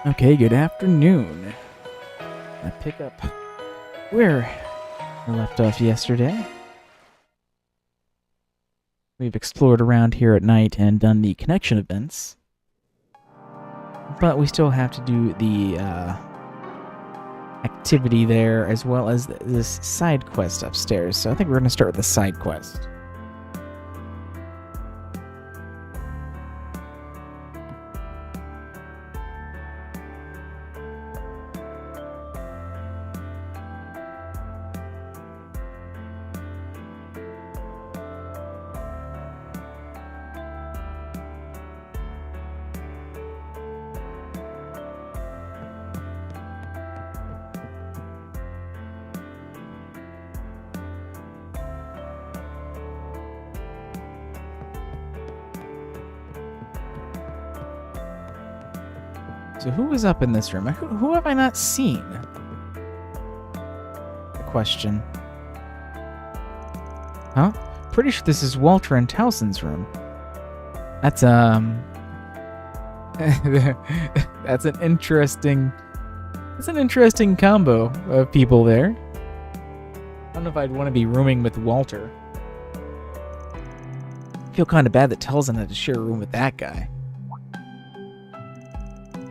Okay, good afternoon. I pick up where I left off yesterday. We've explored around here at night and done the connection events. But we still have to do the activity there as well as this side quest upstairs. So I think we're going to start with the side quest. So who was up in this room? Who have I not seen? The question. Huh? Pretty sure this is Walter and Towson's room. That's that's an interesting combo of people there. I don't know if I'd want to be rooming with Walter. I feel kind of bad that Towson had to share a room with that guy.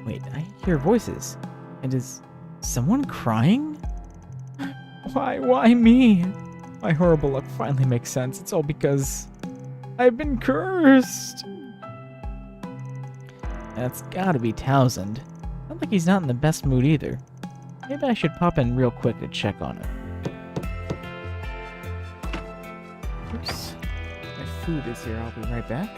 Wait, I hear voices. And is someone crying? Why me? My horrible luck finally makes sense. It's all because I've been cursed. That's gotta be Towson. Not like he's not in the best mood either. Maybe I should pop in real quick to check on him. Oops. My food is here. I'll be right back.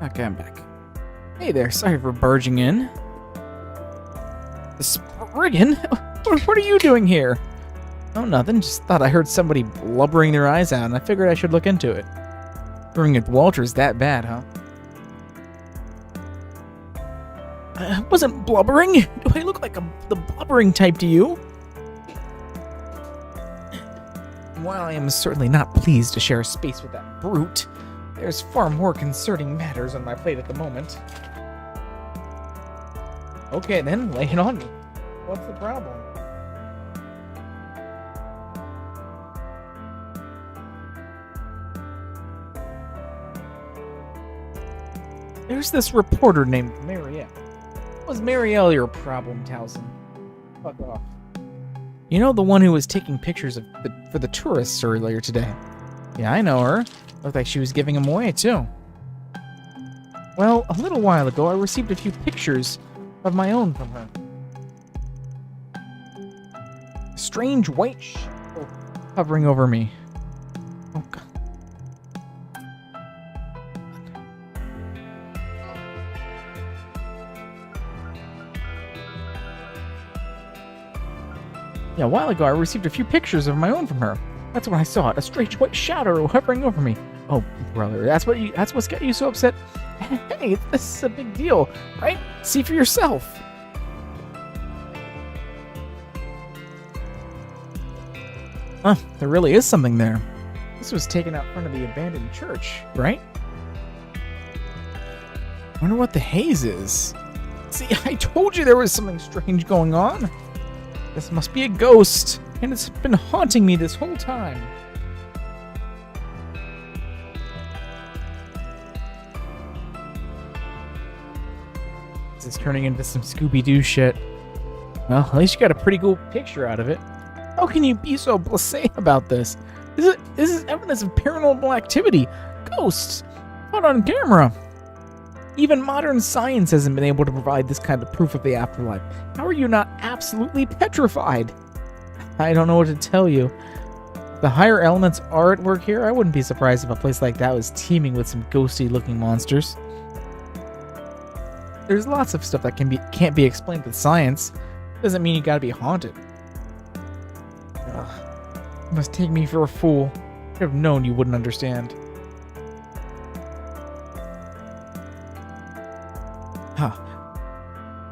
Okay, I'm back. Hey there, sorry for barging in. The Spriggan? What are you doing here? Oh, nothing. Just thought I heard somebody blubbering their eyes out, and I figured I should look into it. Rooming at Walter's that bad, huh? I wasn't blubbering. Do I look like the blubbering type to you? While I am certainly not pleased to share space with that brute, there's far more concerning matters on my plate at the moment. Okay then, lay it on me. What's the problem? There's this reporter named Marielle. Was Marielle your problem, Towson? Fuck off. You know, the one who was taking pictures for the tourists earlier today? Yeah, I know her. Looked like she was giving them away, too. Well, a little while ago, I received a few pictures of my own from her. A strange white shadow hovering over me. Oh, God. Yeah, a while ago I received a few pictures of my own from her. That's when I saw it, a strange white shadow hovering over me. Oh, brother, that's what's got you so upset? Hey, this is a big deal, right? See for yourself. Huh, there really is something there. This was taken out front of the abandoned church, right? I wonder what the haze is. See, I told you there was something strange going on. This must be a ghost, and it's been haunting me this whole time. This is turning into some Scooby-Doo shit. Well, at least you got a pretty cool picture out of it. How can you be so blasé about this? This is evidence of paranormal activity. Ghosts. Caught on camera. Even modern science hasn't been able to provide this kind of proof of the afterlife. How are you not absolutely petrified? I don't know what to tell you. If the higher elements are at work here, I wouldn't be surprised if a place like that was teeming with some ghosty-looking monsters. There's lots of stuff that can't be explained with science. Doesn't mean you gotta be haunted. Ugh. You must take me for a fool. I should have known you wouldn't understand.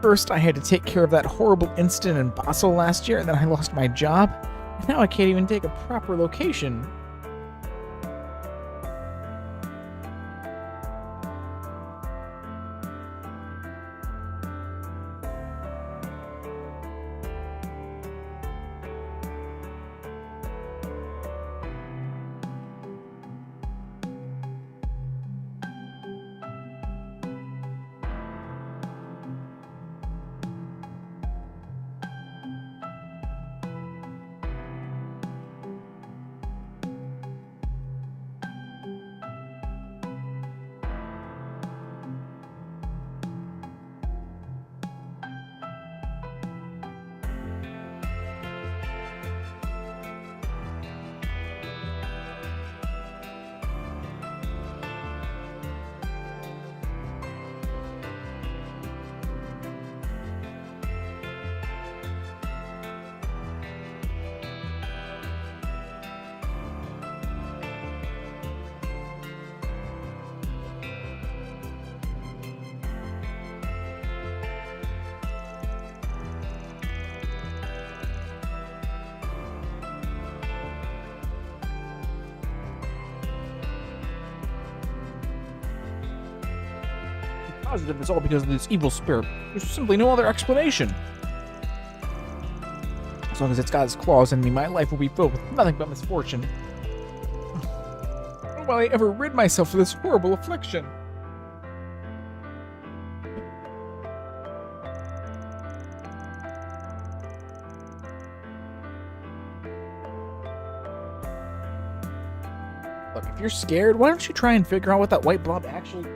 First, I had to take care of that horrible incident in Basel last year, and then I lost my job. And now I can't even take a proper location. Positive it's all because of this evil spirit. There's simply no other explanation. As long as it's got its claws in me, my life will be filled with nothing but misfortune. When will I ever rid myself of this horrible affliction? Look, if you're scared, why don't you try and figure out what that white blob actually...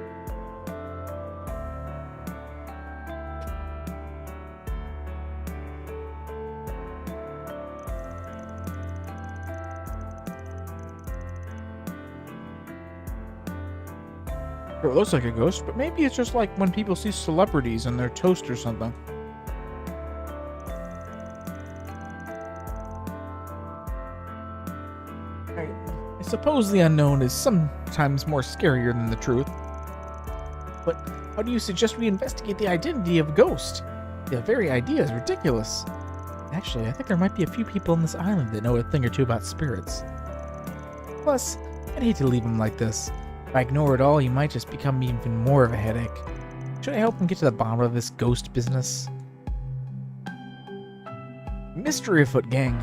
It looks like a ghost, but maybe it's just like when people see celebrities in their toast or something. I suppose the unknown is sometimes more scarier than the truth. But How do you suggest we investigate the identity of a ghost? The very idea is ridiculous. Actually, I think there might be a few people on this island that know a thing or two about spirits. Plus, I'd hate to leave him like this. If I ignore it all, he might just become even more of a headache. Should I help him get to the bottom of this ghost business? Mystery afoot, gang.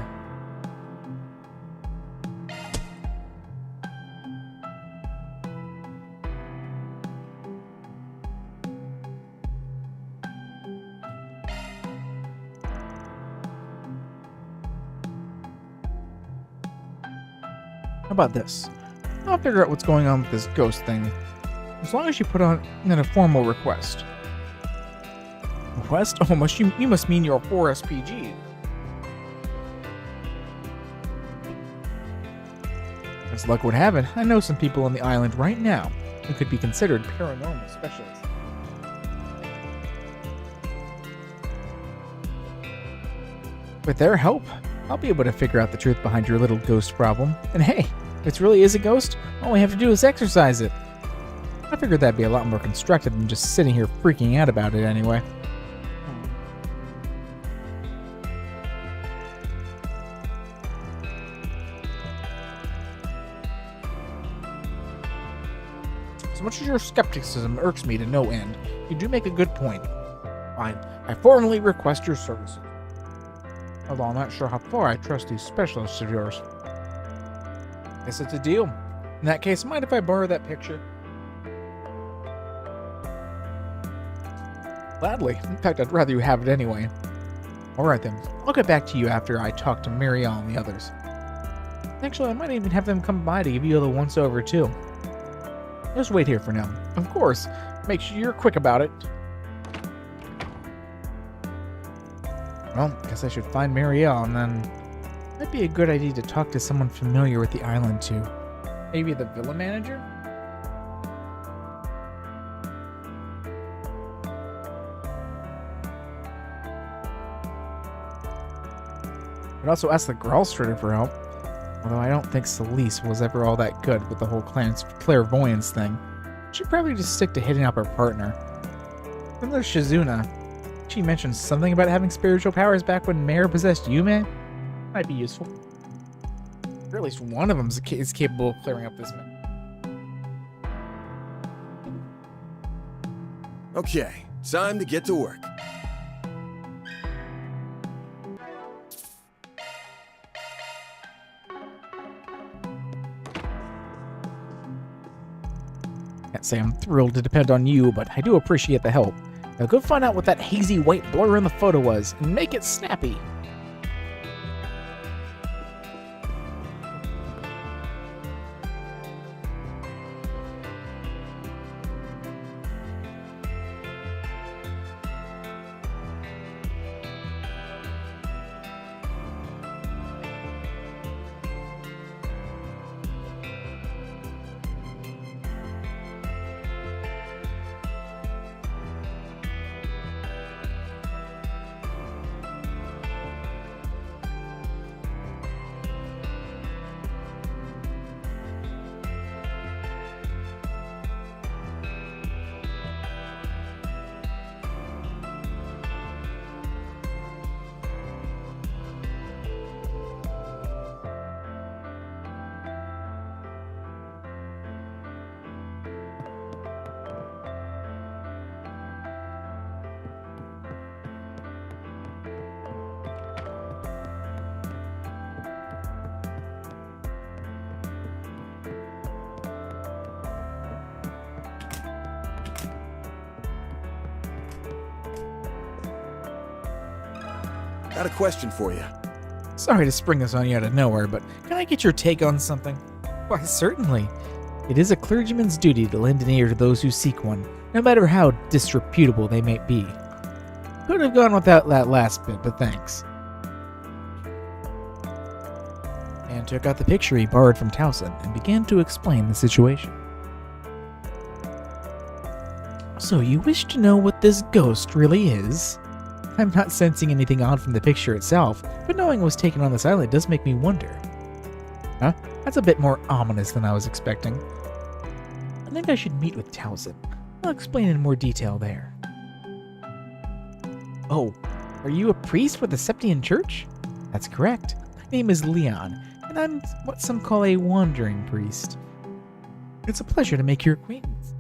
How about this? I'll figure out what's going on with this ghost thing, as long as you put on in a formal request. Request? Oh, you must mean your 4SPG. As luck would have it, I know some people on the island right now who could be considered paranormal specialists. With their help, I'll be able to figure out the truth behind your little ghost problem. And hey, if it really is a ghost, all we have to do is exorcise it. I figured that'd be a lot more constructive than just sitting here freaking out about it anyway. As much as your skepticism irks me to no end, you do make a good point. Fine, I formally request your services. Although I'm not sure how far I trust these specialists of yours. Guess it's a deal. In that case, mind if I borrow that picture? Gladly. In fact, I'd rather you have it anyway. Alright then, I'll get back to you after I talk to Marielle and the others. Actually, I might even have them come by to give you a little once-over too. Just wait here for now. Of course, make sure you're quick about it. Well, guess I should find Marielle, and then might be a good idea to talk to someone familiar with the island too. Maybe the villa manager? I'd also ask the Gralstrader for help, although I don't think Celeste was ever all that good with the whole clairvoyance thing. She'd probably just stick to hitting up her partner. Then there's Shizuna. She mentioned something about having spiritual powers back when Mare possessed Yume. Might be useful. Or at least one of them is capable of clearing up this mess. Okay, time to get to work. Can't say I'm thrilled to depend on you, but I do appreciate the help. Now go find out what that hazy white blur in the photo was, and make it snappy. Got a question for you. Sorry to spring this on you out of nowhere, but can I get your take on something? Why, certainly. It is a clergyman's duty to lend an ear to those who seek one, no matter how disreputable they may be. Could have gone without that last bit, but thanks. And took out the picture he borrowed from Towson and began to explain the situation. So you wish to know what this ghost really is? I'm not sensing anything odd from the picture itself, but knowing it was taken on this island does make me wonder. Huh? That's a bit more ominous than I was expecting. I think I should meet with Towson. I'll explain in more detail there. Oh, are you a priest with the Septian Church? That's correct. My name is Leon, and I'm what some call a wandering priest. It's a pleasure to make your acquaintance.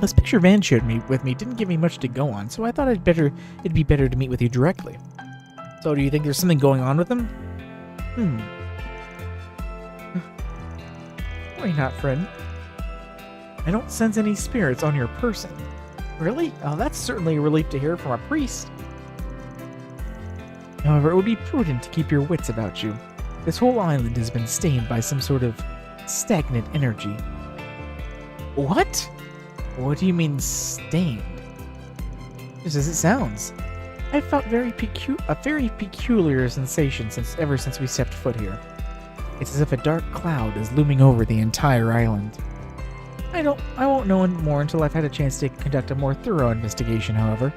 This picture Van showed me didn't give me much to go on, so I thought it'd be better to meet with you directly. So do you think there's something going on with him? Why not, friend? I don't sense any spirits on your person. Really? Oh, that's certainly a relief to hear from a priest. However, it would be prudent to keep your wits about you. This whole island has been stained by some sort of stagnant energy. What? What do you mean, stained? Just as it sounds. I felt a very peculiar sensation ever since we stepped foot here. It's as if a dark cloud is looming over the entire island. I won't know more until I've had a chance to conduct a more thorough investigation, however.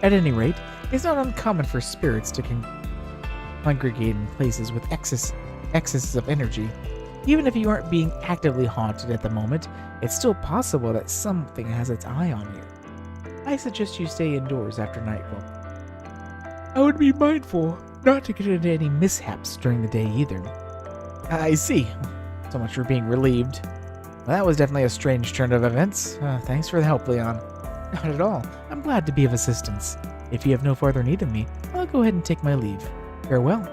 At any rate, it's not uncommon for spirits to congregate in places with excesses of energy. Even if you aren't being actively haunted at the moment, it's still possible that something has its eye on you. I suggest you stay indoors after nightfall. I would be mindful not to get into any mishaps during the day either. I see. So much for being relieved. Well, that was definitely a strange turn of events. Thanks for the help, Leon. Not at all. I'm glad to be of assistance. If you have no further need of me, I'll go ahead and take my leave. Farewell.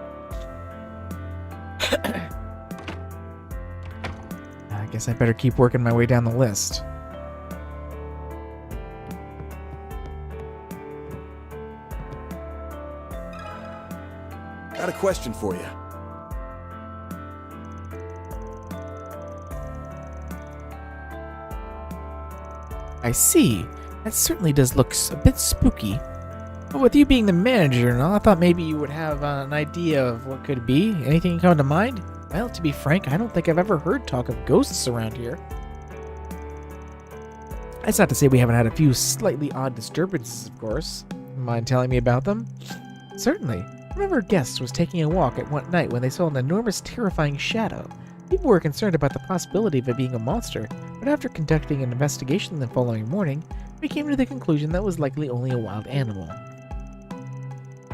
I guess I better keep working my way down the list. Got a question for you. I see. That certainly does look a bit spooky. But with you being the manager and all, I thought maybe you would have an idea of what could be. Anything come to mind? Well, to be frank, I don't think I've ever heard talk of ghosts around here. That's not to say we haven't had a few slightly odd disturbances, of course. Mind telling me about them? Certainly. One of our guests was taking a walk at one night when they saw an enormous, terrifying shadow. People were concerned about the possibility of it being a monster, but after conducting an investigation the following morning, we came to the conclusion that it was likely only a wild animal.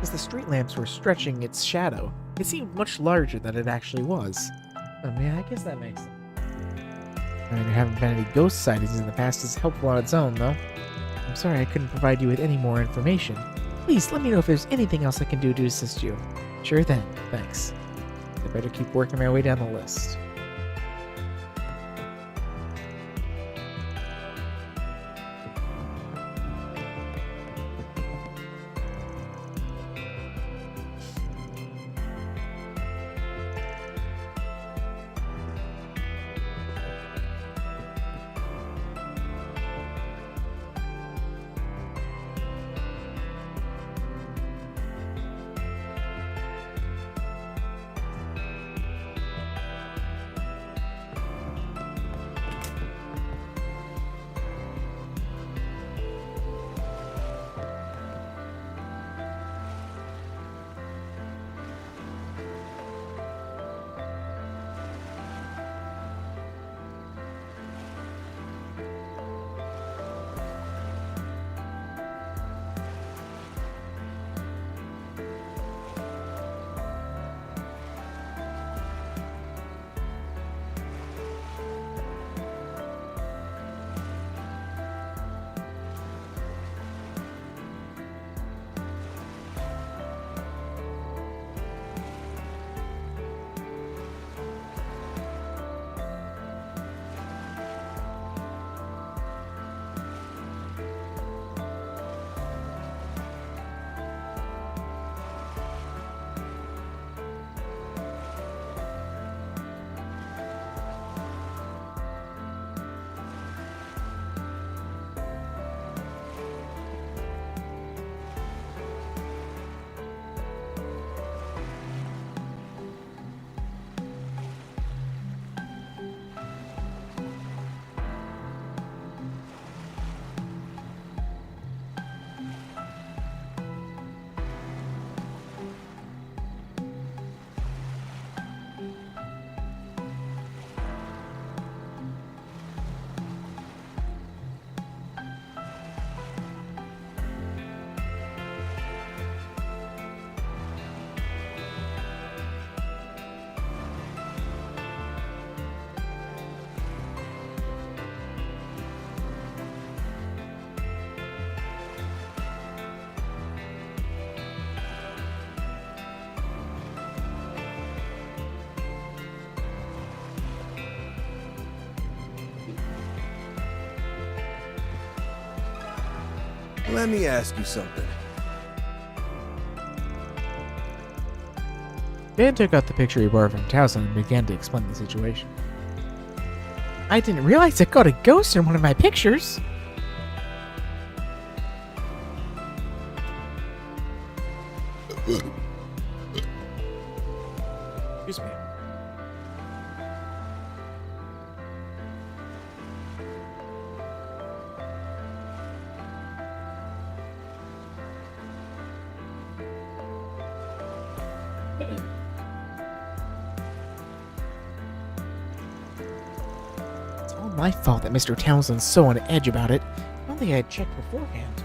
As the street lamps were stretching its shadow, it seemed much larger than it actually was. Oh man, I guess that makes sense. I mean, there haven't been any ghost sightings in the past is helpful on its own, though. I'm sorry I couldn't provide you with any more information. Please let me know if there's anything else I can do to assist you. Sure then, thanks. I better keep working my way down the list. Let me ask you something. Dan took out the picture he borrowed from Towson and began to explain the situation. I didn't realize it got a ghost in one of my pictures. Excuse me. It's all my fault that Mr. Townsend's so on edge about it. If only I had checked beforehand.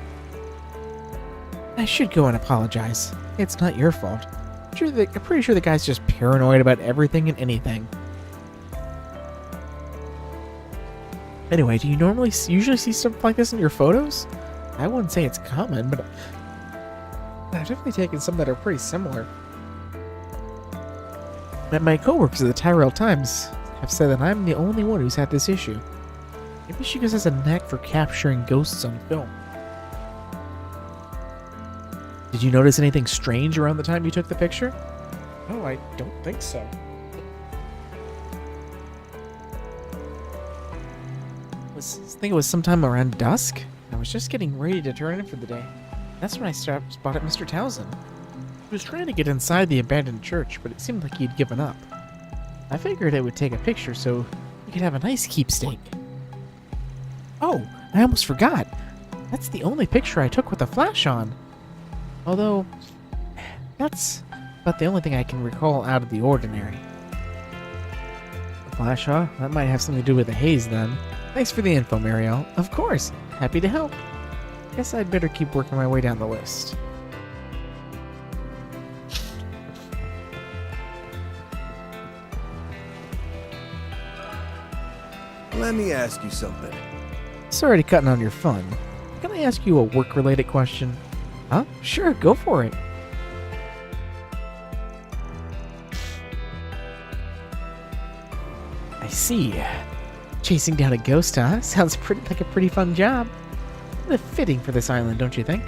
I should go and apologize. It's not your fault. I'm pretty sure the guy's just paranoid about everything and anything. Anyway, do you usually see stuff like this in your photos? I wouldn't say it's common, but I've definitely taken some that are pretty similar. And my coworkers at the Tyrell Times have said that I'm the only one who's had this issue. Maybe she just has a knack for capturing ghosts on film. Did you notice anything strange around the time you took the picture? No, I don't think so. I think it was sometime around dusk. I was just getting ready to turn in for the day. That's when I spotted Mr. Townsend. He was trying to get inside the abandoned church, but it seemed like he'd given up. I figured I would take a picture so we could have a nice keepsake. Oh, I almost forgot. That's the only picture I took with a flash on. Although, that's about the only thing I can recall out of the ordinary. A flash, huh? That might have something to do with the haze then. Thanks for the info, Marielle. Of course. Happy to help. Guess I'd better keep working my way down the list. Let me ask you something. Sorry to cut in on your fun. Can I ask you a work-related question? Huh? Sure, go for it. I see. Chasing down a ghost, huh? Sounds like a pretty fun job. Fitting for this island, don't you think?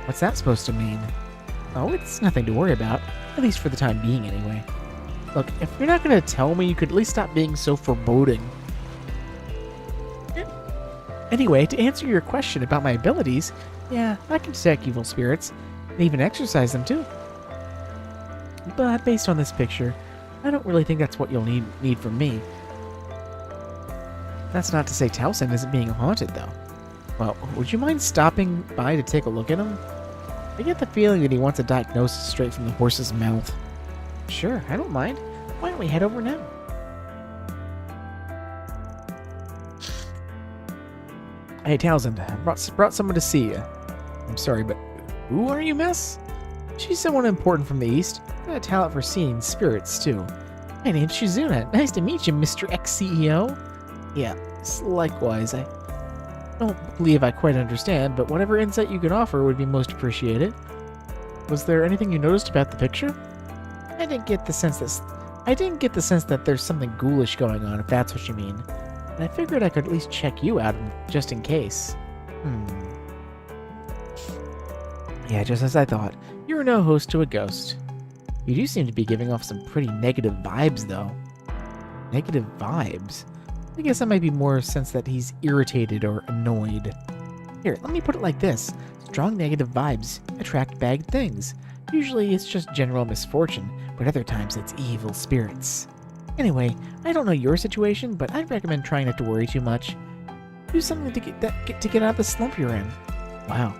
What's that supposed to mean? Oh, it's nothing to worry about. At least for the time being, anyway. Look, if you're not going to tell me, you could at least stop being so foreboding. Anyway, to answer your question about my abilities, yeah, I can detect evil spirits, and even exorcise them too. But based on this picture, I don't really think that's what you'll need from me. That's not to say Towson isn't being haunted, though. Well, would you mind stopping by to take a look at him? I get the feeling that he wants a diagnosis straight from the horse's mouth. Sure, I don't mind. Why don't we head over now? Hey, Townsend, I brought someone to see you. I'm sorry, but who are you, miss? She's someone important from the East. Got a talent for seeing spirits, too. My name's Shizuna. Nice to meet you, Mr. Ex-CEO. Yeah, likewise. I don't believe I quite understand, but whatever insight you can offer would be most appreciated. Was there anything you noticed about the picture? I didn't get the sense that there's something ghoulish going on, if that's what you mean. And I figured I could at least check you out just in case. Yeah, just as I thought. You're no host to a ghost. You do seem to be giving off some pretty negative vibes, though. Negative vibes? I guess that might be more a sense that he's irritated or annoyed. Here, let me put it like this. Strong negative vibes attract bad things. Usually it's just general misfortune, but other times it's evil spirits. Anyway, I don't know your situation, but I'd recommend trying not to worry too much. Do something to get out of the slump you're in. Wow,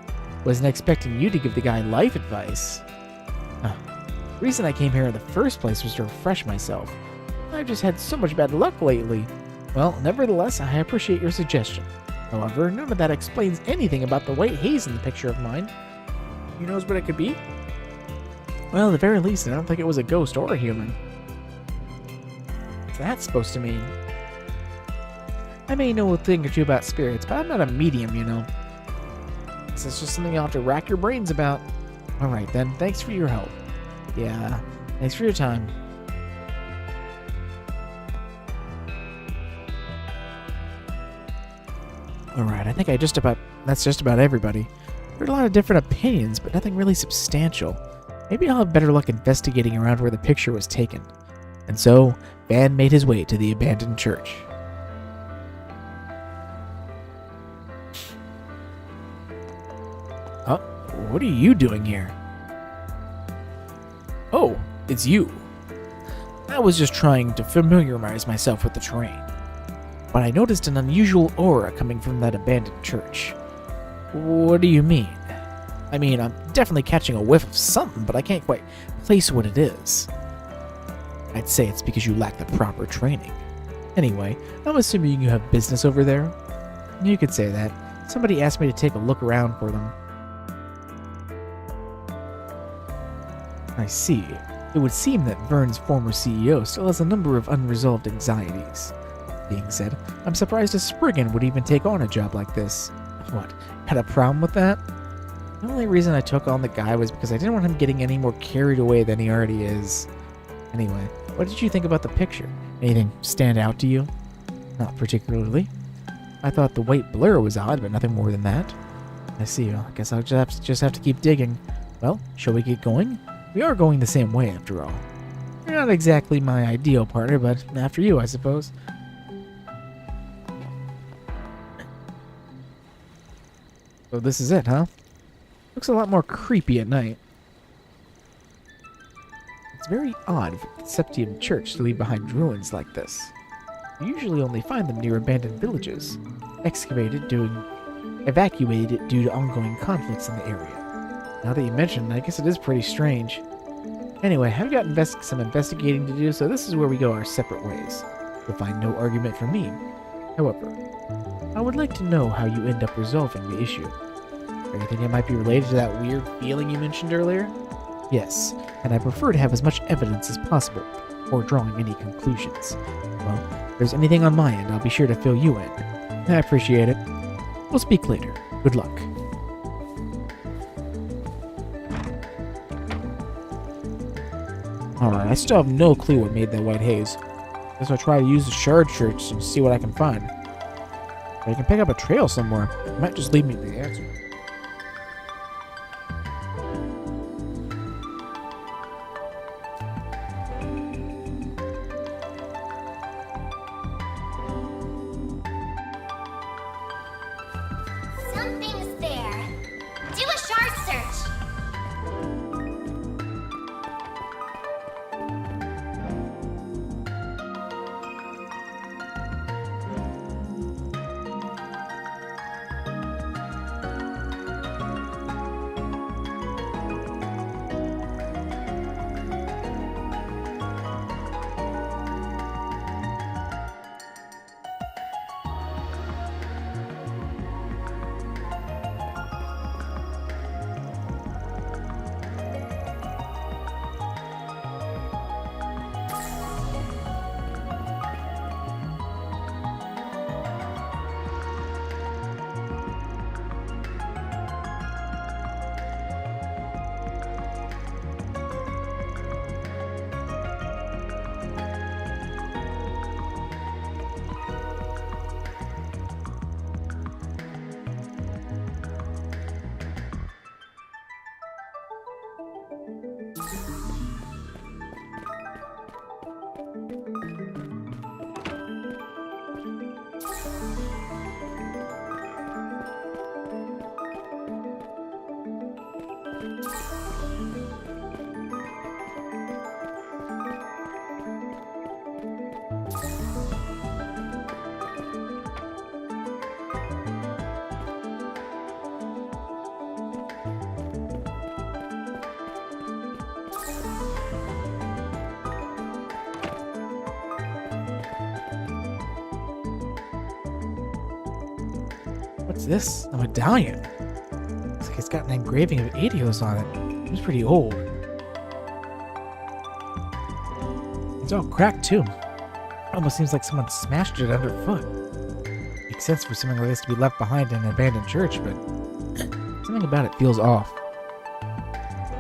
wasn't expecting you to give the guy life advice. The reason I came here in the first place was to refresh myself. I've just had so much bad luck lately. Well, nevertheless, I appreciate your suggestion. However, none of that explains anything about the white haze in the picture of mine. Who knows what it could be? Well, at the very least, I don't think it was a ghost or a human. What's that supposed to mean? I may know a thing or two about spirits, but I'm not a medium, you know. This is just something you'll have to rack your brains about. Alright then, thanks for your help. Yeah, thanks for your time. Alright, I think that's just about everybody. Heard a lot of different opinions, but nothing really substantial. Maybe I'll have better luck investigating around where the picture was taken. And so, Van made his way to the abandoned church. Huh? What are you doing here? Oh, it's you. I was just trying to familiarize myself with the terrain, but I noticed an unusual aura coming from that abandoned church. What do you mean? I mean, I'm definitely catching a whiff of something, but I can't quite place what it is. I'd say it's because you lack the proper training. Anyway, I'm assuming you have business over there? You could say that. Somebody asked me to take a look around for them. I see. It would seem that Vern's former CEO still has a number of unresolved anxieties. Being said, I'm surprised a Spriggan would even take on a job like this. What, had a problem with that? The only reason I took on the guy was because I didn't want him getting any more carried away than he already is. Anyway, what did you think about the picture? Anything stand out to you? Not particularly. I thought the white blur was odd, but nothing more than that. I see. Well, I guess I'll just have to keep digging. Well, shall we get going? We are going the same way, after all. You're not exactly my ideal partner, but after you, I suppose. So this is it, huh? Looks a lot more creepy at night. It's very odd for the Septium Church to leave behind ruins like this. You usually only find them near abandoned villages, evacuated due to ongoing conflicts in the area. Now that you mention it, I guess it is pretty strange. Anyway, I've got some investigating to do, so this is where we go our separate ways. You'll find no argument from me. However, I would like to know how you end up resolving the issue. Or you think it might be related to that weird feeling you mentioned earlier? Yes, and I prefer to have as much evidence as possible before drawing any conclusions. Well, if there's anything on my end, I'll be sure to fill you in. I appreciate it. We'll speak later. Good luck. Alright, I still have no clue what made that white haze. Guess I'll try to use the shard church and see what I can find. If I can pick up a trail somewhere, it might just lead me to the answer. Something's there. Do a shard search. What's this? A medallion. Looks like it's got an engraving of Adios on it. It's pretty old. It's all cracked too. Almost seems like someone smashed it underfoot. Makes sense for something like this to be left behind in an abandoned church, but something about it feels off.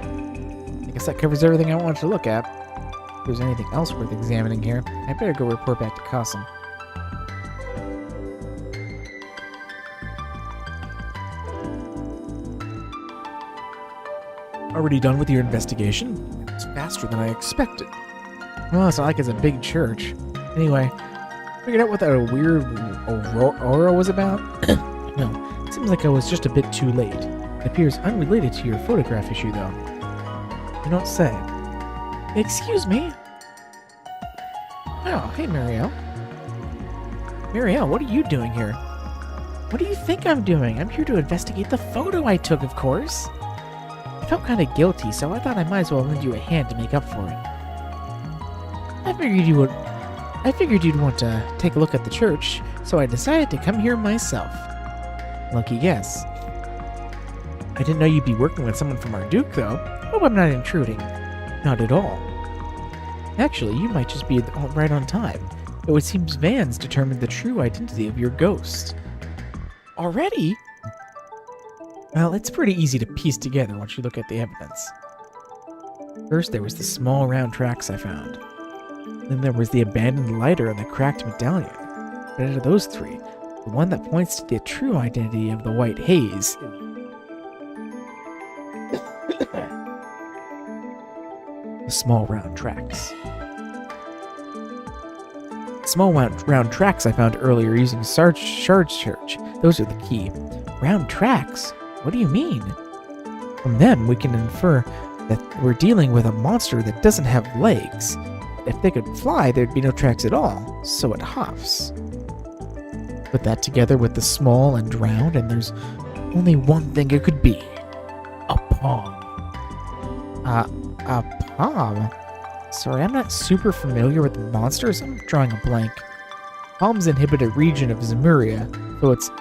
I guess that covers everything I wanted to look at. If there's anything else worth examining here, I better go report back to Qasim. Already done with your investigation? It's faster than I expected. Well, it's not like it's a big church. Anyway, figured out what that weird aura was about? No, it seems like I was just a bit too late. It appears unrelated to your photograph issue, though. You don't say. Excuse me? Oh, hey, Marielle. Marielle, what are you doing here? What do you think I'm doing? I'm here to investigate the photo I took, of course. I felt kind of guilty, so I thought I might as well lend you a hand to make up for it. I figured you'd want to take a look at the church, so I decided to come here myself. Lucky guess. I didn't know you'd be working with someone from our Duke, though. Hope I'm not intruding. Not at all. Actually, you might just be right on time. It seems Vans determined the true identity of your ghost. Already? Well, it's pretty easy to piece together once you look at the evidence. First, there was the small round tracks I found. Then there was the abandoned lighter and the cracked medallion. But out of those three, the one that points to the true identity of the white haze the small round tracks. Small round tracks I found earlier using Shard Church. Those are the key. Round tracks? What do you mean? From them, we can infer that we're dealing with a monster that doesn't have legs. If they could fly, there'd be no tracks at all, so it hops. Put that together with the small and round, and there's only one thing it could be. A palm. A palm? Sorry, I'm not super familiar with the monsters. I'm drawing a blank. Palms inhabit a region of Zemuria, so it's...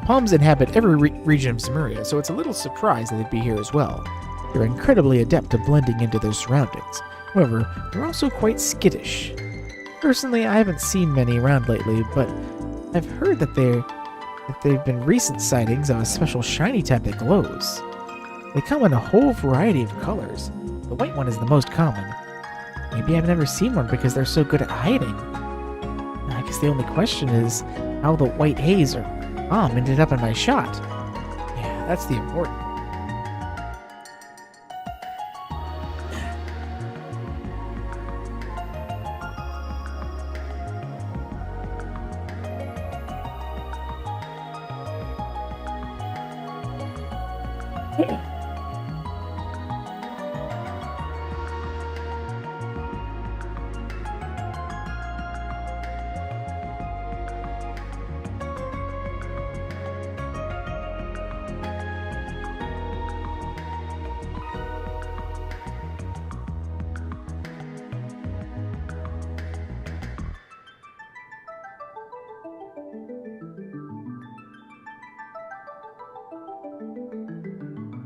Palms inhabit every region of Zemuria, so it's a little surprised that they'd be here as well. They're incredibly adept at blending into their surroundings. However, they're also quite skittish. Personally, I haven't seen many around lately, but I've heard that they've been recent sightings of a special shiny type that glows. They come in a whole variety of colors. The white one is the most common. Maybe I've never seen one because they're so good at hiding. I guess the only question is how the white haze or bomb ended up in my shot. Yeah, that's the important one.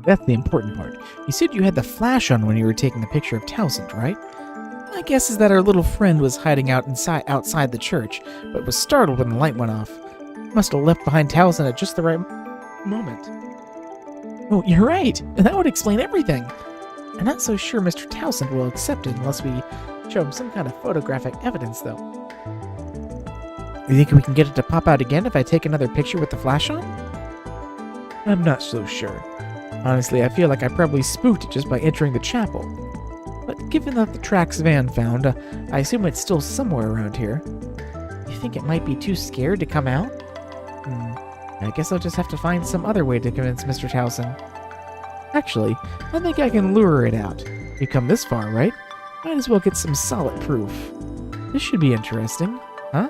That's the important part. You said you had the flash on when you were taking the picture of Towsend, right? My guess is that our little friend was hiding outside the church, but was startled when the light went off. Must have left behind Towsend at just the right moment. Oh, you're right! That would explain everything! I'm not so sure Mr. Towsend will accept it unless we show him some kind of photographic evidence, though. You think we can get it to pop out again if I take another picture with the flash on? I'm not so sure. Honestly, I feel like I probably spooked it just by entering the chapel. But given that the tracks Van found, I assume it's still somewhere around here. You think it might be too scared to come out? I guess I'll just have to find some other way to convince Mr. Towson. Actually, I think I can lure it out. We've come this far, right? Might as well get some solid proof. This should be interesting, huh?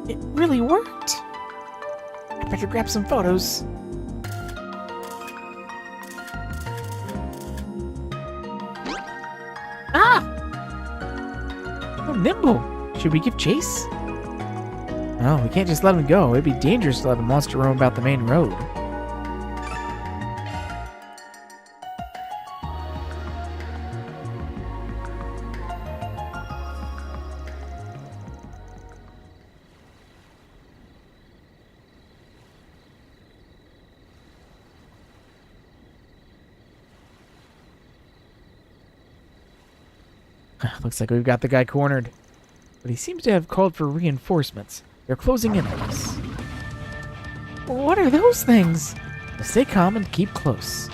It really worked. I better grab some photos. Ah! Oh, nimble. Should we give chase? No, we can't just let him go. It'd be dangerous to let a monster roam about the main road. Looks like we've got the guy cornered. But he seems to have called for reinforcements. They're closing in on us. What are those things? Now stay calm and keep close.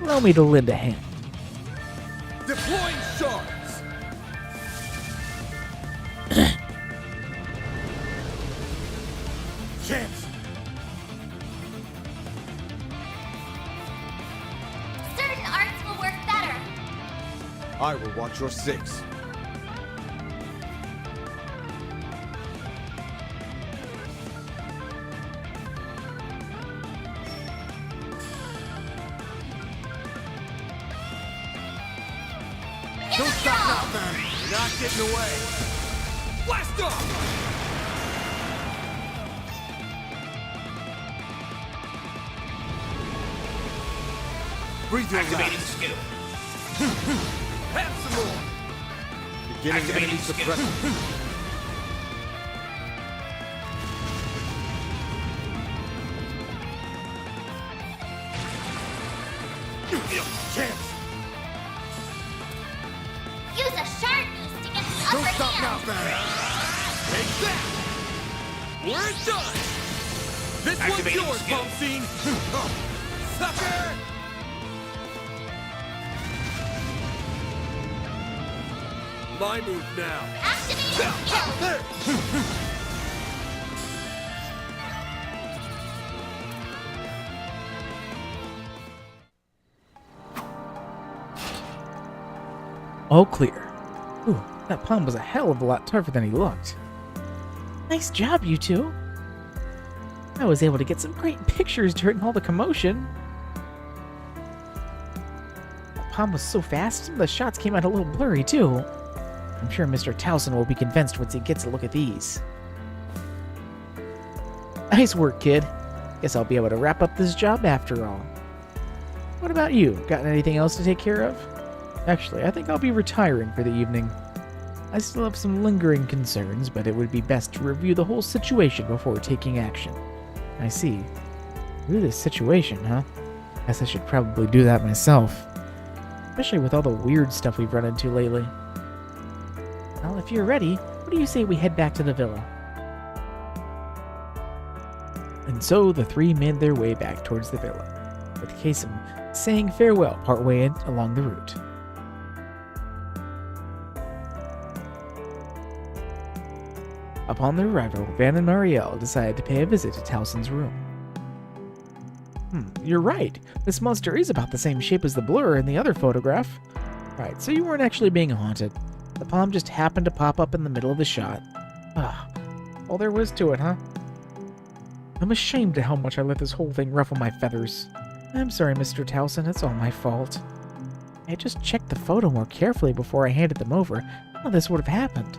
Allow me to lend a hand. Deploying shards! Chance! Certain arts will work better. I will watch your six. Don't stop now, man! You're not getting away! Blast off! Breathe your Activating last. skill. Have some more! Beginning Activating enemy skill. suppression. Chance! Use a shard boost to get the Don't upper stop now, hand. man! Take that! We're done! This Activating one's yours, skill. bomb scene! Sucker! My move now. Activating skill. All clear. Ooh, that palm was a hell of a lot tougher than he looked. Nice job, you two. I was able to get some great pictures during all the commotion. That palm was so fast, some of the shots came out a little blurry, too. I'm sure Mr. Towson will be convinced once he gets a look at these. Nice work, kid. Guess I'll be able to wrap up this job after all. What about you? Got anything else to take care of? Actually, I think I'll be retiring for the evening. I still have some lingering concerns, but it would be best to review the whole situation before taking action. I see. Review this situation, huh? Guess I should probably do that myself. Especially with all the weird stuff we've run into lately. Well, if you're ready, what do you say we head back to the villa? And so the three made their way back towards the villa, with Kasem saying farewell partway along the route. Upon their arrival, Van and Marielle decided to pay a visit to Towson's room. You're right. This monster is about the same shape as the blur in the other photograph. Right, so you weren't actually being haunted. The palm just happened to pop up in the middle of the shot. All there was to it, huh? I'm ashamed of how much I let this whole thing ruffle my feathers. I'm sorry, Mr. Towson, it's all my fault. I just checked the photo more carefully before I handed them over. None of this would have happened.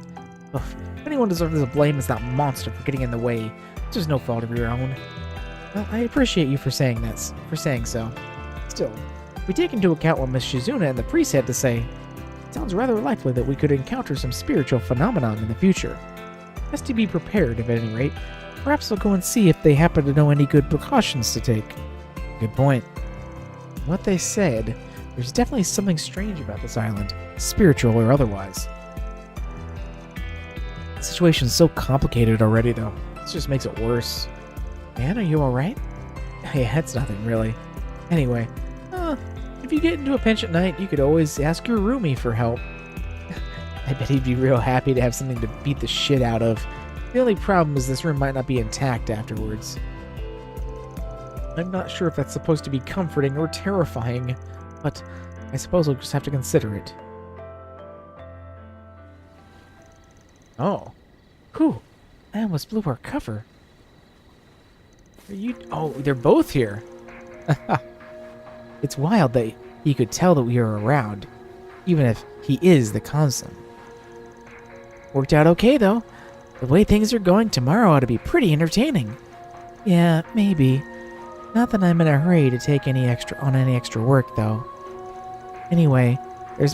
Ugh, if anyone deserves the blame, it's that monster for getting in the way. It's just no fault of your own. Well, I appreciate you for saying so. Still, if we take into account what Miss Shizuna and the priest had to say, it sounds rather likely that we could encounter some spiritual phenomenon in the future. Best to be prepared, at any rate. Perhaps I'll go and see if they happen to know any good precautions to take. Good point. What they said, there's definitely something strange about this island, spiritual or otherwise. The situation's so complicated already, though. This just makes it worse. Man, are you alright? Yeah, it's nothing, really. Anyway, if you get into a pinch at night, you could always ask your roomie for help. I bet he'd be real happy to have something to beat the shit out of. The only problem is this room might not be intact afterwards. I'm not sure if that's supposed to be comforting or terrifying, but I suppose I'll just have to consider it. Oh. Whew. I almost blew our cover. Are you... Oh, they're both here. It's wild that he could tell that we are around, even if he is the consul. Worked out okay, though. The way things are going, tomorrow ought to be pretty entertaining. Yeah, maybe. Not that I'm in a hurry to take any extra work, though. Anyway, they're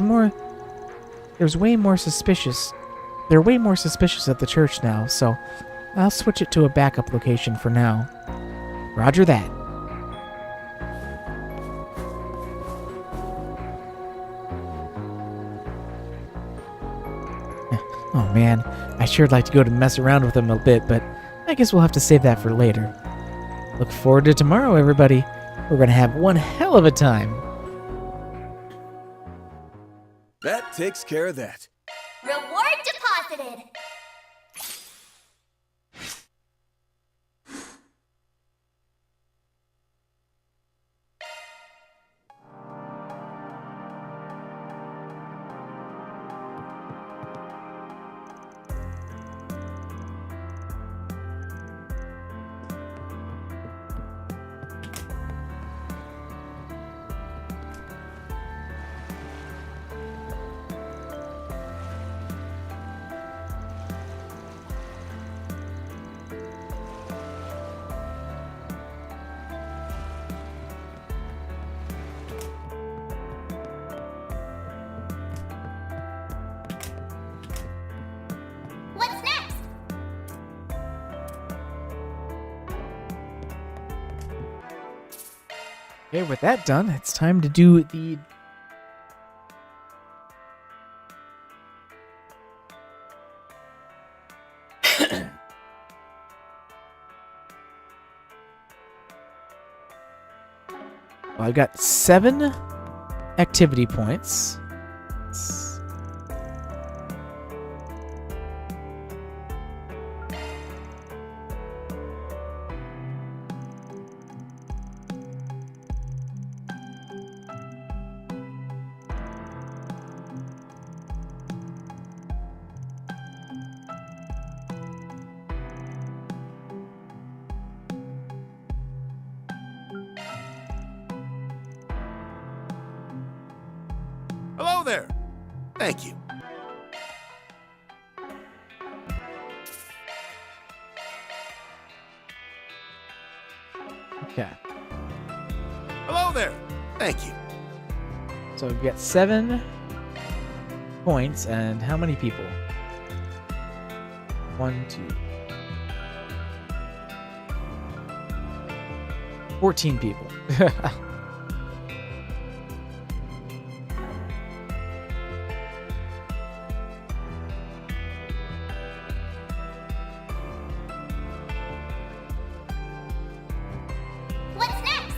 way more suspicious of the church now, so I'll switch it to a backup location for now. Roger that. Oh man, I sure'd like to go to mess around with them a bit, but I guess we'll have to save that for later. Look forward to tomorrow, everybody. We're gonna have one hell of a time. That takes care of that. Reward deposited. What's next? Okay, with that done, it's time to do the... Well, I've got 7 activity points. Hello there. Thank you. Okay, Hello there. Thank you. so we've got 7 points, and how many people? 1, 2... 14 people. What's next?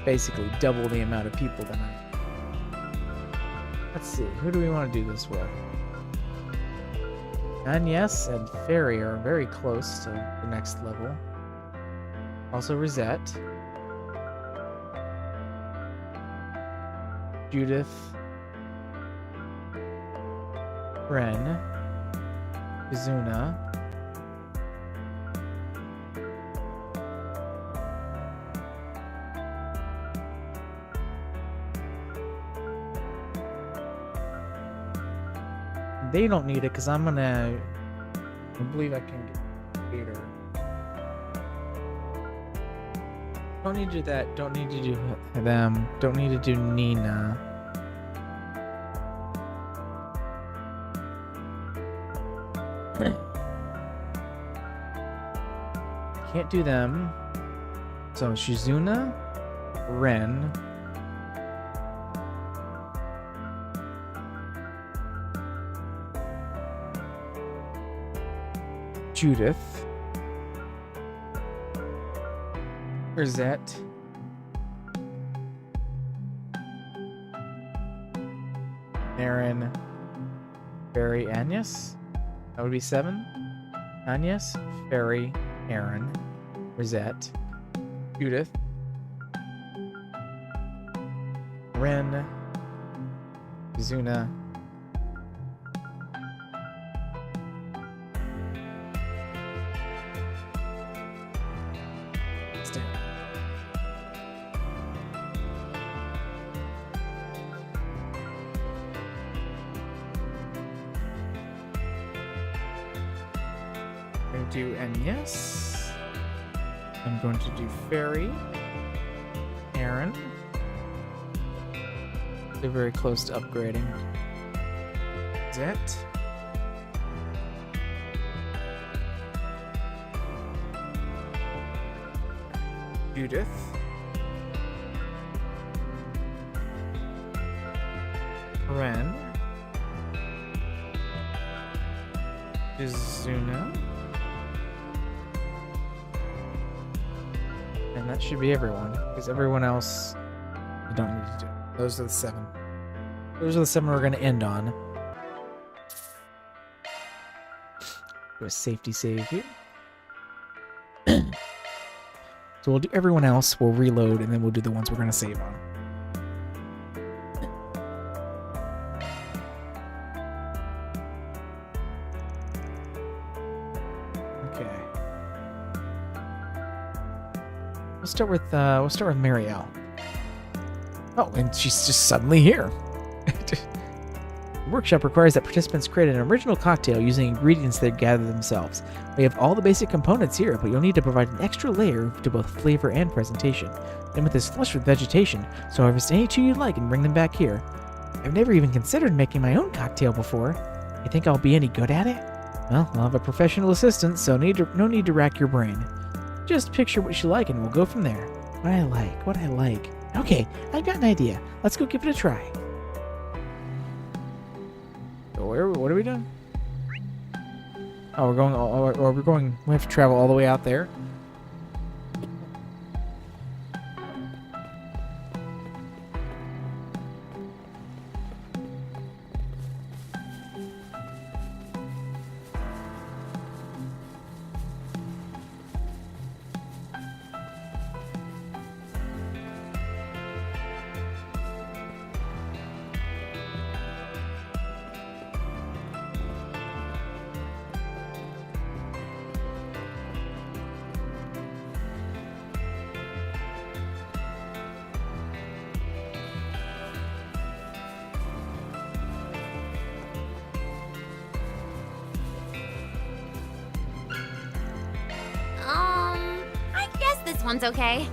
Basically double the amount of people tonight. Let's see, who do we want to do this with? Agnes and Fairy are very close to the next level. Also Rosette. Judith. Ren. Kazuna. They don't need it because I believe I can get Peter. Don't need to do that. Don't need to do them. Don't need to do Nina. Can't do them. So Shizuna, Ren. Judith, Rosette, Aaron, Fairy, Agnes. That would be 7. Agnes, Fairy, Aaron, Rosette, Judith, Ren, Kazuna, do Agnes. I'm going to do Fairy, Aaron. They're very close to upgrading. Zet. Judith. Ren. Izuna. And that should be everyone, because everyone else you don't need to do. Those are the 7. Those are the 7 we're going to end on. Do a safety save here. So we'll do everyone else, we'll reload, and then we'll do the ones we're going to save on. Okay. We'll start with Marielle. Oh, and she's just suddenly here. The workshop requires that participants create an original cocktail using ingredients they gather themselves. We have all the basic components here, but you'll need to provide an extra layer to both flavor and presentation. Limit is flush with vegetation, so harvest any 2 you like and bring them back here. I've never even considered making my own cocktail before. You think I'll be any good at it? Well, I'll have a professional assistant, so no need to rack your brain. Just picture what you like and we'll go from there. What I like. Okay, I've got an idea. Let's go give it a try. What are we doing? Oh, we're going, we have to travel all the way out there. I guess this one's okay.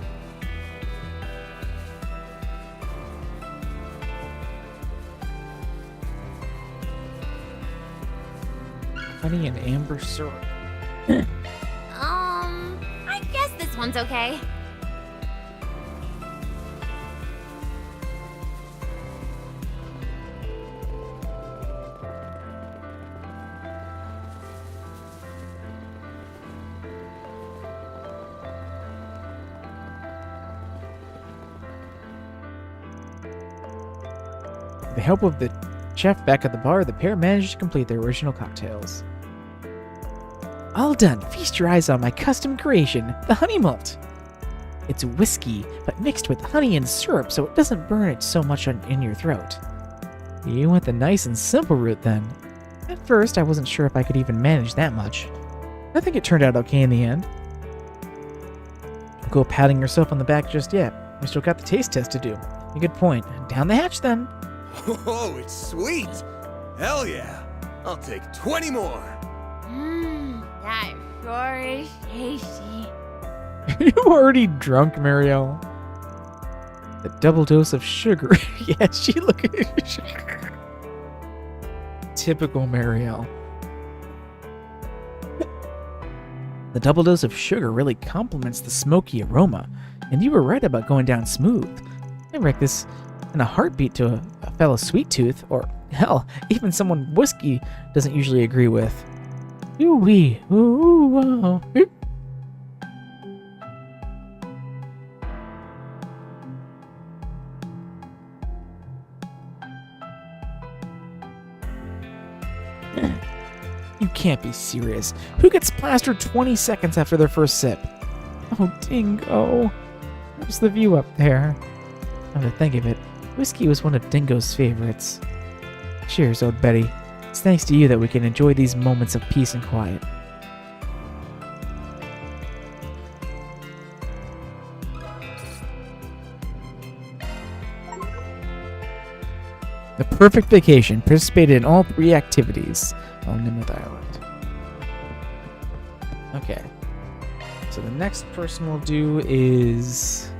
Honey and amber syrup. I guess this one's okay. With the help of the chef back at the bar, the pair managed to complete their original cocktails. All done. Feast your eyes on my custom creation, the honey malt. It's whiskey, but mixed with honey and syrup so it doesn't burn it so much in your throat. You went the nice and simple route then. At first, I wasn't sure if I could even manage that much. I think it turned out okay in the end. Don't go patting yourself on the back just yet. We still got the taste test to do. A good point. Down the hatch then. Oh, it's sweet! Hell yeah! I'll take 20 more! That sure is tasty. Are you already drunk, Marielle? A double dose of sugar. Yeah, she look at it. Typical Marielle. The double dose of sugar really complements the smoky aroma, and you were right about going down smooth. I wreck this in a heartbeat to a fellow sweet tooth, or hell, even someone whiskey doesn't usually agree with. Ooh-wee. Ooh-oh. You can't be serious. Who gets plastered 20 seconds after their first sip? Oh, Dingo. There's the view up there. Now to think of it, whiskey was one of Dingo's favorites. Cheers, old Betty. It's thanks to you that we can enjoy these moments of peace and quiet. The perfect vacation participated in all 3 activities on Nimrod Island. Okay. So the next person we'll do is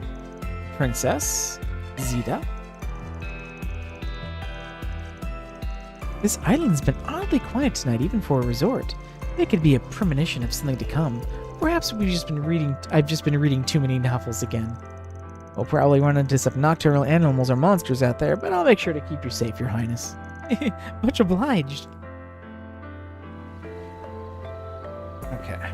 Princess Zeta. This island's been oddly quiet tonight, even for a resort. It could be a premonition of something to come. Perhaps I've just been reading too many novels again. We'll probably run into some nocturnal animals or monsters out there, but I'll make sure to keep you safe, Your Highness. Much obliged. Okay.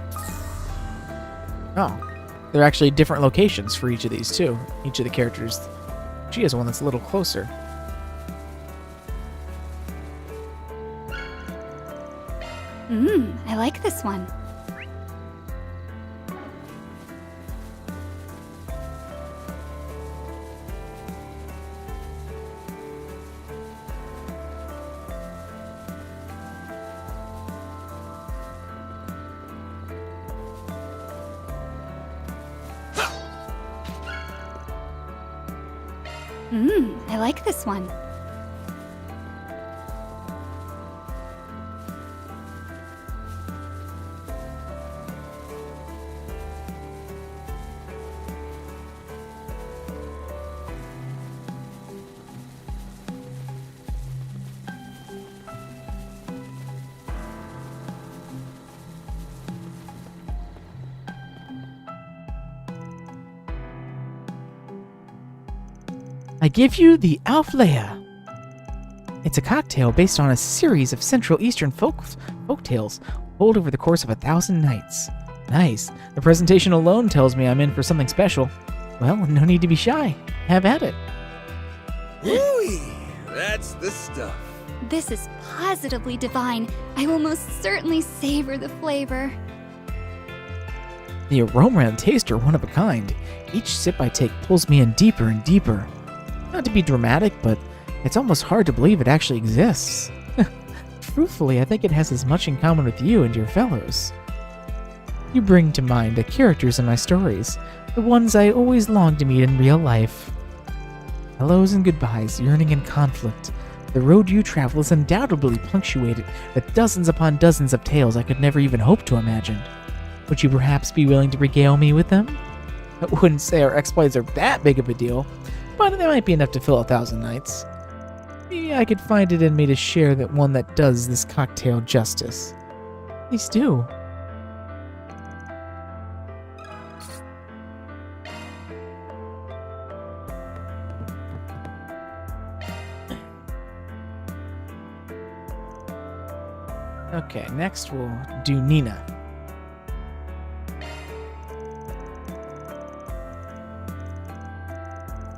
Oh. There are actually different locations for each of these, too. Each of the characters. She has one that's a little closer. I like this one. I like this one. I give you the Alflea. It's a cocktail based on a series of Central Eastern folk tales told over the course of 1,000 nights. Nice. The presentation alone tells me I'm in for something special. Well, no need to be shy. Have at it. Woo-wee! That's the stuff. This is positively divine. I will most certainly savor the flavor. The aroma and taste are one of a kind. Each sip I take pulls me in deeper and deeper. Not to be dramatic, but it's almost hard to believe it actually exists. Truthfully, I think it has as much in common with you and your fellows. You bring to mind the characters in my stories, the ones I always longed to meet in real life. Hellos and goodbyes, yearning and conflict. The road you travel is undoubtedly punctuated with dozens upon dozens of tales I could never even hope to imagine. Would you perhaps be willing to regale me with them? I wouldn't say our exploits are that big of a deal, but they might be enough to fill 1,000 nights. Maybe I could find it in me to share that one that does this cocktail justice. Please do. Okay, next we'll do Nina.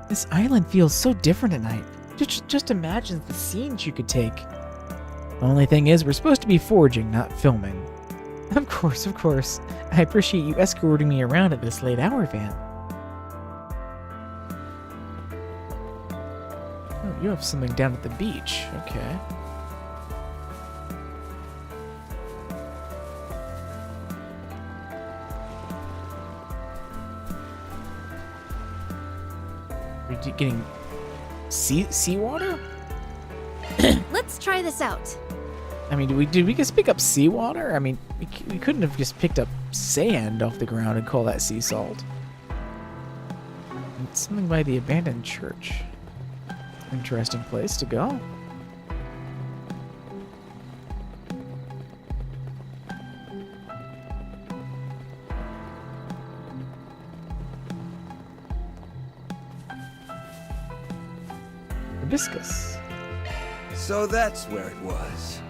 This island feels so different at night. Just imagine the scenes you could take. The only thing is, we're supposed to be foraging, not filming. Of course. I appreciate you escorting me around at this late hour, Van. Oh, you have something down at the beach. Okay. Are you getting seawater? Let's try this out. I mean, did we just pick up seawater? I mean, we couldn't have just picked up sand off the ground and call that sea salt. It's something by the abandoned church. Interesting place to go. Hibiscus. So that's where it was.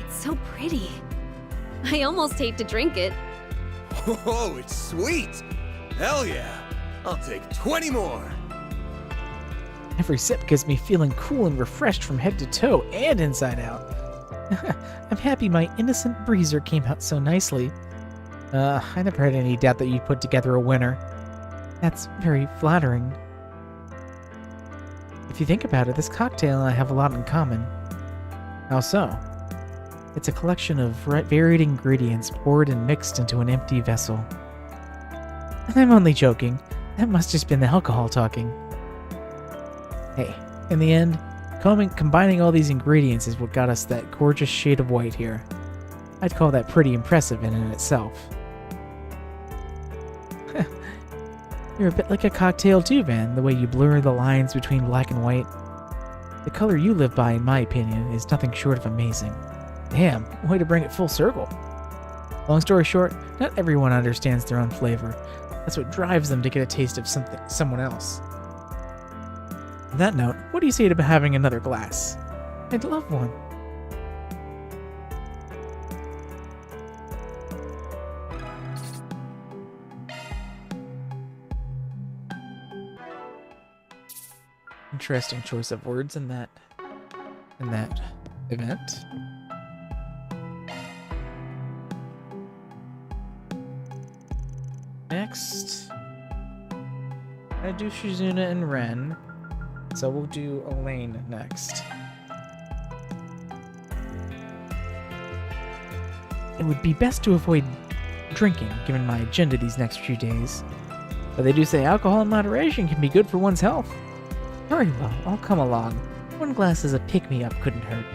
So pretty. I almost hate to drink it. Oh, it's sweet. Hell yeah. I'll take 20 more. Every sip gives me feeling cool and refreshed from head to toe and inside out. I'm happy my innocent breezer came out so nicely. I never had any doubt that you'd put together a winner. That's very flattering. If you think about it, this cocktail and I have a lot in common. How so? It's a collection of varied ingredients poured and mixed into an empty vessel. I'm only joking. That must just been the alcohol talking. Hey, in the end, combining all these ingredients is what got us that gorgeous shade of white here. I'd call that pretty impressive in and itself. You're a bit like a cocktail too, Van, the way you blur the lines between black and white. The color you live by, in my opinion, is nothing short of amazing. Damn, way to bring it full circle. Long story short, not everyone understands their own flavor. That's what drives them to get a taste of someone else. On that note, what do you say to having another glass? I'd love one. Interesting choice of words in that event. Next, I do Shizuna and Ren, so we'll do Elaine next. It would be best to avoid drinking, given my agenda these next few days. But they do say alcohol in moderation can be good for one's health. Very well, I'll come along. One glass as a pick-me-up couldn't hurt.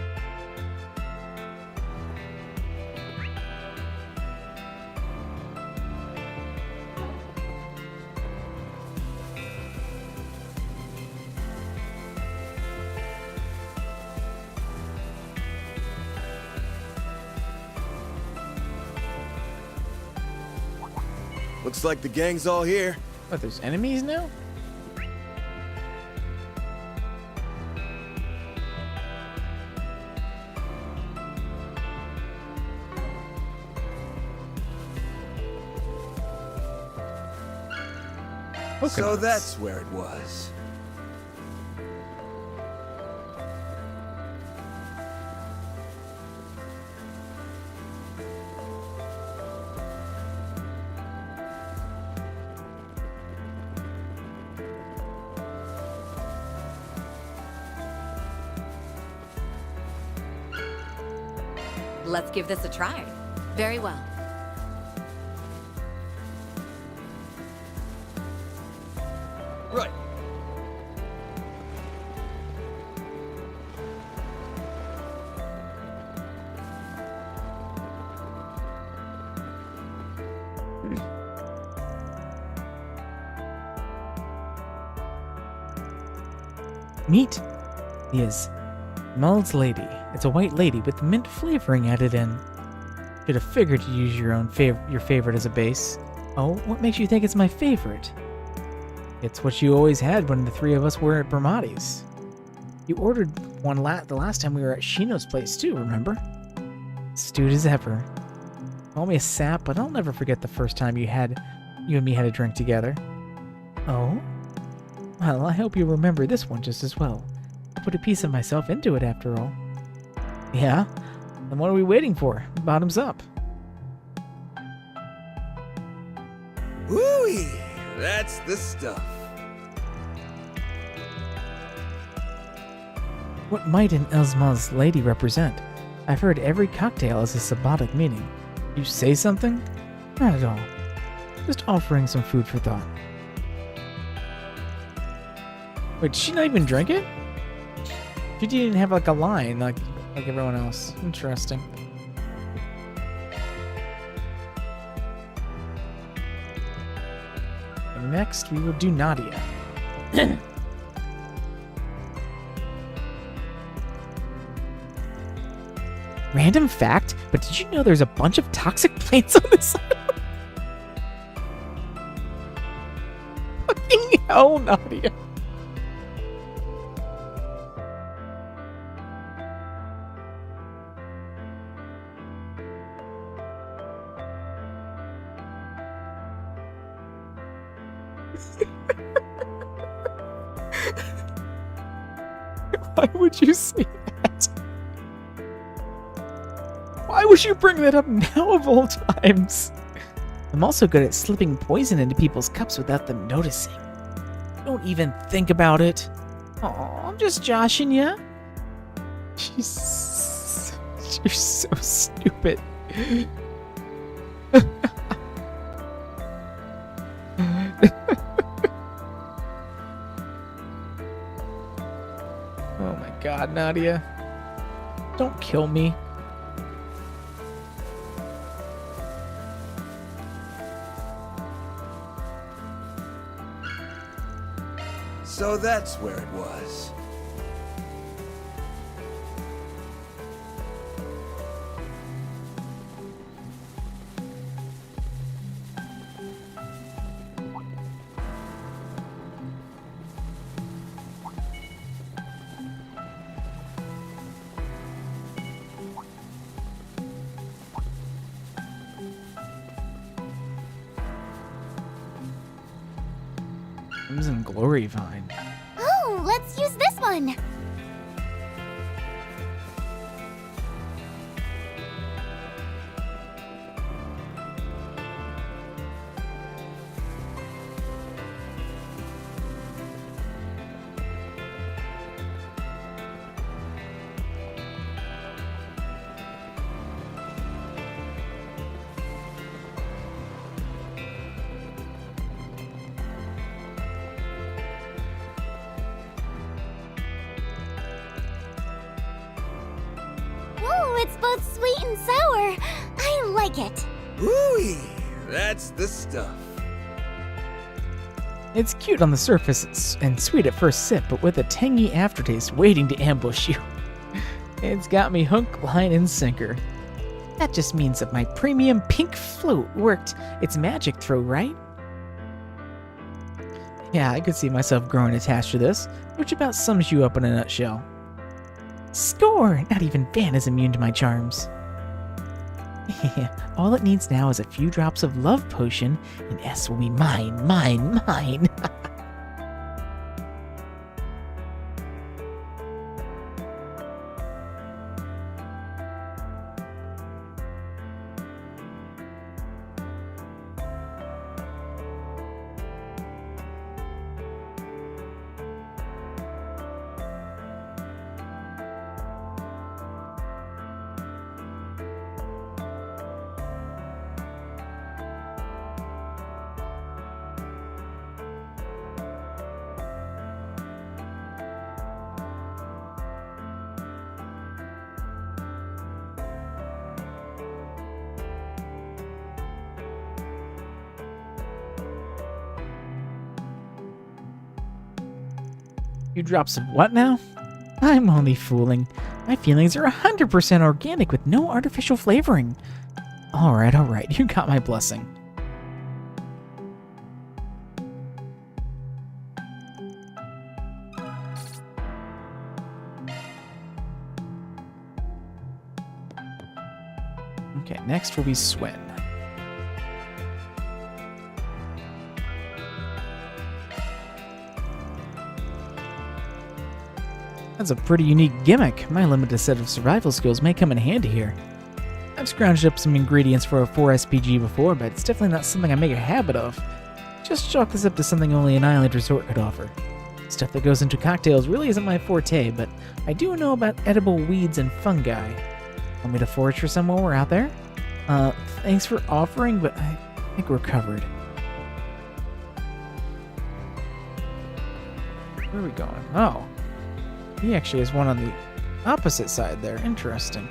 Looks like the gang's all here. What, there's enemies now? So Coconuts. that's where it was. Let's give this a try. Very well. Right. Meet is Mull's Lady. It's a white lady with mint flavoring added in. Should have figured to use your favorite as a base. Oh, what makes you think it's my favorite? It's what you always had when the three of us were at Bramati's. You ordered one the last time we were at Shino's place too, remember? Stewed as ever. Call me a sap, but I'll never forget the first time you and me had a drink together. Oh? Well, I hope you remember this one just as well. I put a piece of myself into it after all. Yeah? Then what are we waiting for? Bottoms up. Woo-wee! That's the stuff. What might an Elsma's lady represent? I've heard every cocktail has a symbolic meaning. You say something? Not at all. Just offering some food for thought. Wait, did she not even drink it? She didn't have like a line like everyone else. Interesting. And next we will do Nadia. Random fact, but did you know there's a bunch of toxic plants on this island? Fucking hell, Nadia. Why would you say that? Why would you bring that up now of all times? I'm also good at slipping poison into people's cups without them noticing. Don't even think about it. Aw, I'm just joshing ya. You're so stupid. Oh my god, Nadia. Don't kill me. So that's where it was. Crimson Glory Vine. Oh, let's use this one. Ooh, it's both sweet and sour. I like it. Ooh, that's the stuff. It's cute on the surface and sweet at first sip, but with a tangy aftertaste waiting to ambush you. It's got me hook, line, and sinker. That just means that my premium pink float worked its magic throw, right? Yeah, I could see myself growing attached to this, which about sums you up in a nutshell. Score! Not even Van is immune to my charms. All it needs now is a few drops of love potion, and S will be mine, mine, mine. Few drops of what now? I'm only fooling. My feelings are 100% organic with no artificial flavoring. Alright, you got my blessing. Okay, next will be Swen. That's a pretty unique gimmick. My limited set of survival skills may come in handy here. I've scrounged up some ingredients for a 4SPG before, but it's definitely not something I make a habit of. Just chalk this up to something only an island resort could offer. Stuff that goes into cocktails really isn't my forte, but I do know about edible weeds and fungi. Want me to forage for some while we're out there? Thanks for offering, but I think we're covered. Where are we going? Oh. He actually has one on the opposite side there. Interesting.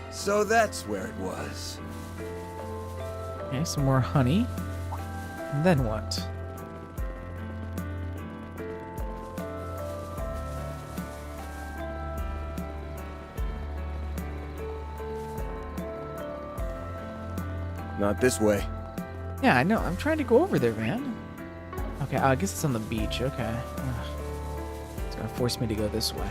So that's where it was. Okay, some more honey. And then what? Not this way. Yeah, I know. I'm trying to go over there, man. Okay, I guess it's on the beach. Okay. Ugh. It's gonna force me to go this way.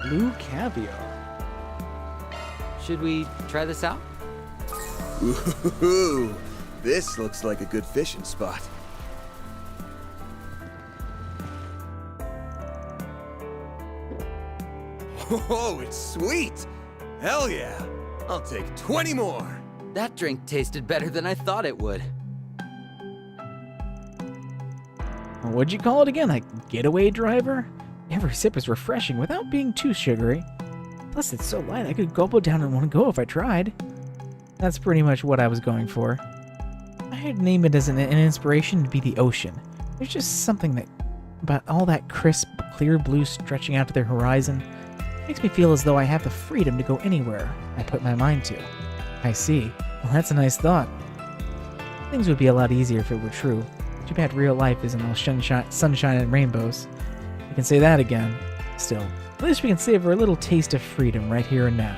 Blue caviar. Should we try this out? Ooh, this looks like a good fishing spot. Oh, it's sweet! Hell yeah! I'll take 20 more. That drink tasted better than I thought it would. What'd you call it again? Like getaway driver? Every sip is refreshing without being too sugary. Plus, it's so light I could gulp it down in one go if I tried. That's pretty much what I was going for. I'd name it as an inspiration to be the ocean. There's just something that about all that crisp, clear blue stretching out to the horizon. Makes me feel as though I have the freedom to go anywhere I put my mind to. I see. Well, that's a nice thought. Things would be a lot easier if it were true. Too bad real life isn't all sunshine and rainbows. I can say that again. Still, at least we can savor a little taste of freedom right here and now.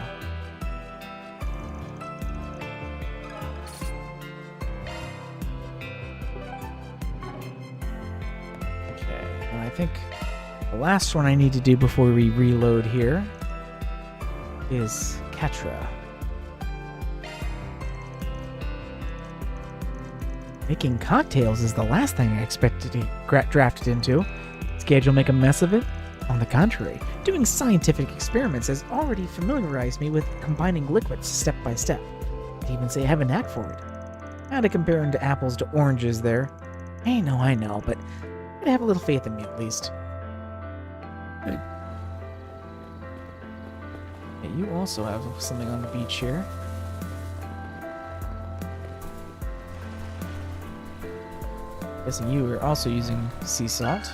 Okay, and I think the last one I need to do before we reload here is Katra. Making cocktails is the last thing I expected to get drafted into. Gage will make a mess of it? On the contrary, doing scientific experiments has already familiarized me with combining liquids step by step. I'd even say I have a knack for it. How to compare them to apples to oranges there. I know, but I'd have a little faith in me at least. Hey, you also have something on the beach here. Guessing you are also using sea salt.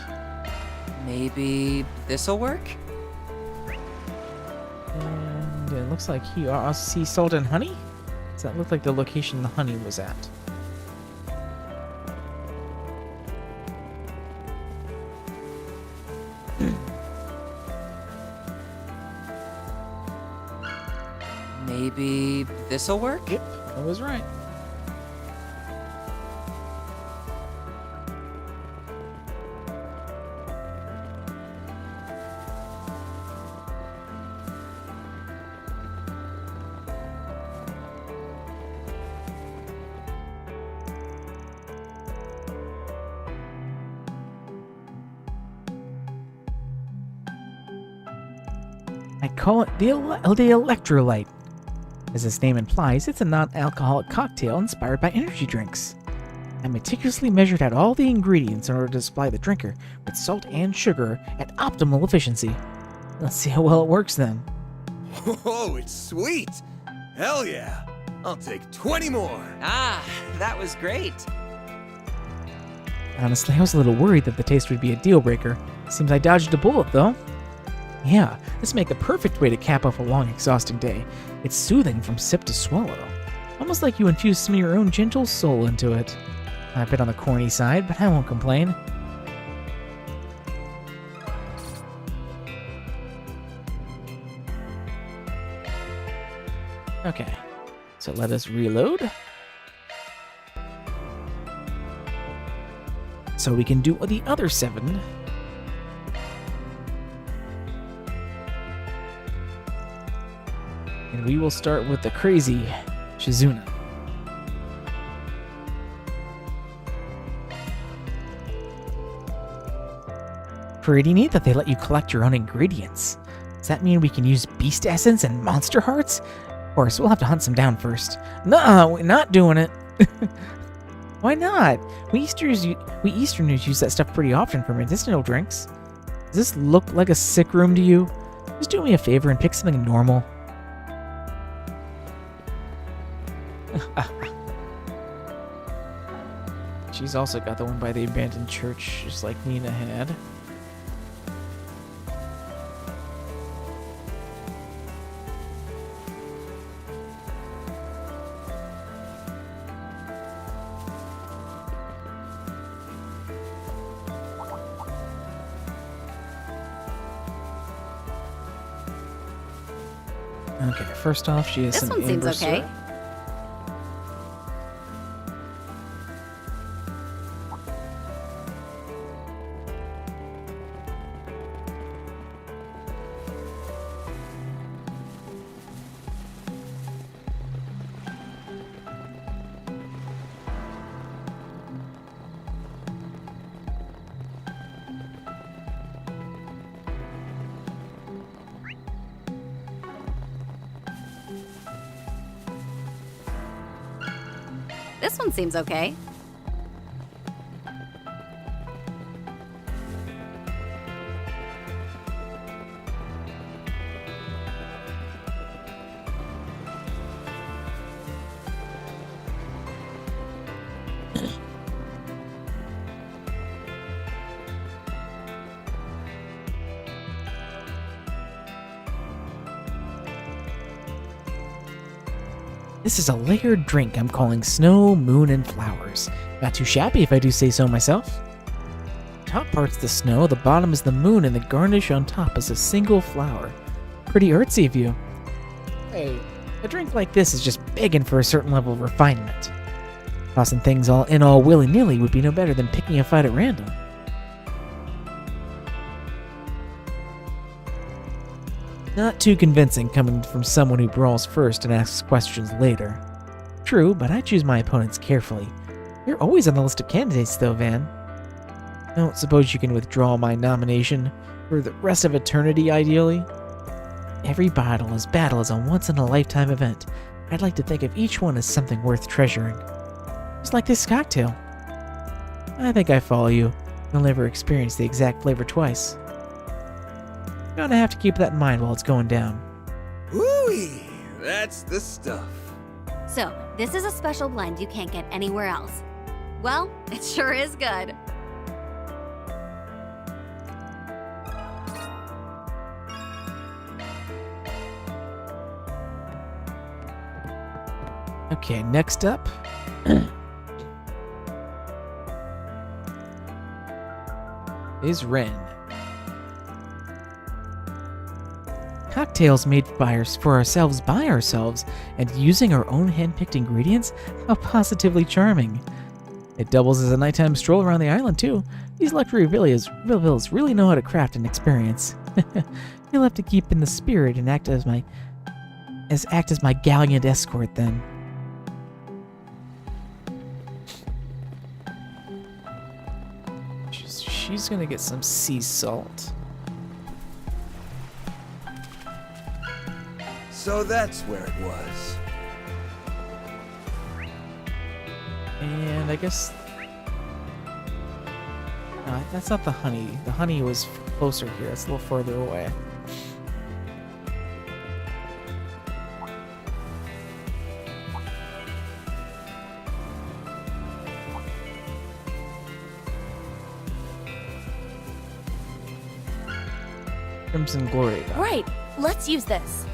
Maybe this'll work? And it looks like he also sea salt and honey? Does that look like the location the honey was at? Maybe this'll work? Yep, I was right. I call it the electrolyte. As its name implies, it's a non-alcoholic cocktail inspired by energy drinks. I meticulously measured out all the ingredients in order to supply the drinker with salt and sugar at optimal efficiency. Let's see how well it works then. Oh, it's sweet. Hell yeah. I'll take 20 more. Ah, that was great. Honestly, I was a little worried that the taste would be a deal breaker. Seems I dodged a bullet though. Yeah, this make the perfect way to cap off a long, exhausting day. It's soothing from sip to swallow. Almost like you infuse some of your own gentle soul into it. A bit on the corny side, but I won't complain. Okay, so let us reload. So we can do the other 7. And we will start with the crazy Shizuna. Pretty neat that they let you collect your own ingredients. Does that mean we can use beast essence and monster hearts? Of course, we'll have to hunt some down first. Nuh-uh, we're not doing it. Why not? We Easterners use that stuff pretty often for medicinal drinks. Does this look like a sick room to you? Just do me a favor and pick something normal. She's also got the one by the abandoned church, just like Nina had. Okay, first off, she has This some one seems amber okay. syrup. This one seems okay. This is a layered drink I'm calling Snow, Moon, and Flowers. Not too shabby if I do say so myself. Top part's the snow, the bottom is the moon, and the garnish on top is a single flower. Pretty artsy of you. Hey, a drink like this is just begging for a certain level of refinement. Tossing things all willy-nilly would be no better than picking a fight at random. Not too convincing coming from someone who brawls first and asks questions later. True, but I choose my opponents carefully. You're always on the list of candidates though, Van. Don't suppose you can withdraw my nomination for the rest of eternity, ideally? Every battle is a once-in-a-lifetime event. I'd like to think of each one as something worth treasuring. Just like this cocktail. I think I follow you. You'll never experience the exact flavor twice. Gonna have to keep that in mind while it's going down. Woo-wee! That's the stuff. So, this is a special blend you can't get anywhere else. Well, it sure is good. Okay, next up. Is Ren. Cocktails made for ourselves by ourselves and using our own hand-picked ingredients? How positively charming. It doubles as a nighttime stroll around the island too. These luxury villas really know how to craft an experience. You'll have to keep in the spirit and act as my gallant escort then. She's gonna get some sea salt. So that's where it was. And I guess... No, that's not the honey. The honey was closer here. It's a little further away. Crimson Glory. Right, let's use this.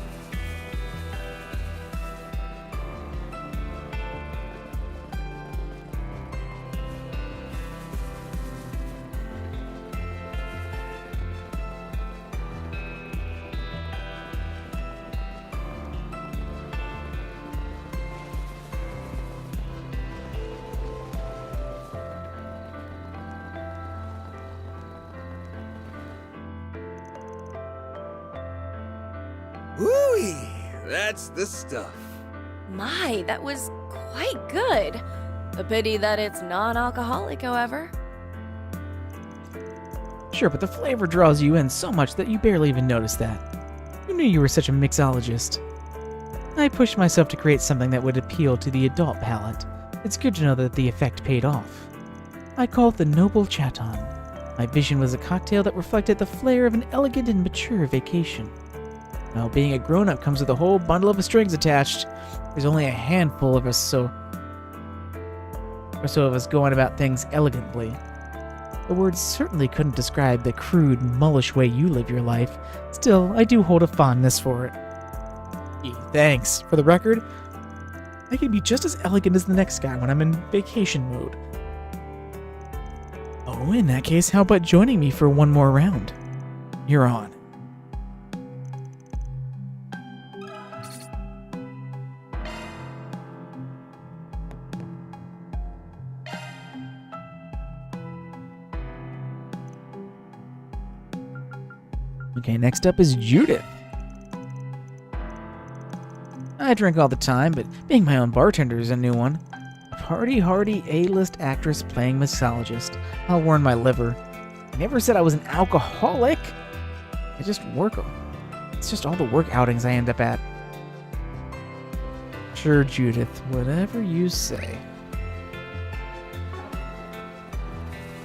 Woo-wee! That's the stuff. My, that was quite good. A pity that it's non-alcoholic, however. Sure, but the flavor draws you in so much that you barely even notice that. Who knew you were such a mixologist? I pushed myself to create something that would appeal to the adult palate. It's good to know that the effect paid off. I called it the Noble Chaton. My vision was a cocktail that reflected the flair of an elegant and mature vacation. Now, being a grown-up comes with a whole bundle of strings attached. There's only a handful of us of us going about things elegantly. The words certainly couldn't describe the crude, mullish way you live your life. Still, I do hold a fondness for it. Gee, thanks. For the record, I can be just as elegant as the next guy when I'm in vacation mode. Oh, in that case, how about joining me for one more round? You're on. Okay, next up is Judith. I drink all the time, but being my own bartender is a new one. A party-hardy A-list actress playing mixologist. I'll warn my liver. I never said I was an alcoholic. I just work. It's just all the work outings I end up at. Sure, Judith, whatever you say.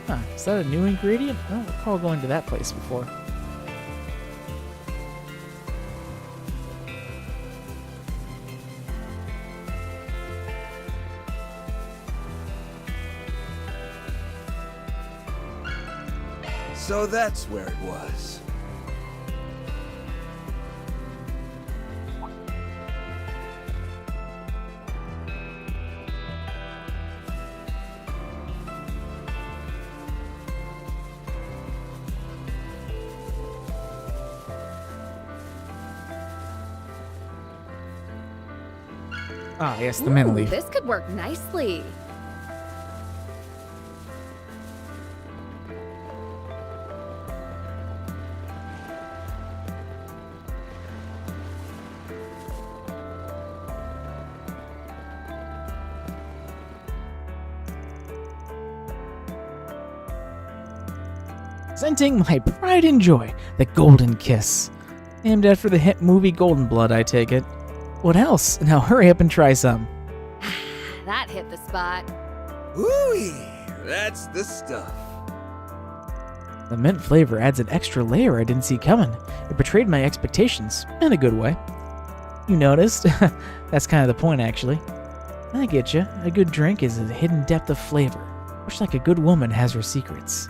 Huh, is that a new ingredient? I don't recall going to that place before. So that's where it was. Ah, yes, the mint Ooh, leaf. this could work nicely. Presenting my pride and joy, the Golden Kiss. Named after the hit movie Golden Blood, I take it. What else? Now hurry up and try some. That hit the spot. Ooh, that's the stuff. The mint flavor adds an extra layer I didn't see coming. It betrayed my expectations, in a good way. You noticed? That's kind of the point, actually. I get you. A good drink is a hidden depth of flavor, much like a good woman has her secrets.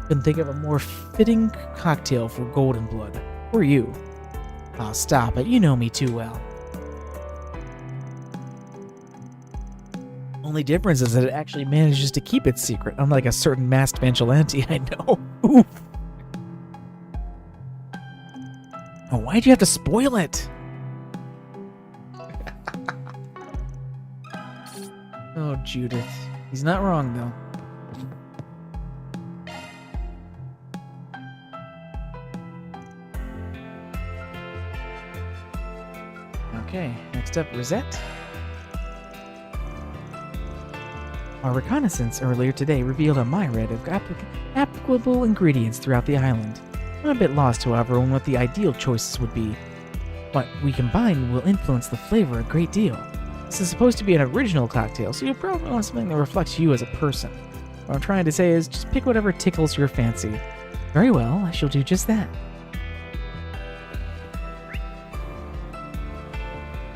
Couldn't think of a more fitting cocktail for Golden Blood. Or you. Oh, stop it. You know me too well. Only difference is that it actually manages to keep its secret, unlike a certain masked vigilante I know. Oof. Oh, why'd you have to spoil it? Oh, Judith. He's not wrong, though. Okay, next up, Rosette. Our reconnaissance earlier today revealed a myriad of applicable ingredients throughout the island. I'm a bit lost, however, on what the ideal choices would be. What we combine will influence the flavor a great deal. This is supposed to be an original cocktail, so you'll probably want something that reflects you as a person. What I'm trying to say is just pick whatever tickles your fancy. Very well, I shall do just that.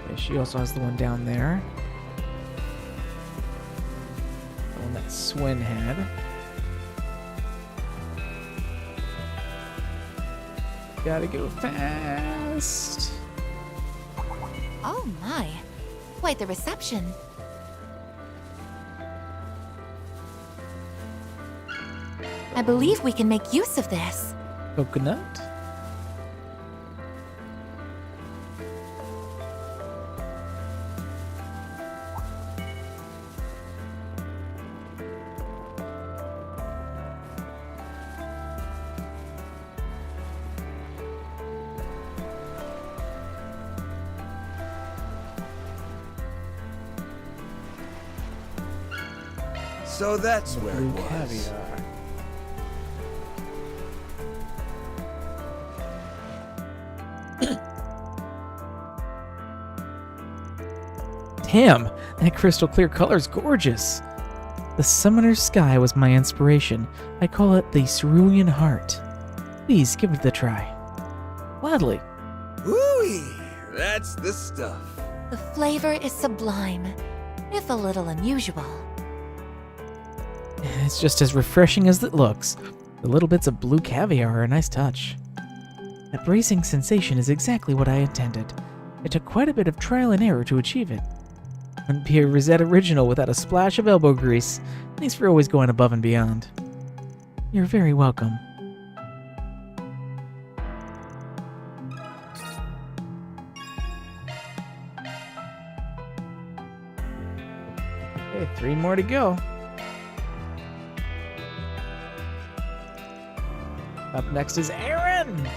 Okay, she also has the one down there. The one that Swin had. Gotta go fast. Oh my, quite the reception. I believe we can make use of this. Coconut. So that's where it Blue was. caviar. Damn, that crystal clear color's gorgeous. The Summoner's Sky was my inspiration. I call it the Cerulean Heart. Please give it a try. Gladly. Ooh, that's the stuff. The flavor is sublime, if a little unusual. It's just as refreshing as it looks. The little bits of blue caviar are a nice touch. That bracing sensation is exactly what I intended. It took quite a bit of trial and error to achieve it. Wouldn't be a Rosette original without a splash of elbow grease. Thanks for always going above and beyond. You're very welcome. Okay, 3 more to go. Up next is Aaron!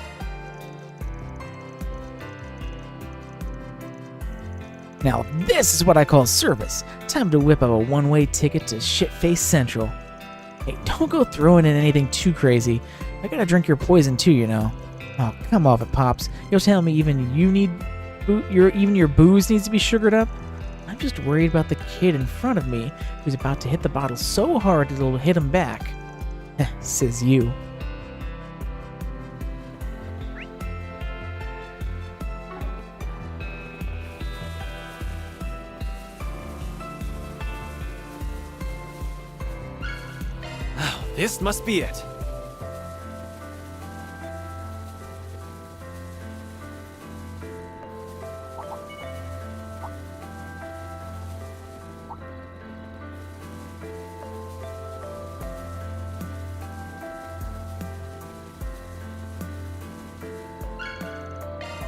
Now this is what I call service. Time to whip up a one-way ticket to Shitface Central. Hey, don't go throwing in anything too crazy. I gotta drink your poison too, you know. Oh, come off it, Pops. You'll tell me even your booze needs to be sugared up? I'm just worried about the kid in front of me who's about to hit the bottle so hard it'll hit him back. Says you. Oh, this must be it.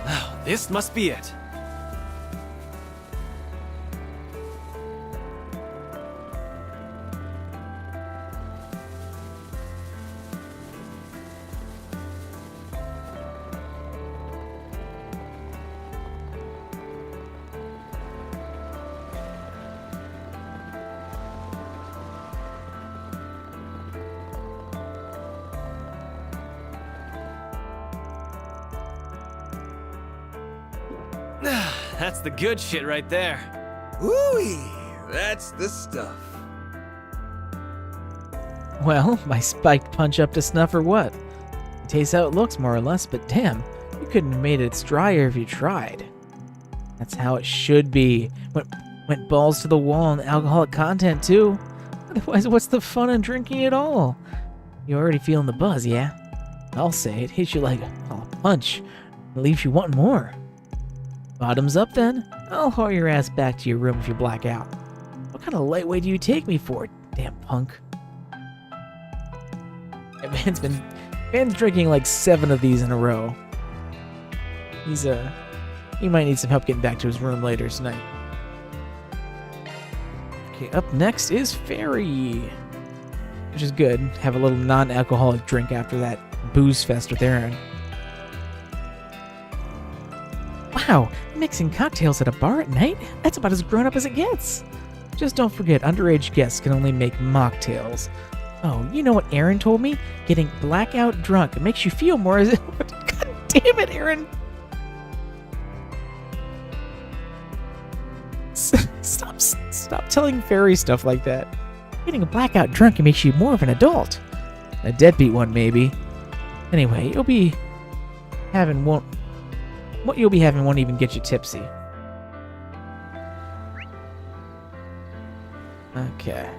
Oh, this must be it. That's the good shit right there. Ooh, that's the stuff. Well, my spiked punch up to snuff or what? It tastes how it looks, more or less, but damn, you couldn't have made it drier if you tried. That's how it should be. Went balls to the wall on alcoholic content, too. Otherwise, what's the fun in drinking at all? You're already feeling the buzz, yeah? I'll say it hits you like a punch and leaves you wanting more. Bottoms up, then. I'll haul your ass back to your room if you black out. What kind of lightweight do you take me for, damn punk? That man's drinking like 7 of these in a row. He might need some help getting back to his room later tonight. Okay, up next is Fairy, which is good. Have a little non-alcoholic drink after that booze fest with Aaron. Wow, mixing cocktails at a bar at night? That's about as grown up as it gets. Just don't forget, underage guests can only make mocktails. Oh, you know what Aaron told me? Getting blackout drunk makes you feel more as God damn it, Aaron! Stop telling Fairy stuff like that. Getting a blackout drunk makes you more of an adult. A deadbeat one, maybe. Anyway, what you'll be having won't even get you tipsy. Okay.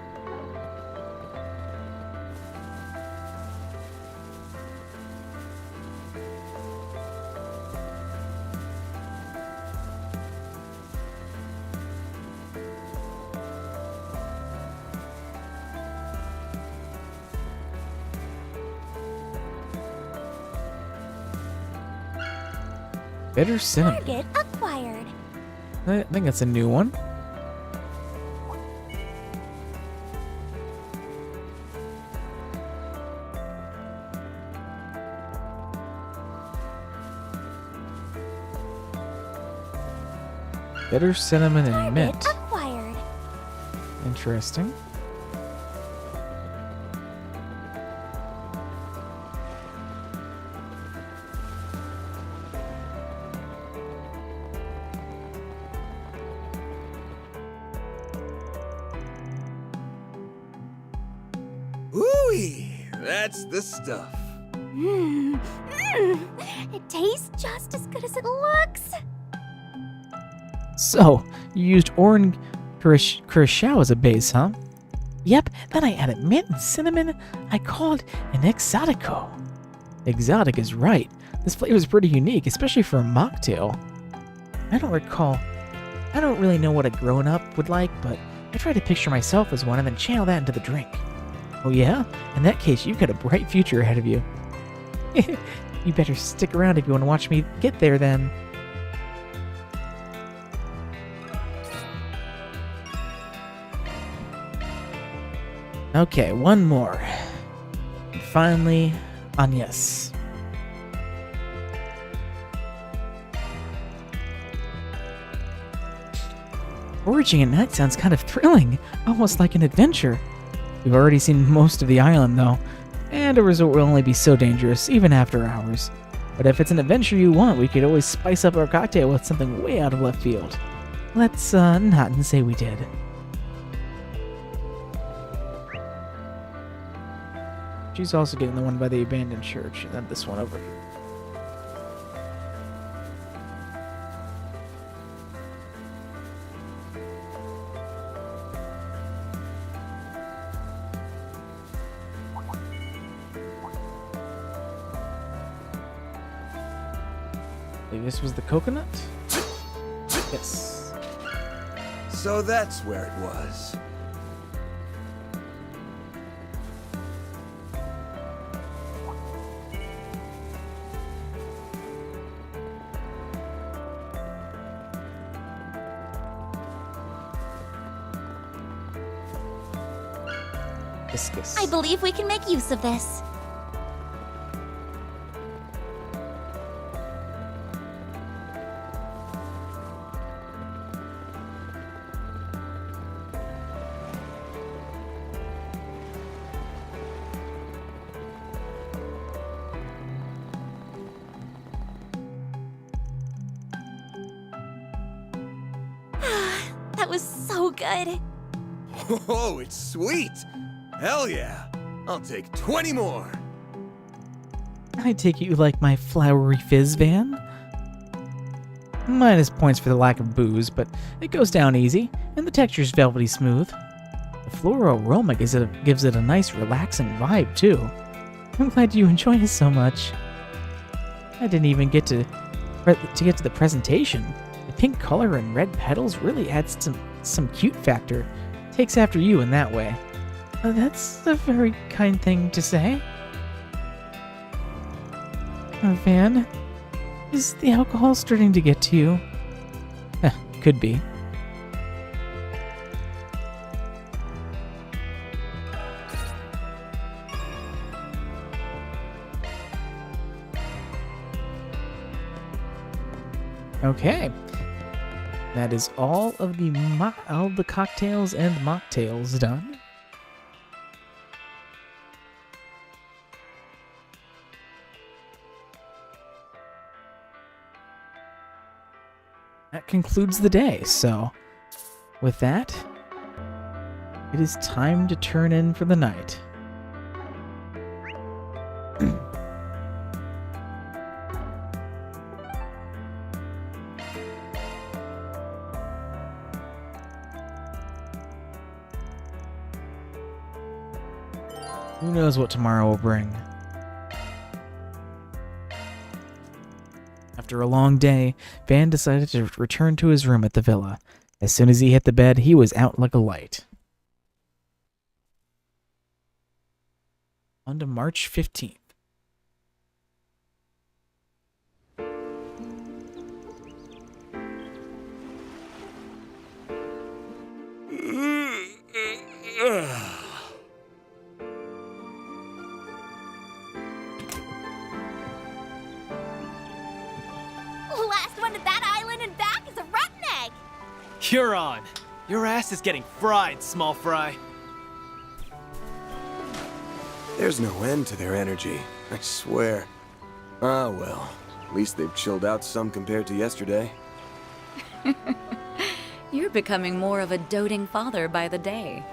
Bitter cinnamon. Target acquired. I think that's a new one. Bitter cinnamon and mint. Target acquired. Interesting. Ooh, that's the stuff. It tastes just as good as it looks. So, you used orange curacao as a base, huh? Yep, then I added mint and cinnamon. I called an exotico. Exotic is right. This flavor is pretty unique, especially for a mocktail. I don't really know what a grown-up would like, but I try to picture myself as one and then channel that into the drink. Oh yeah? In that case, you've got a bright future ahead of you. You better stick around if you want to watch me get there, then. Okay, one more. And finally, Agnes. Foraging at night sounds kind of thrilling, almost like an adventure. We've already seen most of the island, though, and a resort will only be so dangerous, even after hours. But if it's an adventure you want, we could always spice up our cocktail with something way out of left field. Let's not say we did. She's also getting the one by the abandoned church, and then this one over here. I think this was the coconut? Yes. So that's where it was. Viscous. I believe we can make use of this. That was so good. Oh, it's sweet! Hell yeah! I'll take 20 more! I take it you like my flowery fizz, Van? Minus points for the lack of booze, but it goes down easy, and the texture's velvety smooth. The floral aroma gives it a nice relaxing vibe, too. I'm glad you enjoy it so much. I didn't even get to get to the presentation. The pink color and red petals really adds some cute factor. Takes after you in that way. That's a very kind thing to say. Van, is the alcohol starting to get to you? Could be. Okay. That is all of the cocktails and mocktails done. That concludes the day, so with that, it is time to turn in for the night. Who knows what tomorrow will bring? After a long day, Van decided to return to his room at the villa. As soon as he hit the bed, he was out like a light. On to March 15th. Last one to that island and back is a rotten egg. You're on. Your ass is getting fried, small fry. There's no end to their energy, I swear. Ah well, at least they've chilled out some compared to yesterday. You're becoming more of a doting father by the day.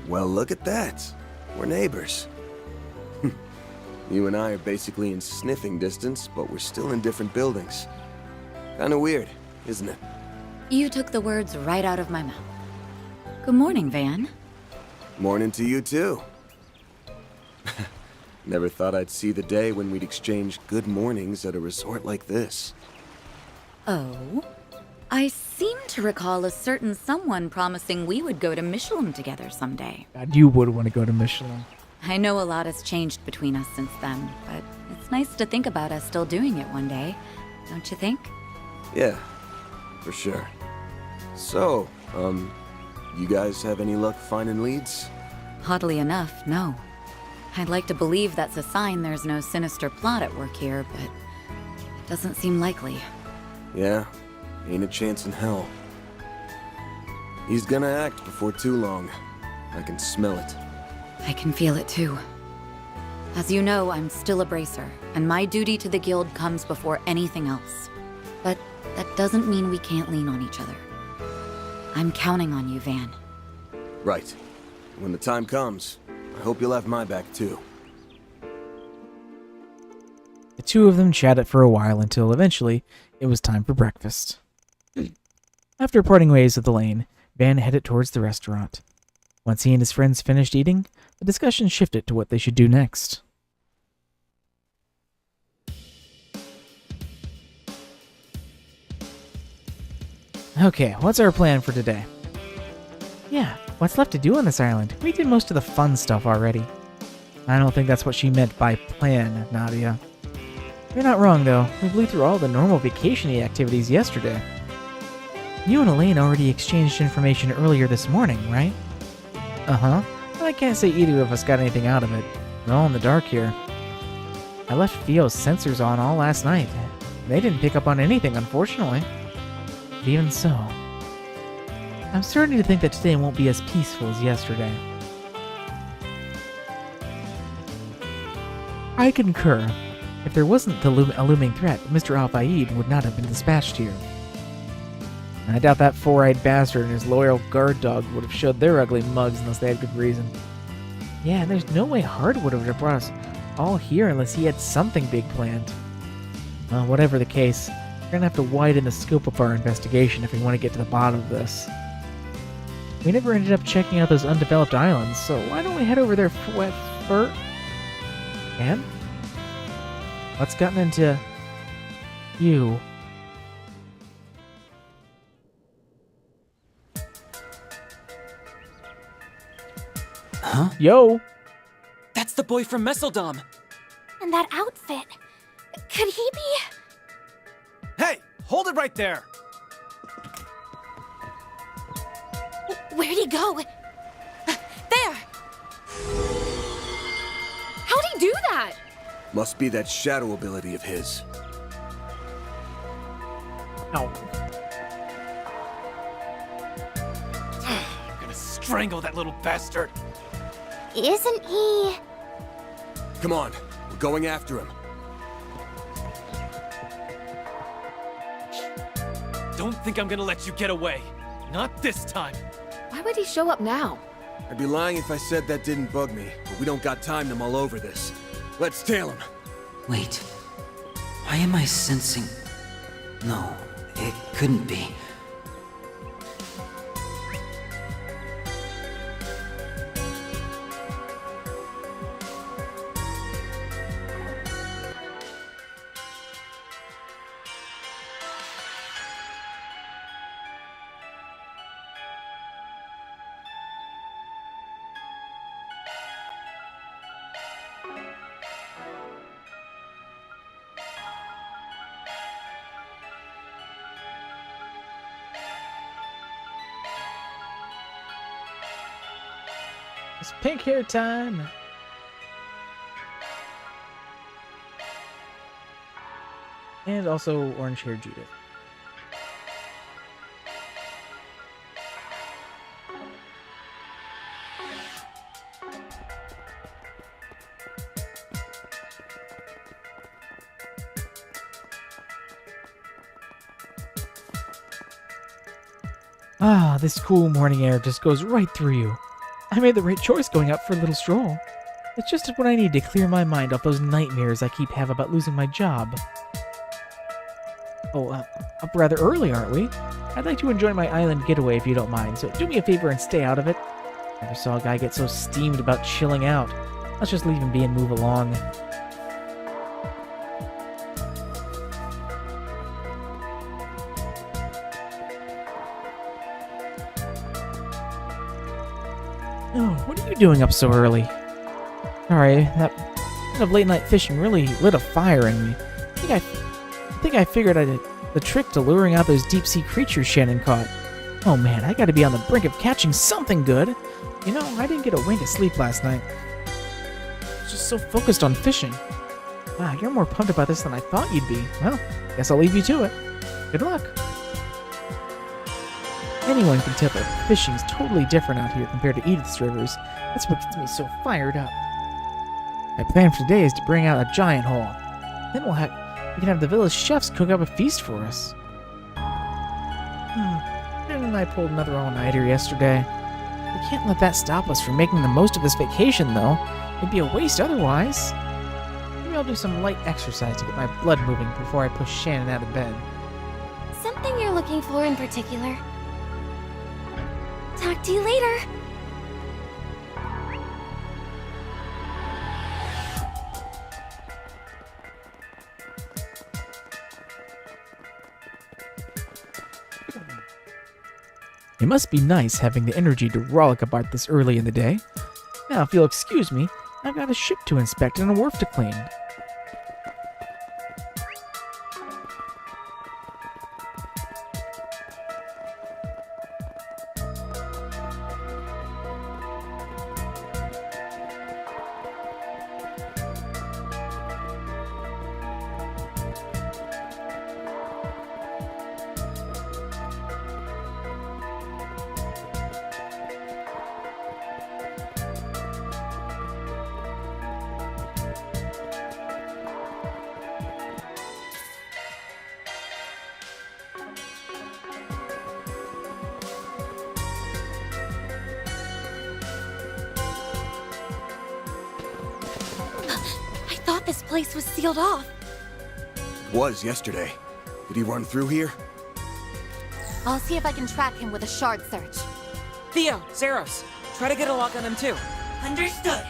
Well, look at that. We're neighbors. You and I are basically in sniffing distance, but we're still in different buildings. Kinda weird, isn't it? You took the words right out of my mouth. Good morning, Van. Morning to you, too. Never thought I'd see the day when we'd exchange good mornings at a resort like this. Oh? I seem to recall a certain someone promising we would go to Michelin together someday. God, you would want to go to Michelin. I know a lot has changed between us since then, but it's nice to think about us still doing it one day, don't you think? Yeah, for sure. So, you guys have any luck finding leads? Oddly enough, no. I'd like to believe that's a sign there's no sinister plot at work here, but it doesn't seem likely. Yeah, ain't a chance in hell. He's gonna act before too long. I can smell it. I can feel it too. As you know, I'm still a bracer, and my duty to the guild comes before anything else. But that doesn't mean we can't lean on each other. I'm counting on you, Van. Right. When the time comes, I hope you'll have my back too. The two of them chatted for a while until eventually it was time for breakfast. After parting ways with Elaine, Van headed towards the restaurant. Once he and his friends finished eating, the discussion shifted to what they should do next. Okay, what's our plan for today? Yeah, what's left to do on this island? We did most of the fun stuff already. I don't think that's what she meant by plan, Nadia. You're not wrong, though. We blew through all the normal vacation-y activities yesterday. You and Elaine already exchanged information earlier this morning, right? Uh-huh. But I can't say either of us got anything out of it. We're all in the dark here. I left Theo's sensors on all last night. They didn't pick up on anything, unfortunately. But even so, I'm starting to think that today won't be as peaceful as yesterday. I concur. If there wasn't a looming threat, Mr. Al-Fayed would not have been dispatched here. I doubt that four-eyed bastard and his loyal guard dog would have showed their ugly mugs unless they had good reason. Yeah, and there's no way Hard would have brought us all here unless he had something big planned. Well, whatever the case, we're gonna have to widen the scope of our investigation if we want to get to the bottom of this. We never ended up checking out those undeveloped islands, so why don't we head over there first? And? What's gotten into you? Huh? Yo! That's the boy from Messeldom. And that outfit. Could he be? Hey, hold it right there. Where'd he go? There! How'd he do that? Must be that shadow ability of his. Ow. I'm gonna strangle that little bastard. Isn't he? Come on, we're going after him. Don't think I'm gonna let you get away. Not this time. Why would he show up now? I'd be lying if I said that didn't bug me, but we don't got time to mull over this. Let's tail him. Wait. Why am I sensing... No, it couldn't be. It's pink hair time. And also orange hair Judith. Ah, this cool morning air just goes right through you. I made the right choice going out for a little stroll. It's just what I need to clear my mind off those nightmares I keep having about losing my job. Oh, up rather early, aren't we? I'd like to enjoy my island getaway if you don't mind, so do me a favor and stay out of it. Never saw a guy get so steamed about chilling out. Let's just leave him be and move along. Oh, what are you doing up so early? Sorry, that kind of late night fishing really lit a fire in me. I think I figured the trick to luring out those deep sea creatures Shannon caught. Oh man, I gotta be on the brink of catching something good. You know, I didn't get a wink of sleep last night. I was just so focused on fishing. Wow, you're more pumped about this than I thought you'd be. Well, guess I'll leave you to it. Good luck. Anyone can tell that fishing's totally different out here compared to Edith's rivers. That's what gets me so fired up. My plan for today is to bring out a giant haul. Then we can have the village chefs cook up a feast for us. Jen and I pulled another all-nighter yesterday. We can't let that stop us from making the most of this vacation, though. It'd be a waste otherwise. Maybe I'll do some light exercise to get my blood moving before I push Shannon out of bed. Something you're looking for in particular? Talk to you later. It must be nice having the energy to rollick about this early in the day. Now, if you'll excuse me, I've got a ship to inspect and a wharf to clean. I thought this place was sealed off. Was yesterday. Did he run through here? I'll see if I can track him with a shard search. Theo, Zeros, try to get a lock on them too. Understood.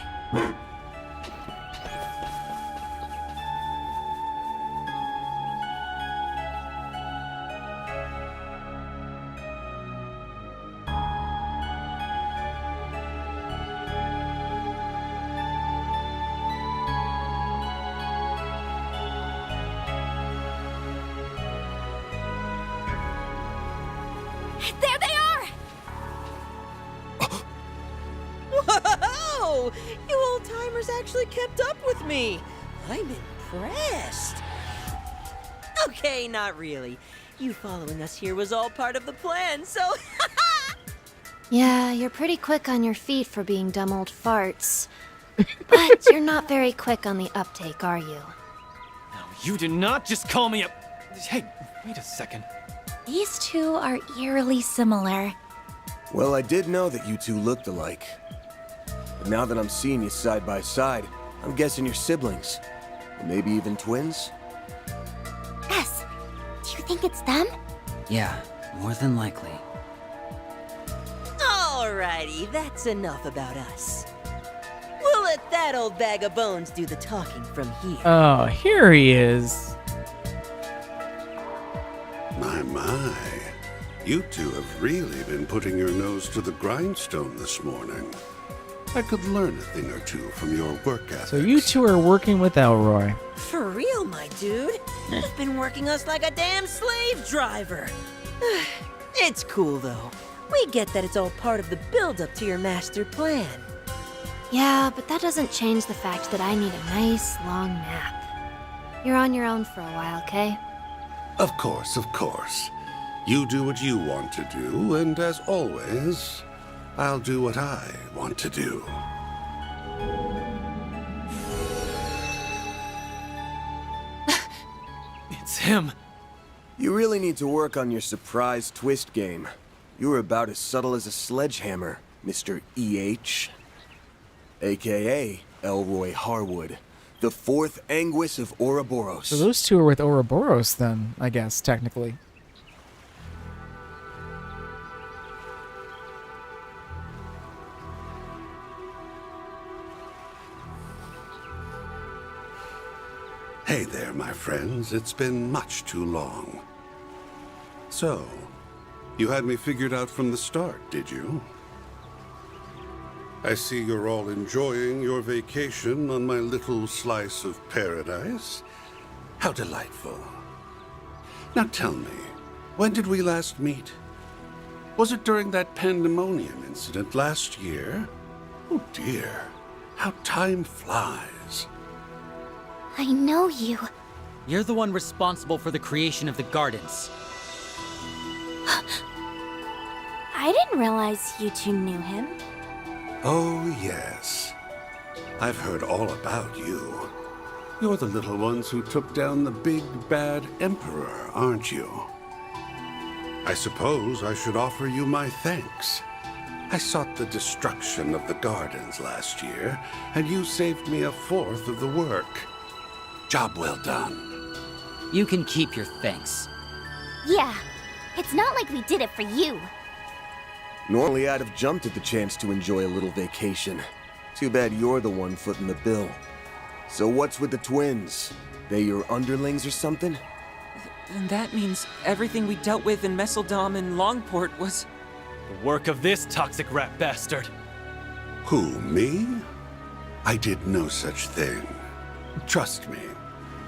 There they are! Whoa! You old-timers actually kept up with me. I'm impressed. Okay, not really. You following us here was all part of the plan, so... Yeah, you're pretty quick on your feet for being dumb old farts. But you're not very quick on the uptake, are you? No, you did not just call me a... Hey, wait a second. These two are eerily similar. Well, I did know that you two looked alike. But now that I'm seeing you side by side, I'm guessing you're siblings. Or maybe even twins? S, do you think it's them? Yeah, more than likely. Alrighty, that's enough about us. We'll let that old bag of bones do the talking from here. Oh, here he is. My. You two have really been putting your nose to the grindstone this morning. I could learn a thing or two from your work ethics. So you two are working with Elroy. For real, my dude. You've been working us like a damn slave driver. It's cool, though. We get that it's all part of the build-up to your master plan. Yeah, but that doesn't change the fact that I need a nice long nap. You're on your own for a while, okay? Of course, of course. You do what you want to do, and as always, I'll do what I want to do. It's him. You really need to work on your surprise twist game. You were about as subtle as a sledgehammer, Mr. E.H. AKA Elroy Harwood, the fourth Anguis of Ouroboros. So those two are with Ouroboros then, I guess, technically. Hey there, my friends. It's been much too long. So, you had me figured out from the start, did you? I see you're all enjoying your vacation on my little slice of paradise. How delightful. Now tell me, when did we last meet? Was it during that pandemonium incident last year? Oh dear, how time flies. I know you. You're the one responsible for the creation of the gardens. I didn't realize you two knew him. Oh, yes. I've heard all about you. You're the little ones who took down the big, bad Emperor, aren't you? I suppose I should offer you my thanks. I sought the destruction of the gardens last year, and you saved me a fourth of the work. Job well done. You can keep your thanks. Yeah, it's not like we did it for you. Normally I'd have jumped at the chance to enjoy a little vacation. Too bad you're the one footing the bill. So what's with the twins? They your underlings or something? And that means everything we dealt with in Messeldom and Longport was... The work of this toxic rat bastard. Who, me? I did no such thing. Trust me,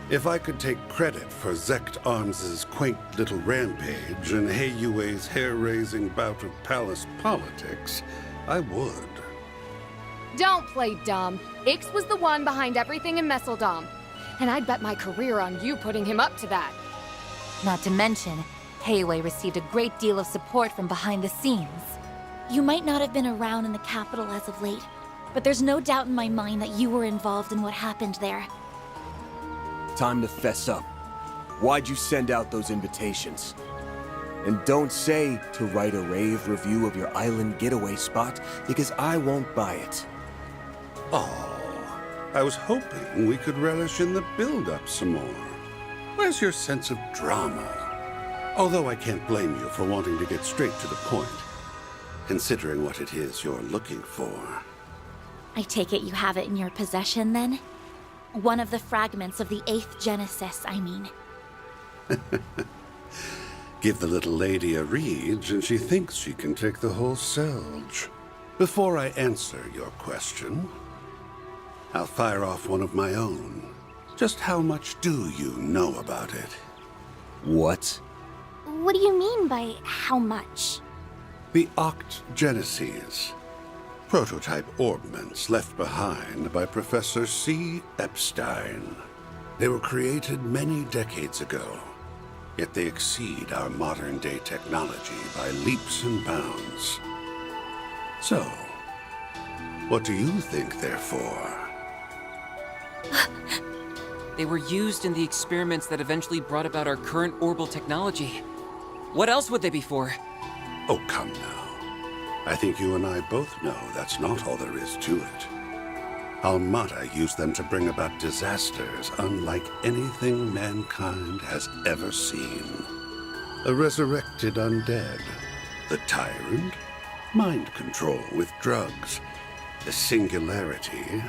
if I could take credit for Zect Arms' quaint little rampage and Heiyue's hair-raising bout of palace politics, I would. Don't play dumb. Ix was the one behind everything in Messeldom. And I'd bet my career on you putting him up to that. Not to mention, Heiyue received a great deal of support from behind the scenes. You might not have been around in the capital as of late, but there's no doubt in my mind that you were involved in what happened there. Time to fess up. Why'd you send out those invitations? And don't say to write a rave review of your island getaway spot, because I won't buy it. Oh, I was hoping we could relish in the build-up some more. Where's your sense of drama? Although I can't blame you for wanting to get straight to the point, considering what it is you're looking for. I take it you have it in your possession, then? One of the fragments of the 8th Genesis, I mean. Give the little lady a read, and she thinks she can take the whole Selge. Before I answer your question, I'll fire off one of my own. Just how much do you know about it? What? What do you mean by how much? The Oct Genesis. Prototype orbments left behind by Professor C. Epstein. They were created many decades ago, yet they exceed our modern-day technology by leaps and bounds. So, what do you think they're for? They were used in the experiments that eventually brought about our current orbital technology. What else would they be for? Oh, come now. I think you and I both know that's not all there is to it. Almata used them to bring about disasters unlike anything mankind has ever seen. A resurrected undead, the tyrant, mind control with drugs, the singularity,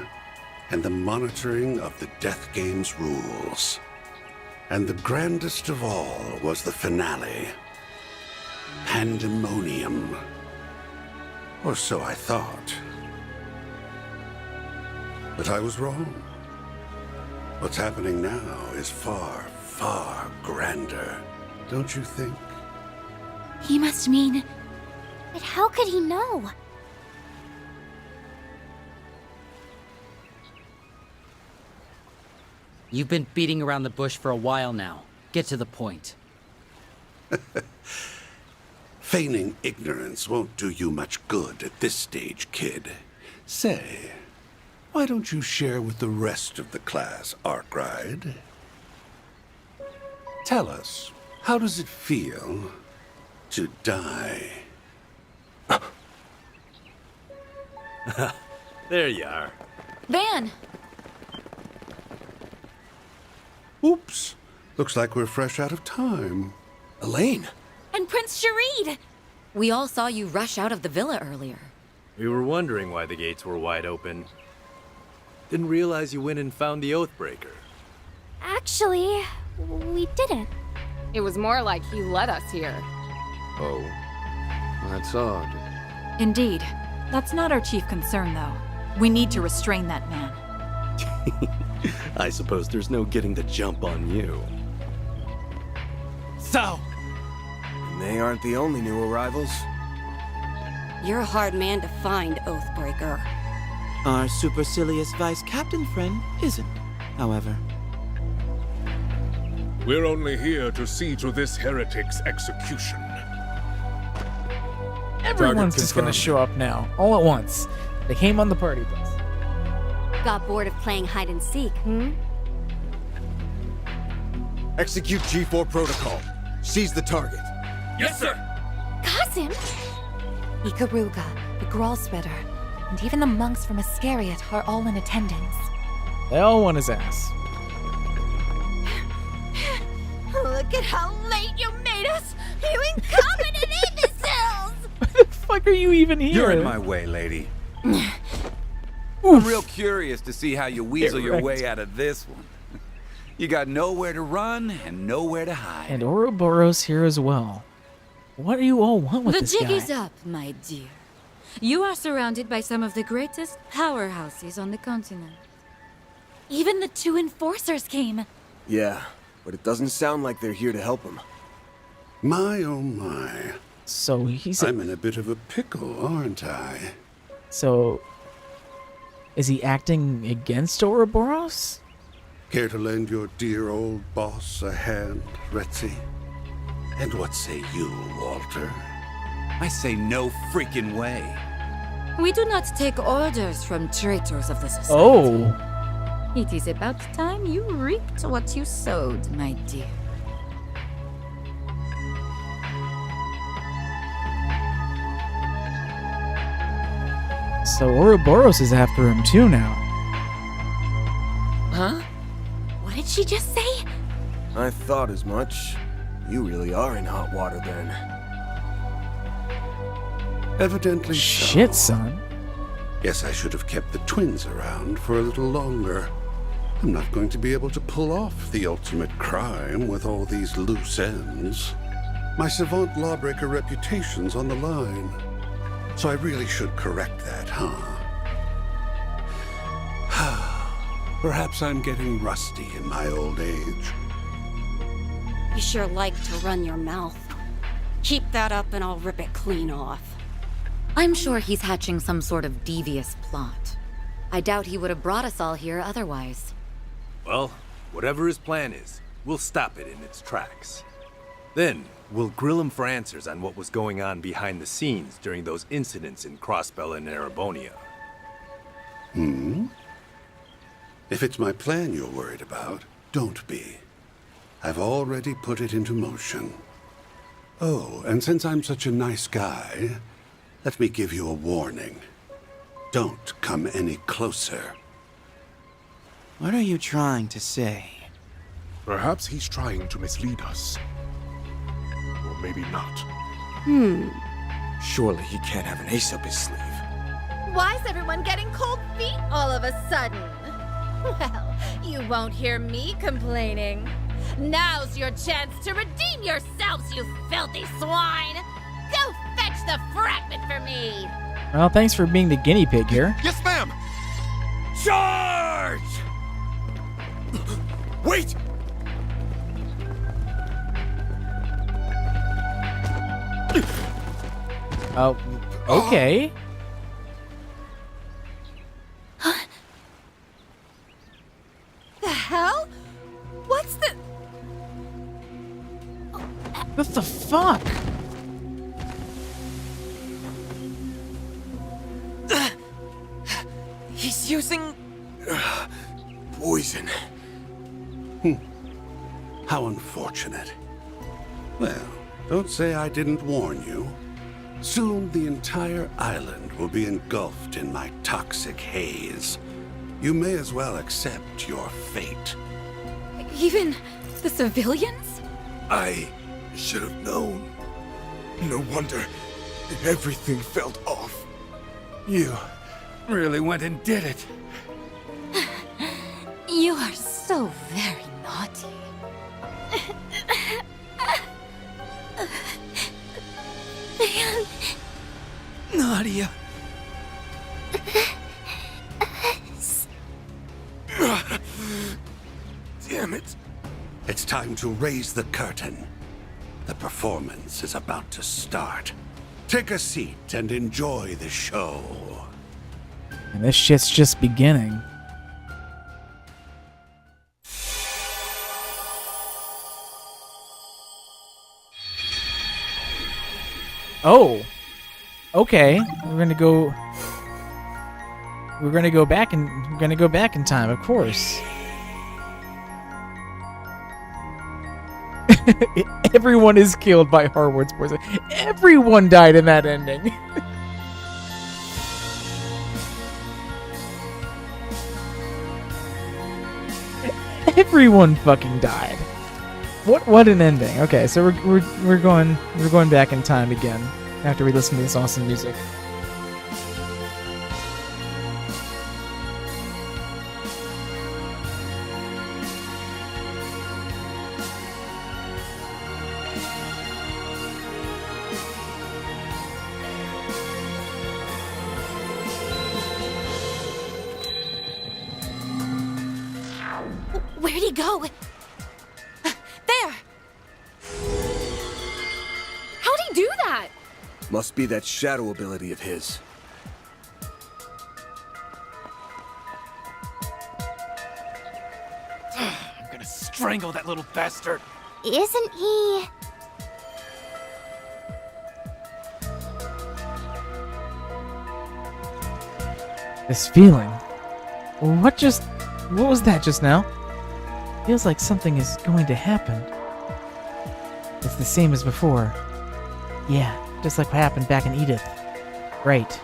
and the monitoring of the Death Game's rules. And the grandest of all was the finale. Pandemonium. Or so I thought. But I was wrong. What's happening now is far, far grander, don't you think? He must mean... But how could he know? You've been beating around the bush for a while now. Get to the point. Feigning ignorance won't do you much good at this stage, kid. Say, why don't you share with the rest of the class, Arkride? Tell us, how does it feel to die? There you are. Van! Oops. Looks like we're fresh out of time. Elaine! And Prince Sharid! We all saw you rush out of the villa earlier. We were wondering why the gates were wide open. Didn't realize you went and found the Oathbreaker. Actually, we didn't. It was more like he led us here. Oh, that's odd. Indeed. That's not our chief concern, though. We need to restrain that man. I suppose there's no getting the jump on you. So! And they aren't the only new arrivals. You're a hard man to find, Oathbreaker. Our supercilious vice captain friend isn't, however. We're only here to see to this heretic's execution. Everyone's just gonna show up now, all at once. They came on the party bus. Got bored of playing hide and seek, hmm? Execute G4 protocol. Seize the target. Yes, sir! Qasim! Ikaruga, the Grawl Spreader, and even the monks from Iscariot are all in attendance. They all want his ass. Look at how late you made us! You incompetent imbeciles! Why the fuck are you even here? You're in my way, lady. I'm real curious to see how you weasel your way out of this one. You got nowhere to run and nowhere to hide. And Ouroboros here as well. What do you all want with The this jig guy? is up, my dear. You are surrounded by some of the greatest powerhouses on the continent. Even the 2 enforcers came. Yeah, but it doesn't sound like they're here to help him. My oh my. So he's I'm in a bit of a pickle, aren't I? So is he acting against Ouroboros? Care to lend your dear old boss a hand, Retzi? And what say you, Walter? I say no freaking way. We do not take orders from traitors of the society. Oh. It is about time you reaped what you sowed, my dear. So Ouroboros is after him too now. Huh? What did she just say? I thought as much. You really are in hot water then. Evidently Shit, so. son. Guess I should have kept the twins around for a little longer. I'm not going to be able to pull off the ultimate crime with all these loose ends. My savant lawbreaker reputation's on the line. So I really should correct that, huh? Perhaps I'm getting rusty in my old age. You sure like to run your mouth. Keep that up and I'll rip it clean off. I'm sure he's hatching some sort of devious plot. I doubt he would have brought us all here otherwise. Well, whatever his plan is, we'll stop it in its tracks. Then, we'll grill him for answers on what was going on behind the scenes during those incidents in Crossbell and Erebonia. If it's my plan you're worried about, don't be. I've already put it into motion. Oh, and since I'm such a nice guy, let me give you a warning. Don't come any closer. What are you trying to say? Perhaps he's trying to mislead us. Or maybe not. Surely he can't have an ace up his sleeve. Why is everyone getting cold feet all of a sudden? Well, you won't hear me complaining. Now's your chance to redeem yourselves, you filthy swine! Go fetch the fragment for me! Well, thanks for being the guinea pig here. Yes, ma'am! Charge! Wait! Oh, okay. The hell? What's the... What the fuck? He's using... Poison. How unfortunate. Well, don't say I didn't warn you. Soon the entire island will be engulfed in my toxic haze. You may as well accept your fate. Even the civilians? I should have known. No wonder everything felt off. You really went and did it. You are so very naughty. Nadia. Damn it. It's time to raise the curtain. The performance is about to start. Take a seat and enjoy the show. And this shit's just beginning. Oh. Okay. We're gonna go back in time, of course. Everyone is killed by Harwood's poison. Everyone died in that ending. Everyone fucking died. What an ending. Okay, so we're going back in time again after we listen to this awesome music. Where'd he go? There! How'd he do that? Must be that shadow ability of his. I'm gonna strangle that little bastard. Isn't he? This feeling. What was that just now? Feels like something is going to happen. It's the same as before. Yeah, just like what happened back in Edith. Right.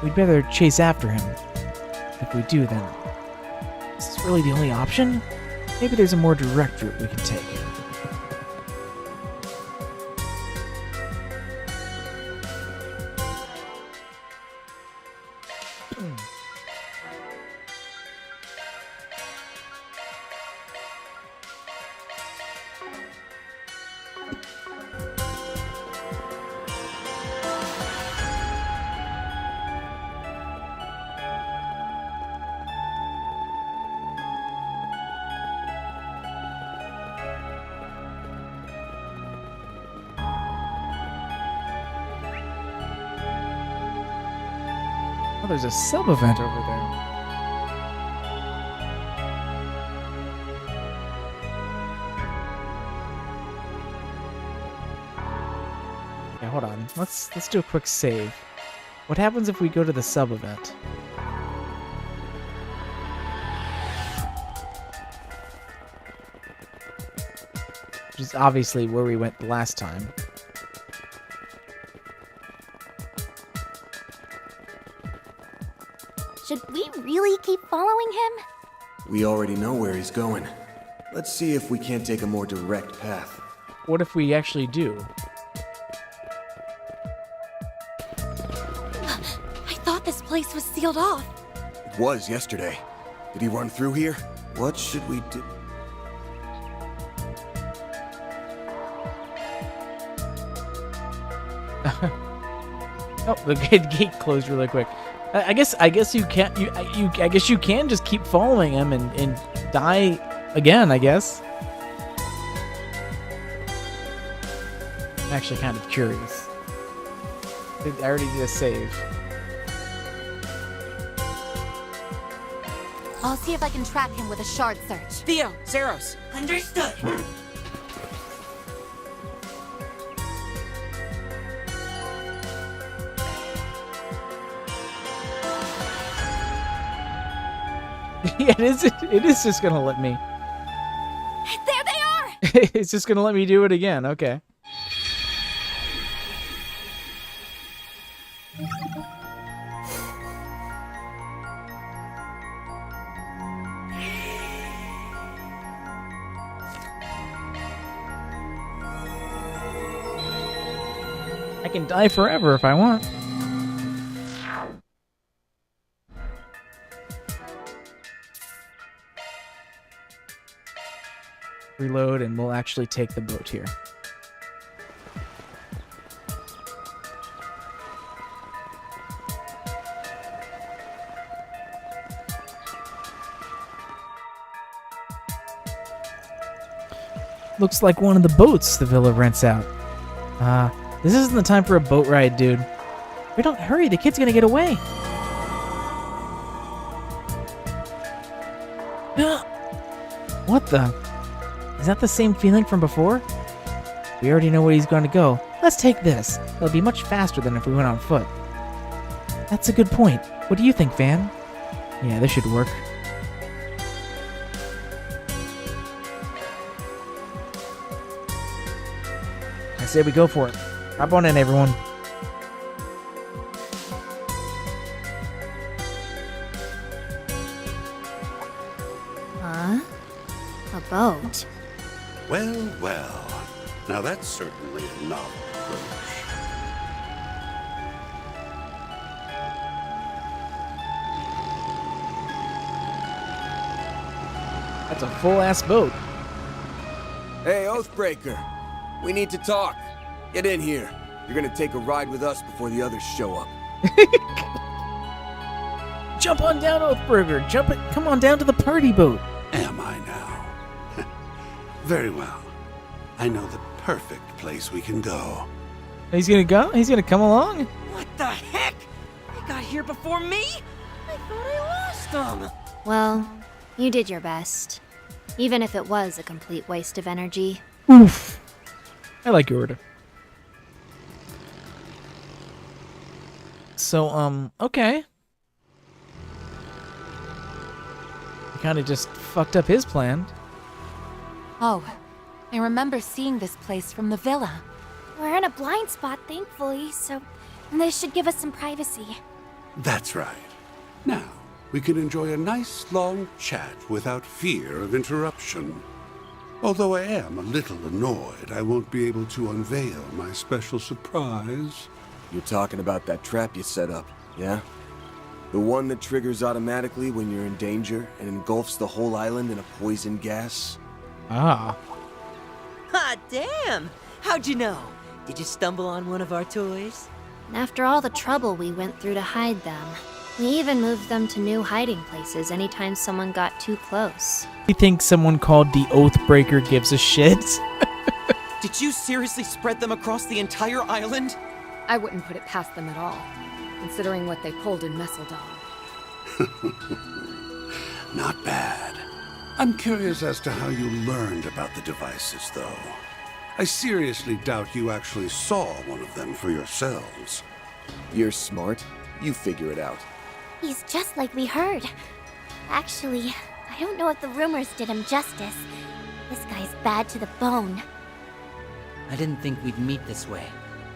We'd better chase after him. If we do, then... Is this really the only option? Maybe there's a more direct route we can take. Oh, there's a sub-event over there. Okay, hold on. Let's do a quick save. What happens if we go to the sub-event? Which is obviously where we went the last time. Should we really keep following him? We already know where he's going. Let's see if we can't take a more direct path. What if we actually do? I thought this place was sealed off. It was yesterday. Did he run through here? What should we do? Oh, the gate closed really quick. I guess you can't. I guess you can just keep following him and die again. I guess. I'm actually kind of curious. I already did a save. I'll see if I can track him with a shard search. Theo, Zeros. Understood. Yeah, it is just gonna let me. There they are! It's just gonna let me do it again. Okay. I can die forever if I want. Reload, and we'll actually take the boat here. Looks like one of the boats the villa rents out. This isn't the time for a boat ride, dude. If we don't hurry, the kid's gonna get away. What the? Is that the same feeling from before? We already know where he's going to go. Let's take this. It'll be much faster than if we went on foot. That's a good point. What do you think, Van? Yeah, this should work. I say we go for it. Hop on in, everyone. A boat? Well, well. Now that's certainly a novel approach. That's a full-ass boat. Hey, Oathbreaker. We need to talk. Get in here. You're gonna take a ride with us before the others show up. Jump on down, Oathbreaker. Come on down to the party boat. Am I now? Very well. I know the perfect place we can go. He's gonna go? He's gonna come along? What the heck? He got here before me? I thought I lost him. Well, you did your best. Even if it was a complete waste of energy. Oof. I like your order. So, okay. He kind of just fucked up his plan. Oh, I remember seeing this place from the villa. We're in a blind spot, thankfully, so this should give us some privacy. That's right. Now, we can enjoy a nice long chat without fear of interruption. Although I am a little annoyed I won't be able to unveil my special surprise. You're talking about that trap you set up, yeah? The one that triggers automatically when you're in danger and engulfs the whole island in a poison gas? Ah. Hot damn! How'd you know? Did you stumble on one of our toys? After all the trouble we went through to hide them, we even moved them to new hiding places anytime someone got too close. You think someone called the Oathbreaker gives a shit? Did you seriously spread them across the entire island? I wouldn't put it past them at all, considering what they pulled in Messeldom. Not bad. I'm curious as to how you learned about the devices, though. I seriously doubt you actually saw one of them for yourselves. You're smart. You figure it out. He's just like we heard. Actually, I don't know if the rumors did him justice. This guy's bad to the bone. I didn't think we'd meet this way,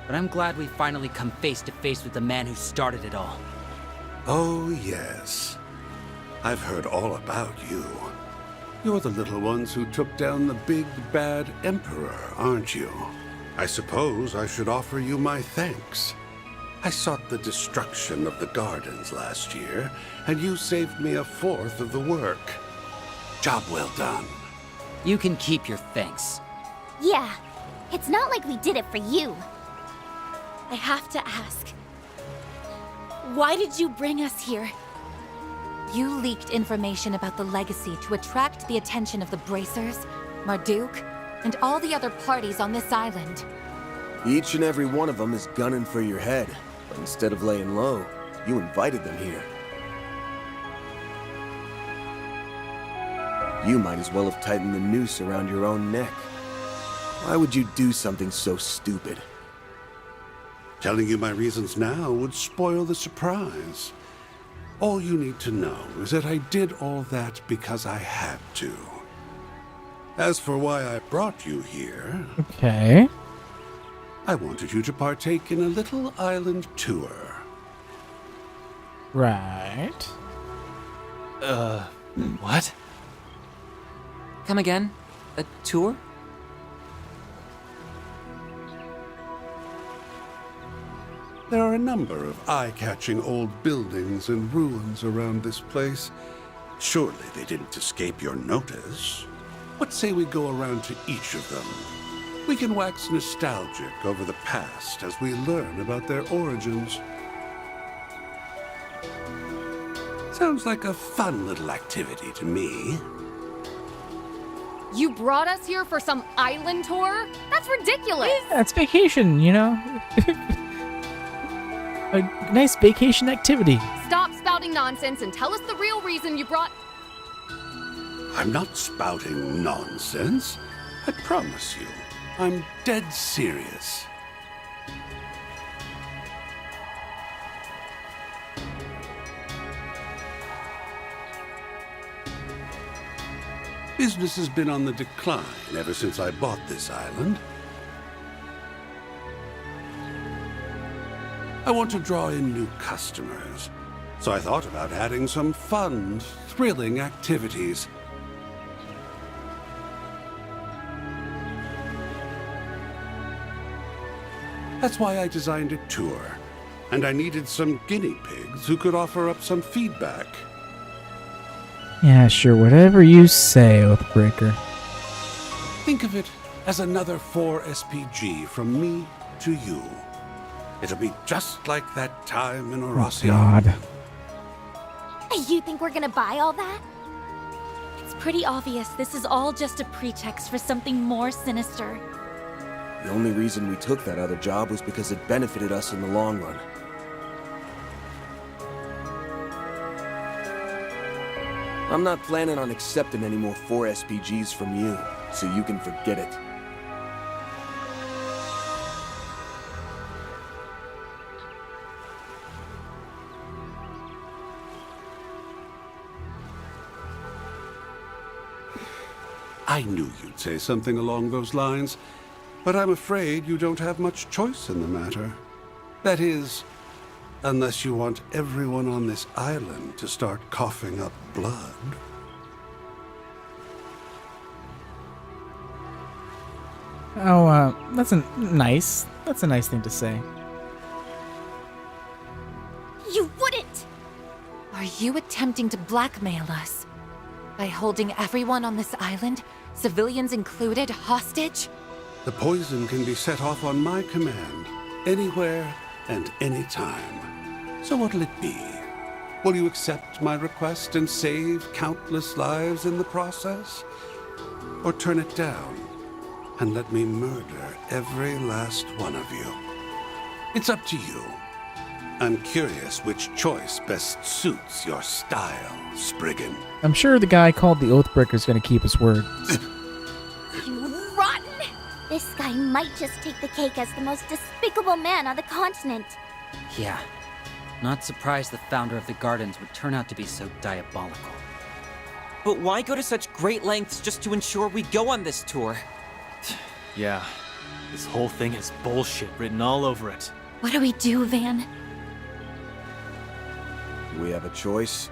but I'm glad we finally come face to face with the man who started it all. Oh, yes. I've heard all about you. You're the little ones who took down the big, bad Emperor, aren't you? I suppose I should offer you my thanks. I sought the destruction of the gardens last year, and you saved me 1/4 of the work. Job well done. You can keep your thanks. Yeah, it's not like we did it for you. I have to ask, why did you bring us here? You leaked information about the legacy to attract the attention of the Bracers, Marduk, and all the other parties on this island. Each and every one of them is gunning for your head. But instead of laying low, you invited them here. You might as well have tightened the noose around your own neck. Why would you do something so stupid? Telling you my reasons now would spoil the surprise. All you need to know is that I did all that because I had to. As for why I brought you here... Okay. I wanted you to partake in a little island tour. Right. What? Come again? A tour? There are a number of eye-catching old buildings and ruins around this place. Surely they didn't escape your notice. What say we go around to each of them? We can wax nostalgic over the past as we learn about their origins. Sounds like a fun little activity to me. You brought us here for some island tour? That's ridiculous! Yeah, it's vacation, you know? A nice vacation activity. Stop spouting nonsense and tell us the real reason you brought... I'm not spouting nonsense. I promise you. I'm dead serious. Business has been on the decline ever since I bought this island. I want to draw in new customers, so I thought about adding some fun, thrilling activities. That's why I designed a tour. And I needed some guinea pigs who could offer up some feedback. Yeah, sure, whatever you say, Oathbreaker. Think of it as another 4 SPG from me to you. It'll be just like that time in Oracion. God. You think we're gonna buy all that? It's pretty obvious this is all just a pretext for something more sinister. The only reason we took that other job was because it benefited us in the long run. I'm not planning on accepting any more 4 SPGs from you, so you can forget it. I knew you'd say something along those lines, but I'm afraid you don't have much choice in the matter. That is, unless you want everyone on this island to start coughing up blood. Oh, that's nice. That's a nice thing to say. You wouldn't! Are you attempting to blackmail us? By holding everyone on this island, civilians included, hostage? The poison can be set off on my command, anywhere and anytime. So what'll it be? Will you accept my request and save countless lives in the process? Or turn it down and let me murder every last one of you? It's up to you. I'm curious which choice best suits your style, Spriggan. I'm sure the guy called the Oathbreaker is going to keep his word. You rotten! This guy might just take the cake as the most despicable man on the continent. Yeah. Not surprised the founder of the Gardens would turn out to be so diabolical. But why go to such great lengths just to ensure we go on this tour? Yeah. This whole thing has bullshit written all over it. What do we do, Van? Do we have a choice?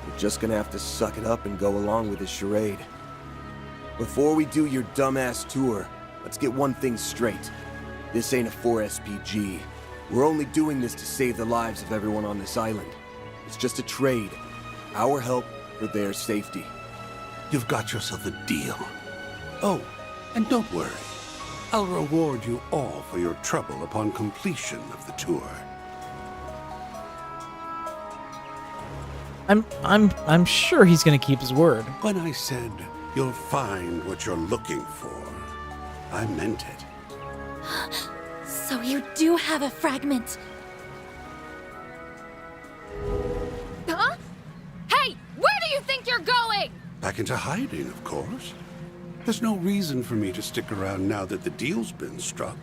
We're just gonna have to suck it up and go along with this charade. Before we do your dumbass tour, let's get one thing straight. This ain't a 4 SPG. We're only doing this to save the lives of everyone on this island. It's just a trade. Our help for their safety. You've got yourself a deal. Oh, and don't worry. I'll reward you all for your trouble upon completion of the tour. I'm sure he's gonna keep his word. When I said you'll find what you're looking for, I meant it. So you do have a fragment. Huh? Hey, where do you think you're going? Back into hiding, of course. There's no reason for me to stick around now that the deal's been struck.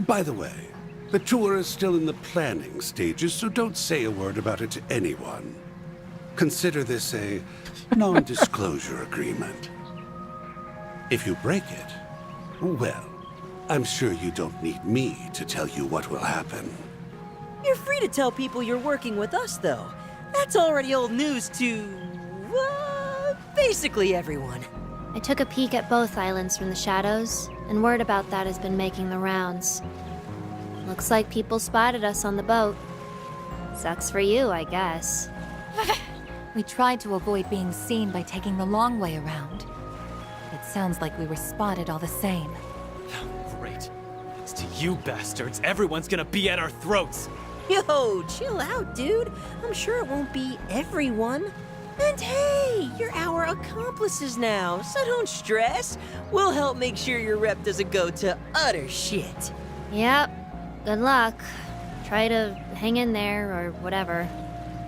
By the way, the tour is still in the planning stages, so don't say a word about it to anyone. Consider this a non-disclosure agreement. If you break it, well, I'm sure you don't need me to tell you what will happen. You're free to tell people you're working with us, though. That's already old news to, basically everyone. I took a peek at both islands from the shadows, and word about that has been making the rounds. Looks like people spotted us on the boat. Sucks for you, I guess. We tried to avoid being seen by taking the long way around. It sounds like we were spotted all the same. Great. Thanks to you bastards, everyone's gonna be at our throats. Yo, chill out, dude. I'm sure it won't be everyone. And hey, you're our accomplices now, so don't stress. We'll help make sure your rep doesn't go to utter shit. Yep. Good luck. Try to hang in there, or whatever.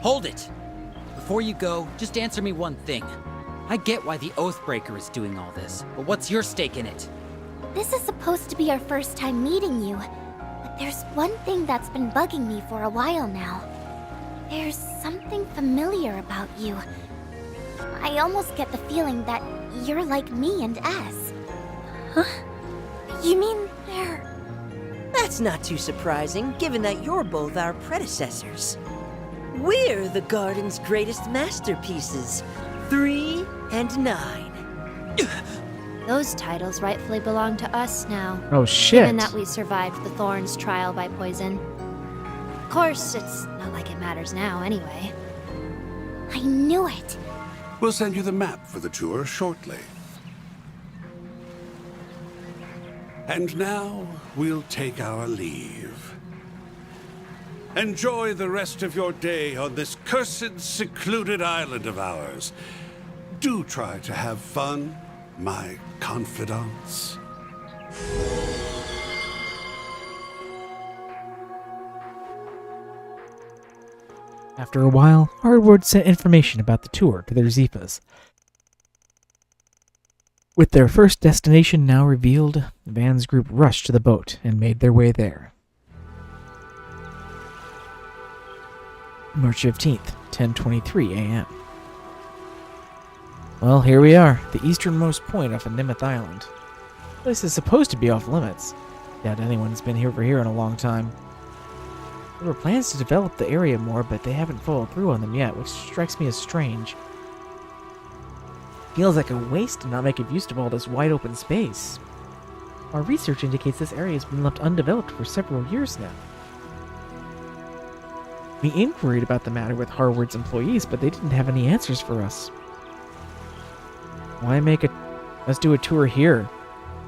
Hold it! Before you go, just answer me one thing. I get why the Oathbreaker is doing all this, but what's your stake in it? This is supposed to be our first time meeting you, but there's one thing that's been bugging me for a while now. There's something familiar about you. I almost get the feeling that you're like me and S. Huh? You mean they're... That's not too surprising, given that you're both our predecessors. We're the Garden's greatest masterpieces, 3 and 9. Those titles rightfully belong to us now. Oh, shit. Given that we survived the Thorns trial by poison. Of course, it's not like it matters now anyway. I knew it. We'll send you the map for the tour shortly. And now, we'll take our leave. Enjoy the rest of your day on this cursed, secluded island of ours. Do try to have fun, my confidants. After a while, Hardwood sent information about the tour to their Zifas. With their first destination now revealed, Van's group rushed to the boat and made their way there. March 15th, 10:23 a.m. Well, here we are, the easternmost point off of Nimith Island. The place is supposed to be off limits. Doubt anyone's been over here in a long time. There were plans to develop the area more, but they haven't followed through on them yet, which strikes me as strange. Feels like a waste to not make use of all this wide open space. Our research indicates this area has been left undeveloped for several years now. We inquired about the matter with Harwood's employees, but they didn't have any answers for us. Why make us do a tour here?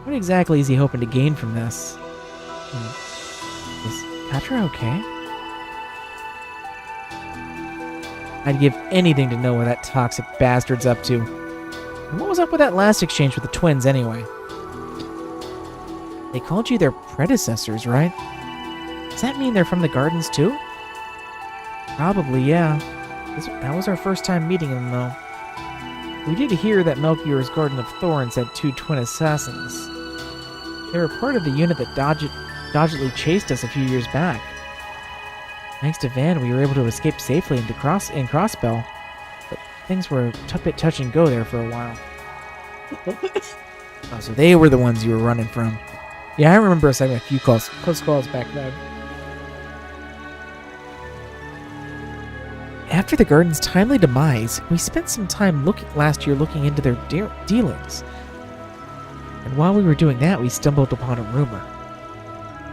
What exactly is he hoping to gain from this? Is Patra okay? I'd give anything to know what that toxic bastard's up to. And what was up with that last exchange with the twins, anyway? They called you their predecessors, right? Does that mean they're from the gardens, too? Probably, yeah. That was our first time meeting them, though. We did hear that Melchior's Garden of Thorns had 2 twin assassins. They were part of the unit that dodgily chased us a few years back. Thanks to Van, we were able to escape safely into Crossbell, but things were a bit touch and go there for a while. Oh, so they were the ones you were running from. Yeah, I remember us having a few close calls back then. After the garden's timely demise, we spent some time last year looking into their dealings. And while we were doing that, we stumbled upon a rumor.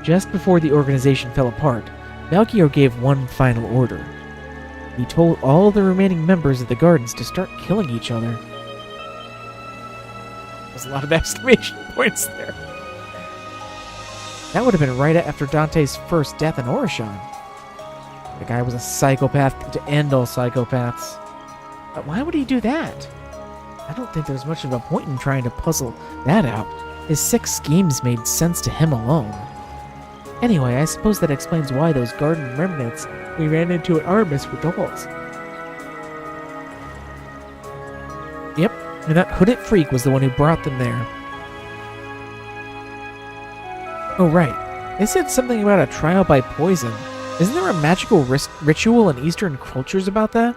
Just before the organization fell apart, Melchior gave one final order. He told all the remaining members of the gardens to start killing each other. There's a lot of exclamation points there. That would have been right after Dante's first death in Orishon. The guy was a psychopath to end all psychopaths. But why would he do that? I don't think there's much of a point in trying to puzzle that out. His sick schemes made sense to him alone. Anyway, I suppose that explains why those garden remnants we ran into at Artemis were dolls. Yep, and that hooded freak was the one who brought them there. Oh right, they said something about a trial by poison. Isn't there a magical ritual in Eastern cultures about that?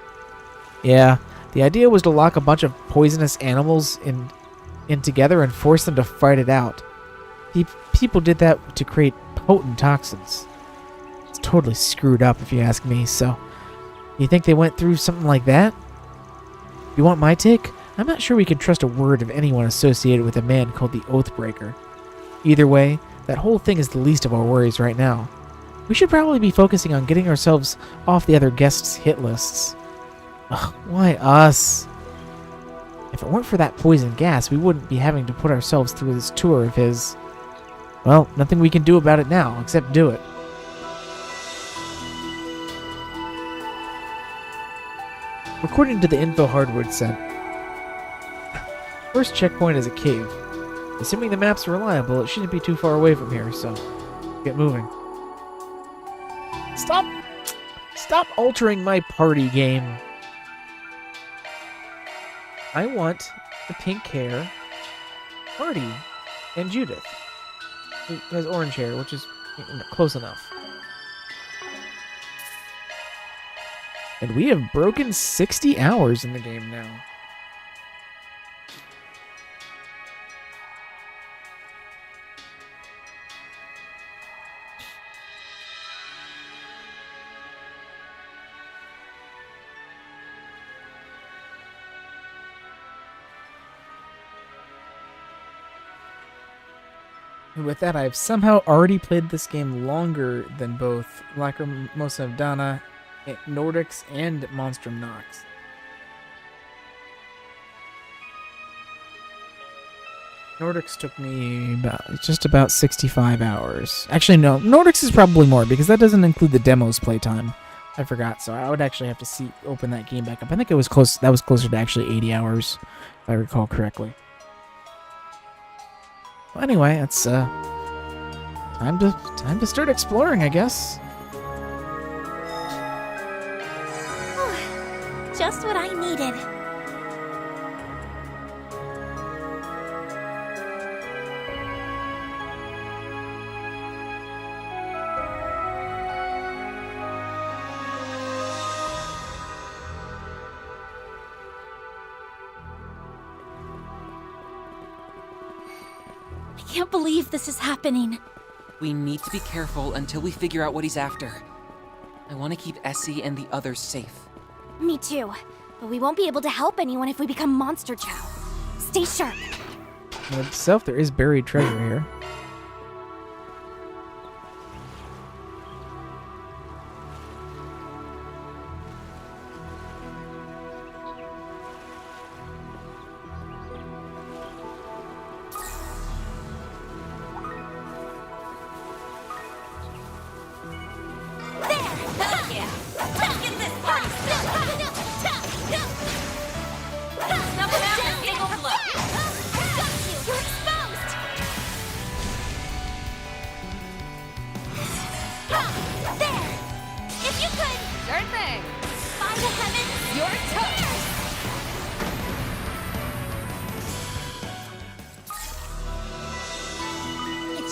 Yeah, the idea was to lock a bunch of poisonous animals in together and force them to fight it out. People did that to create potent toxins. It's totally screwed up if you ask me, so... You think they went through something like that? You want my take? I'm not sure we can trust a word of anyone associated with a man called the Oathbreaker. Either way, that whole thing is the least of our worries right now. We should probably be focusing on getting ourselves off the other guests' hit lists. Ugh, why us? If it weren't for that poison gas, we wouldn't be having to put ourselves through this tour of his. Well, nothing we can do about it now, except do it. According to the info Hardwood sent, first checkpoint is a cave. Assuming the maps are reliable, it shouldn't be too far away from here, so get moving. Stop altering my party game. I want the pink hair, Marty, and Judith. Who has orange hair, which is close enough. And we have broken 60 hours in the game now. And with that, I've somehow already played this game longer than both Lacrimosa of Dana, Nordics, and Monstrum Nox. Nordics took me just about 65 hours. Actually, no, Nordics is probably more because that doesn't include the demo's playtime. I forgot, so I would actually have to open that game back up. I think it was close. That was closer to actually 80 hours, if I recall correctly. Well, anyway, it's time to start exploring, I guess. Just what I needed. I can't believe this is happening. We need to be careful until we figure out what he's after. I want to keep Essie and the others safe. Me too. But we won't be able to help anyone if we become Monster Chow. Stay sharp. In itself, there is buried treasure here.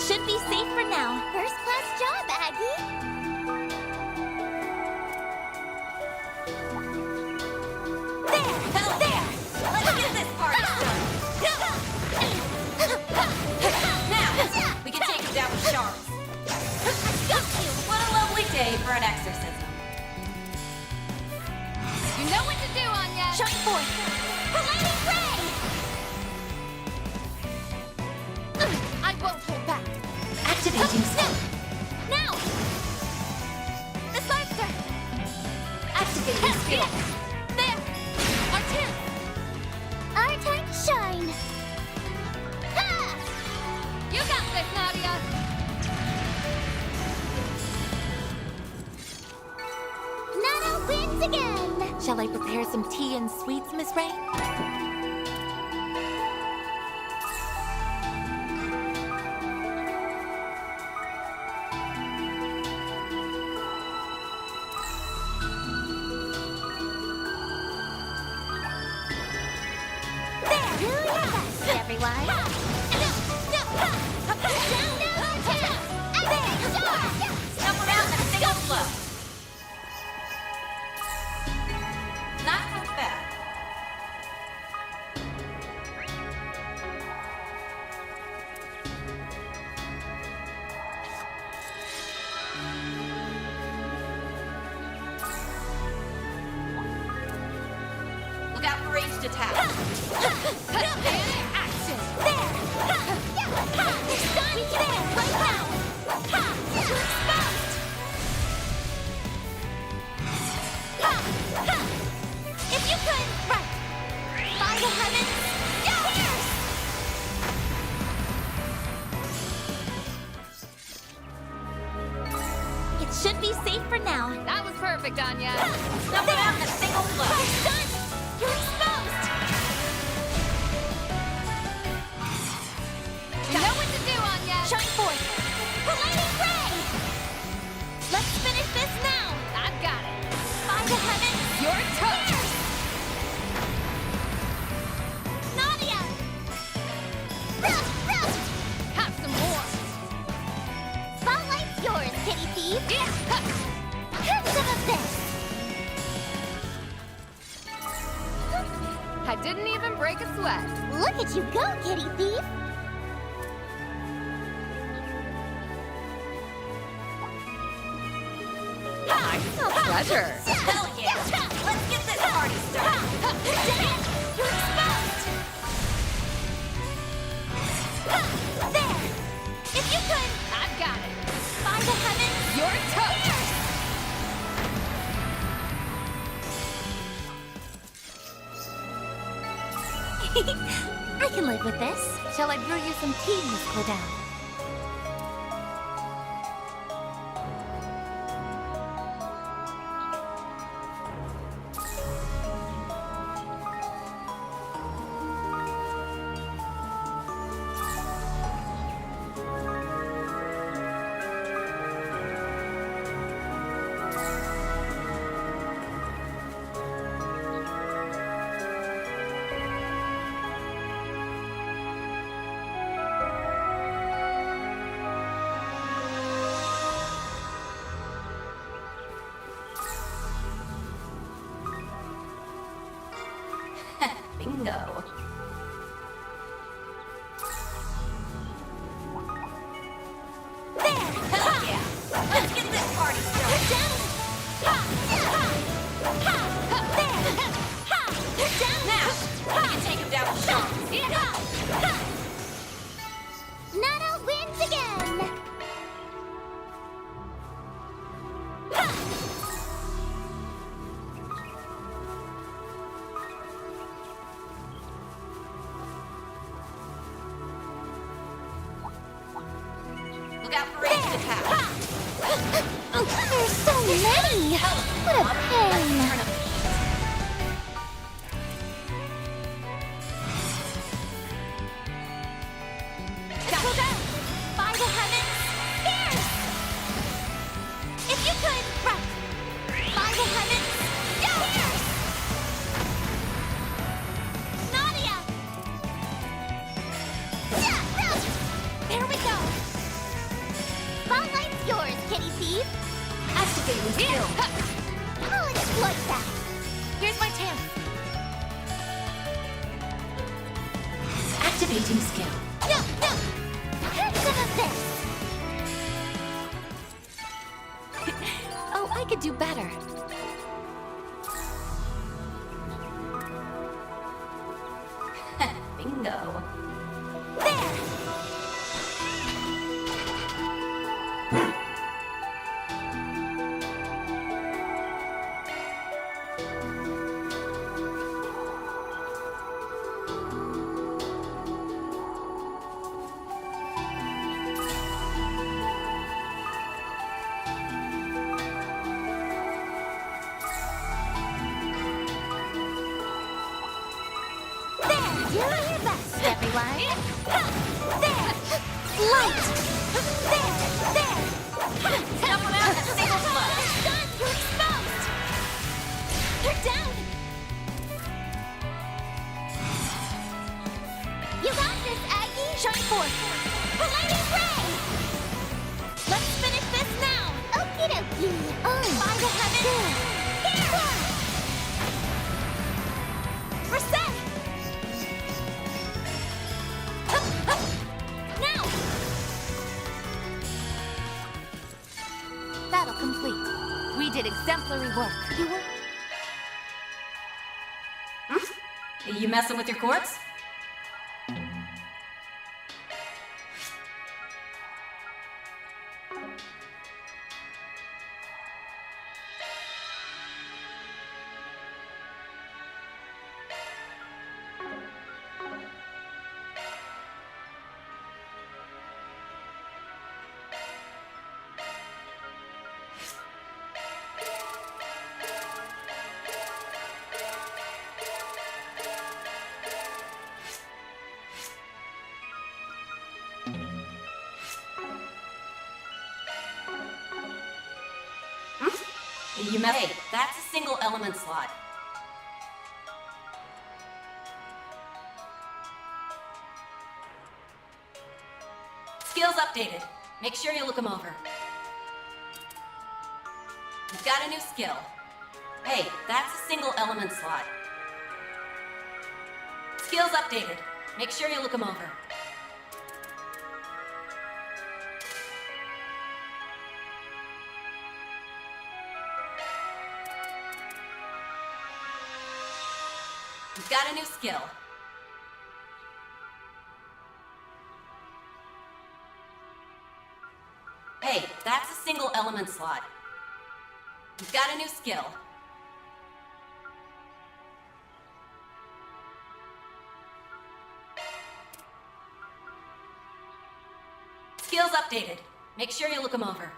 Should be safe for now. First class job, Aggie. There! Let's get this party started. Now, we can take him down with sharks. What a lovely day for an exorcism. You know what to do, Anya! Shine forth! Paladin Ray! I won't hold back. Activating skill. Now! Miss Monster! Activating skill. There! Our turn! Our time to shine! Ha! You got this, Nadia! Nana wins again! Shall I prepare some tea and sweets, Miss Rain? Look out for ranged attack. Action! There! Done there! Right now! You're exposed! If you could... Right! By the heavens! Pierce! It should be safe for now. That was perfect, Anya. Stumble out in a single blow. Done! You're exposed! You know what to do, Anya. Shine forth! Paladin Ray! Let's finish this now! I've got it. By the heavens! Your turn. Nadia! Have some more. Spotlight's yours, kitty thief! Yeah. Have some of this! I didn't even break a sweat. Look at you go, kitty thief! A pleasure. Hell yeah! Let's get this party started. You're exposed! There! If can live with this. Shall I brew you some tea, Miss Clodown? Bingo. There! Hell yeah! Let's get this party started! Down! Ha! Ha! Ha! There! Ha! Down! Now! We can take him down with shots! Yeah! Ha! Nana wins again! Look out for Rainshadow attack! There's so many! What a pain! Go down! By the heavens! Fierce! If you could, right! By the heavens! Go! Fierce! Nadia! There we go! Spotlight's yours, kitty thief! Activating skill! I'll exploit that! Here's my chance! Activating skill. No, no! Have some of this! Oh, I could do better. Bingo. Do your best, everyone! There! Light! There! Someone else has single blood! Done! You're exposed! You're down! You got this, Aggie! Shine forth! Palladium Ray! Let's finish this now! Okie dokie! By the heavens! Here! Reset! Now! Battle complete. We did exemplary work. You were... You messing with your corpse? You messed. Hey, that's a single element slot. Skills updated. Make sure you look them over. You've got a new skill. Hey, that's a single element slot. Skills updated. Make sure you look them over. You've got a new skill. Hey, that's a single element slot. You've got a new skill. skills updated. Make sure you look them over.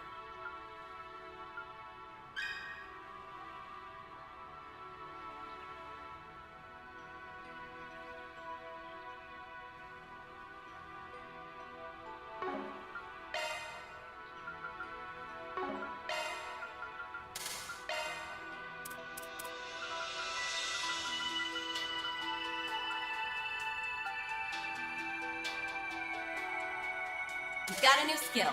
You've got a new skill.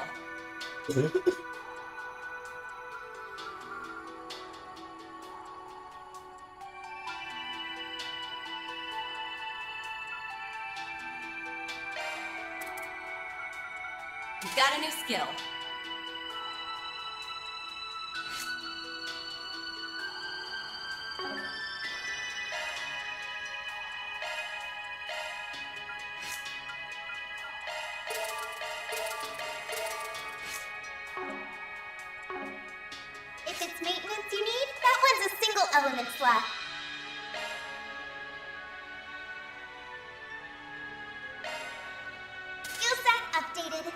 You've got a new skill. If it's maintenance you need, that one's a single element slot. Skill set updated.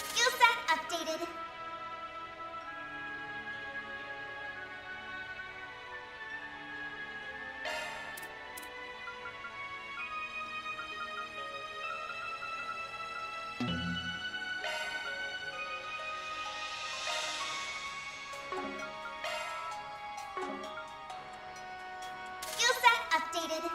Skill set updated. Skill set updated.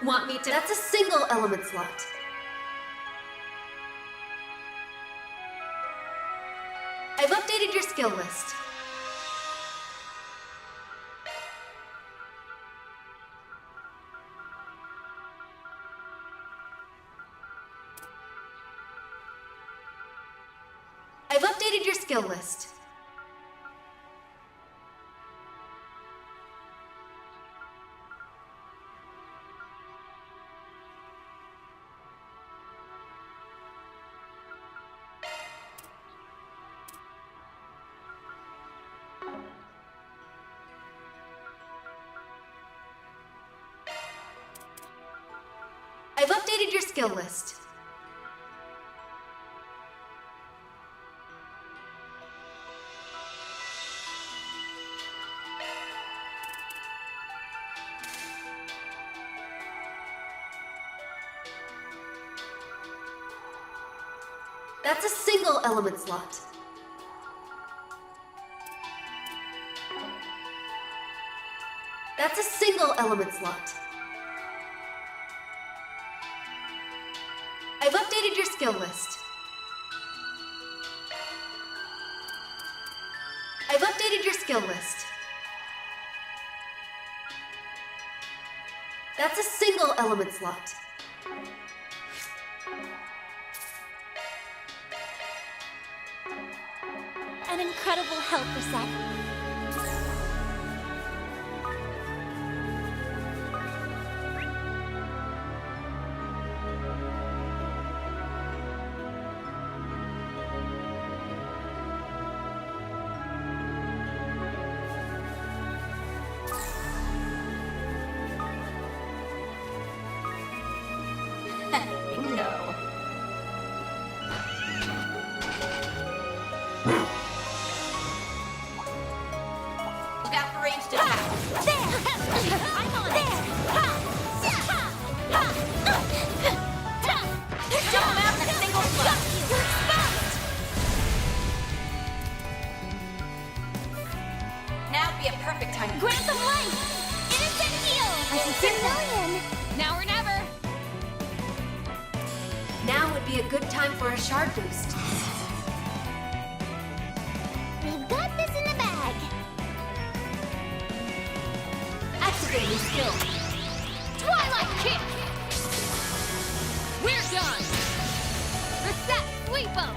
Want me to? That's a single element slot. I've updated your skill list. I've updated your skill list. I've updated your skill list. That's a single element slot. That's a single element slot. I've updated your skill list. I've updated your skill list. That's a single element slot. An incredible helper set. Bingo. Look out for ranged attack. There! I'm on there! Ha! Ha! Ha! Jump them out in a single slot. Now would be a perfect time to Grant them life! Innocent heal! Million! Now or never. Now would be a good time for a shard boost. We've got this in the bag. Activating skill. Twilight kick. We're done. Reset. Sleep 'em.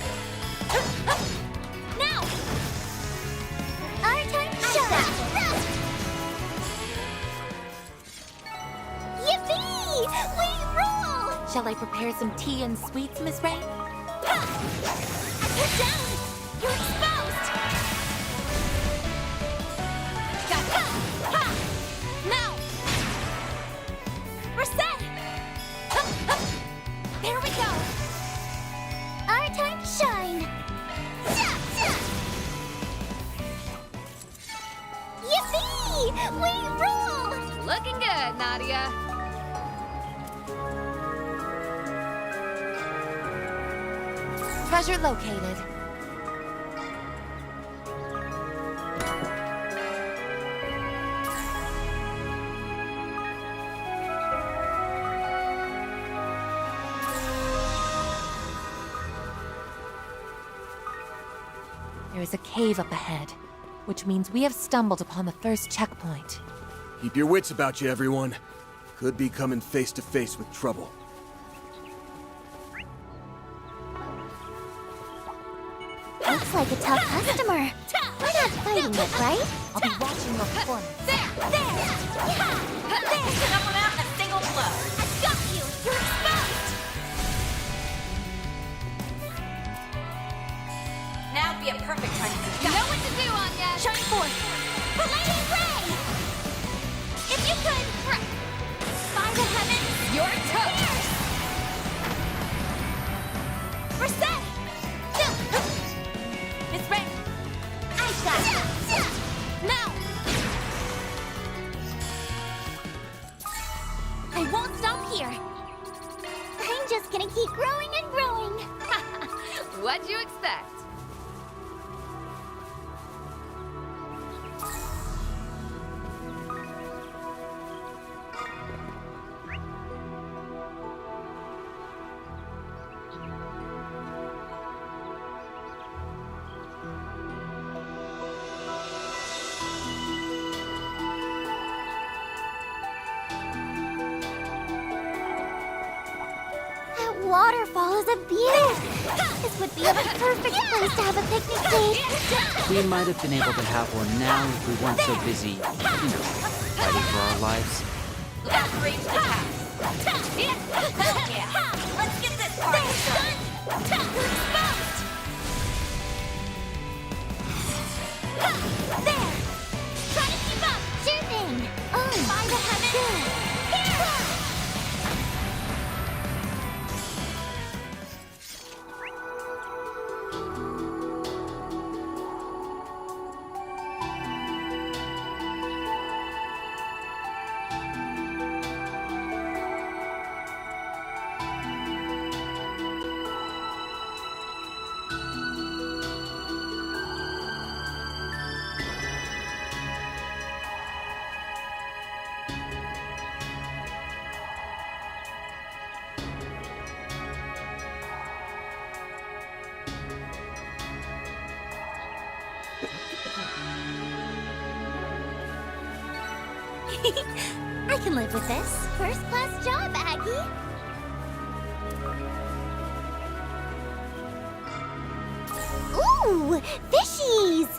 Now! Our time to shine! Yippee! Shall I prepare some tea and sweets, Miss Rain? Get down! You're exposed! Gotcha! Ha! Now! We're set! There we go! Our time to shine! Yippee! We rule! Looking good, Nadia. Treasure located. There is a cave up ahead, which means we have stumbled upon the first checkpoint. Keep your wits about you, everyone. Could be coming face to face with trouble. Looks like a tough customer. We're not fighting it, right? I'll be watching your performance. There! Someone out in a single blow. I got you! You're exposed! Now would be a perfect time to You know what to do, Anya! shine forth. Palladium ray! If you could, by the heavens, You're toast! we're set! Miss Rain, I got it. Now! I won't stop here. I'm just gonna keep growing and growing. What'd you expect? That waterfall is a beauty. This would be a perfect place to have a picnic date. We might have been able to have one now if we weren't so busy, fighting for our lives. Let's reach the task. Yeah! Let's get this party started. You're exposed! There! Try to keep up! Sure thing. Oh, By the heavens! Here! I can live with this. First class job, Aggie. Ooh, fishies!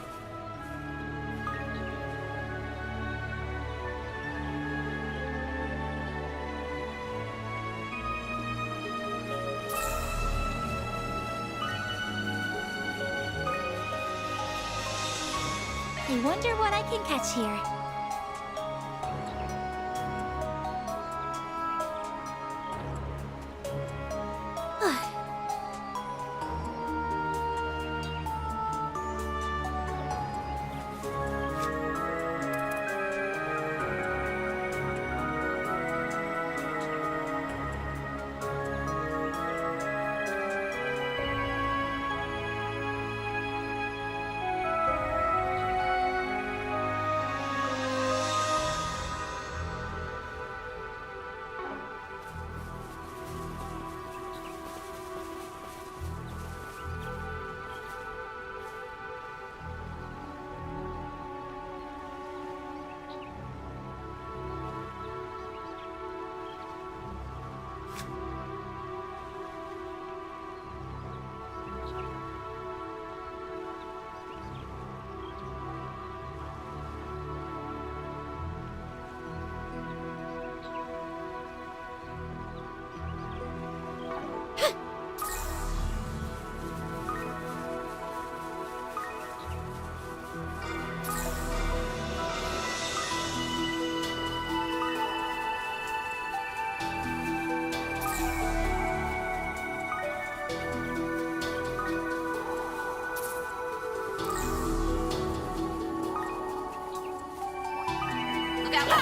I wonder what I can catch here.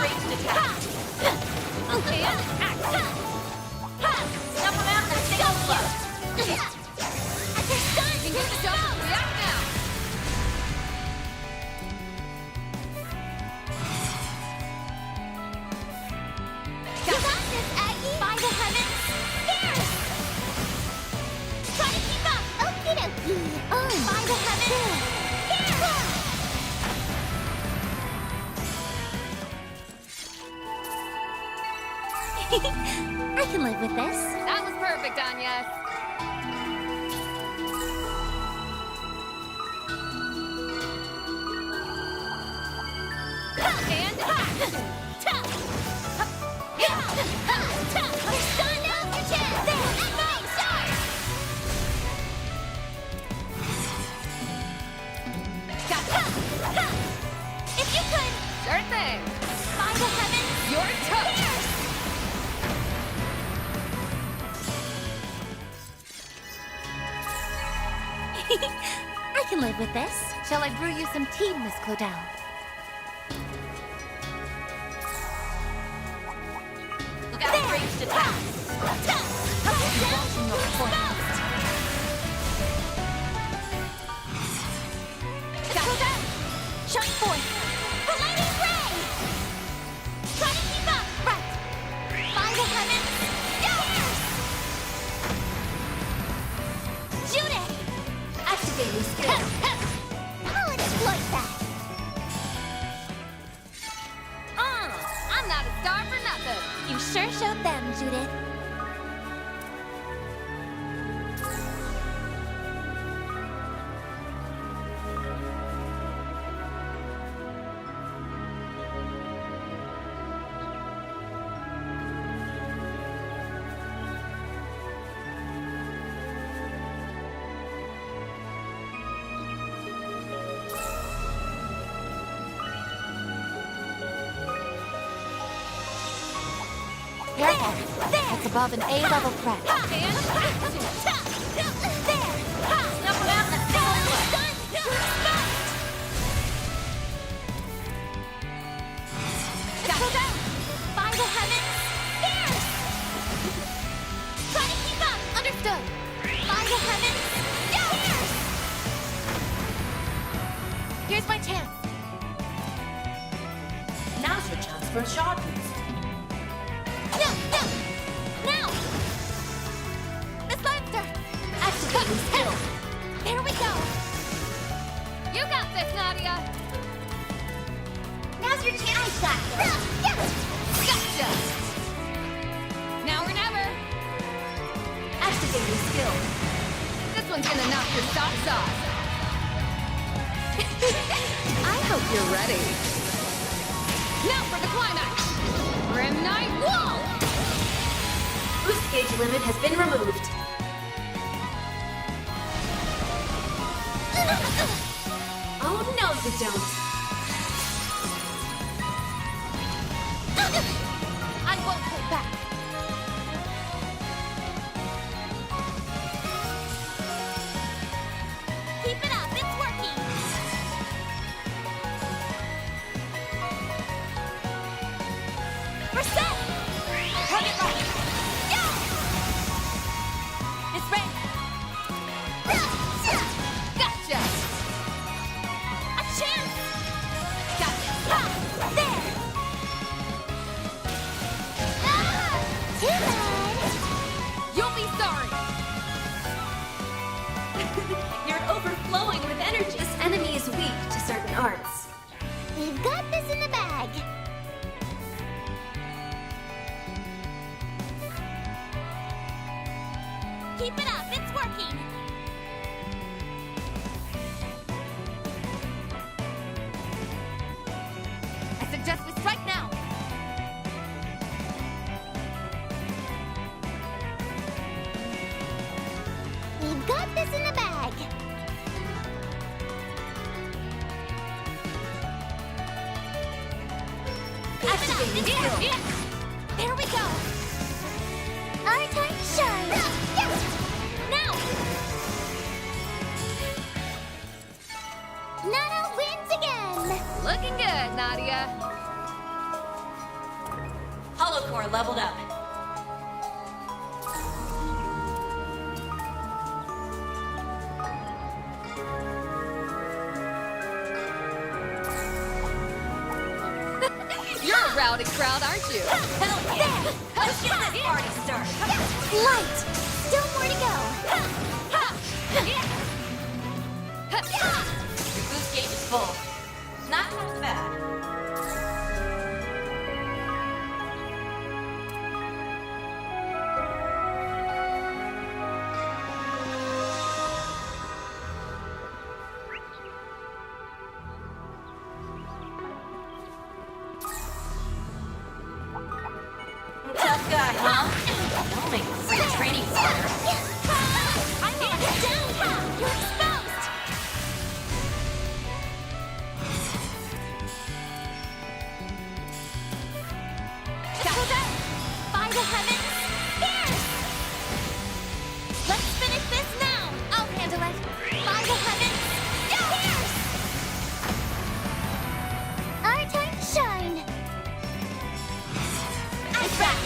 ranged attack. Okay, attack. Snuff them out in a single blow. You can get this done. React now. You got this, Aggie! By the heavens! Here! Try to keep up! Okie dokie! Oh! By the heavens! Here! I can live with this. That was perfect, Anya. And if you could, sure thing. by the heavens, Your toast. I can live with this. Shall I brew you some tea, Miss Clodell? Look out for ranged attack. Watching your performance. Shine forth! Lightning ray! Try to keep up! Right! By the heavens! Yes! Judith! Activating skill. I'll exploit that! I'm not a star for nothing. You sure showed them, Judith. Careful. It's above an A-level threat. There! Snuff them out in a single blow. By the heavens, fierce! Try to keep up! Understood. By the heavens, fierce! Here's my chance. Now's your chance for a shot boost. Now! Miss Lancer! Activating skill. There we go! You got this, Nadia. Now's your chance! I got this! Gotcha. Now or never. Activating skill. This one's gonna knock your socks off. I hope you're ready. Now for the climax. Grim Knight Wall. Boost gauge limit has been removed. Oh no, you don't. I won't hold back. Keep it up, it's working! We're set! Target right. Yeah! It's ready. Gotcha. A chance! Gotcha. There! Too bad! You'll be sorry. You're overflowing with energy. This enemy is weak to certain arts. We've got this in the bag! Keep it up, it's working! I suggest we strike now. We've got this in the bag! Activating skill. There we go! Our time to shine! Yes! Now! Nana wins again! Looking good, Nadia. core leveled up. You're a rowdy crowd, aren't you? Hell yeah! Let's get this party started. Light! Still more to go. Your boost gauge is full. Not half bad. Tough guy, huh? That'll make a free training partner. I'm on it down! You're exposed! By the heavens, fierce! Let's finish this now! I'll handle it! By the heavens, fierce! Our time to shine! Ice wrap!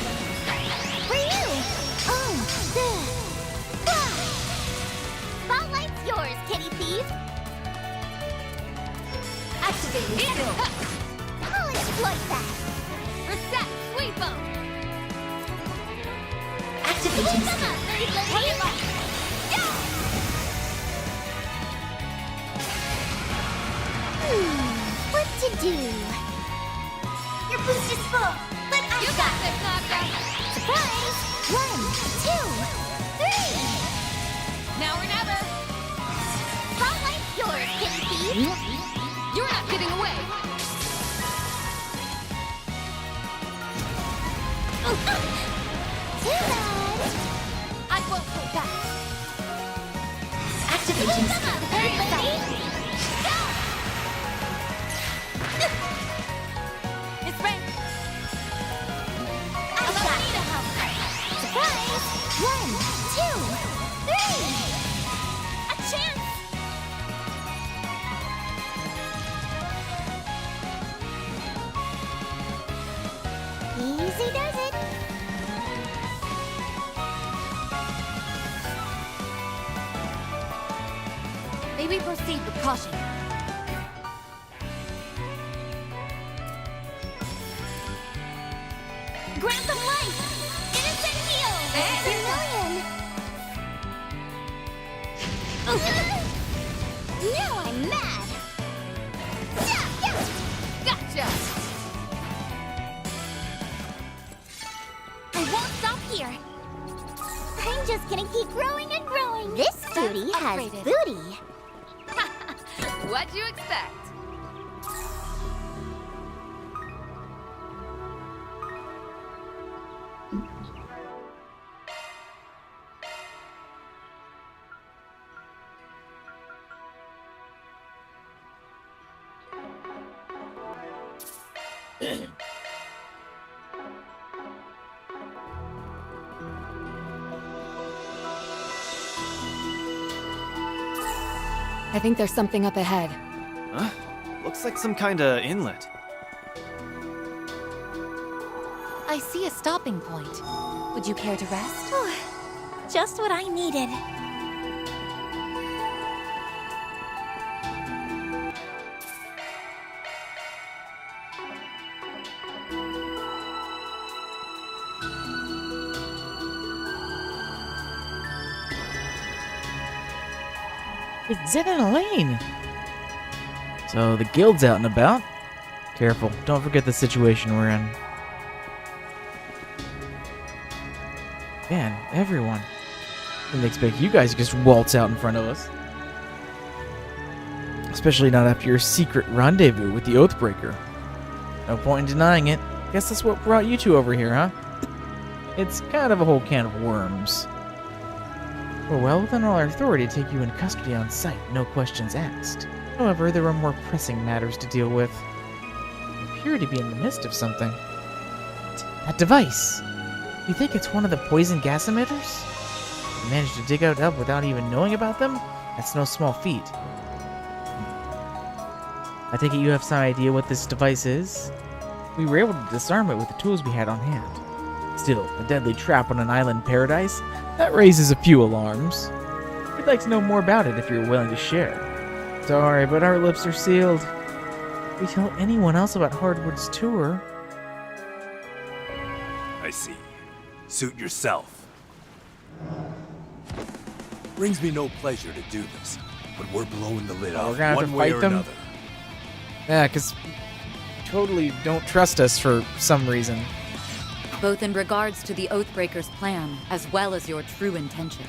For you! Oh, there! Spotlight's yours, kitty thief! Activating skill! I'll exploit that! Reset! Sweep 'em! Activating skill! What to do? Your boost is full, but I got this, Naga! Surprise! 1, 2, 3! Now or never! Spotlight's yours, kitty thief! You're not getting away! Too bad! I won't hold back! Activating skill! It's ready! Allow me to help! Surprise! 1, 2, 3! A chance! Easy does it! May we proceed with caution? Grant them life! Innocent heal! Now I'm mad! Gotcha! I won't stop here! I'm just gonna keep growing and growing! This duty has upgraded. booty! What'd you expect? I think there's something up ahead. Huh? Looks like some kinda inlet. I see a stopping point. Would you care to rest? Just what I needed. It's Zed and Elaine! So the guild's out and about. Careful, don't forget the situation we're in. Man, everyone. Didn't expect you guys to just waltz out in front of us. Especially not after your secret rendezvous with the Oathbreaker. No point in denying it. Guess that's what brought you two over here, huh? It's kind of a whole can of worms. We're well within all our authority to take you in custody on sight, no questions asked. However, there are more pressing matters to deal with. You appear to be in the midst of something. That device! You think it's one of the poison gas emitters? You managed to dig it up without even knowing about them? That's no small feat. I take it you have some idea what this device is? We were able to disarm it with the tools we had on hand. Still, a deadly trap on an island paradise? That raises a few alarms. We'd like to know more about it if you're willing to share. Sorry, but our lips are sealed. If we tell anyone else about Hardwood's tour... I see. Suit yourself. Brings me no pleasure to do this, but we're blowing the lid off we're gonna have one to way fight or them? another. Yeah, because totally don't trust us for some reason. Both in regards to the Oathbreaker's plan, as well as your true intentions.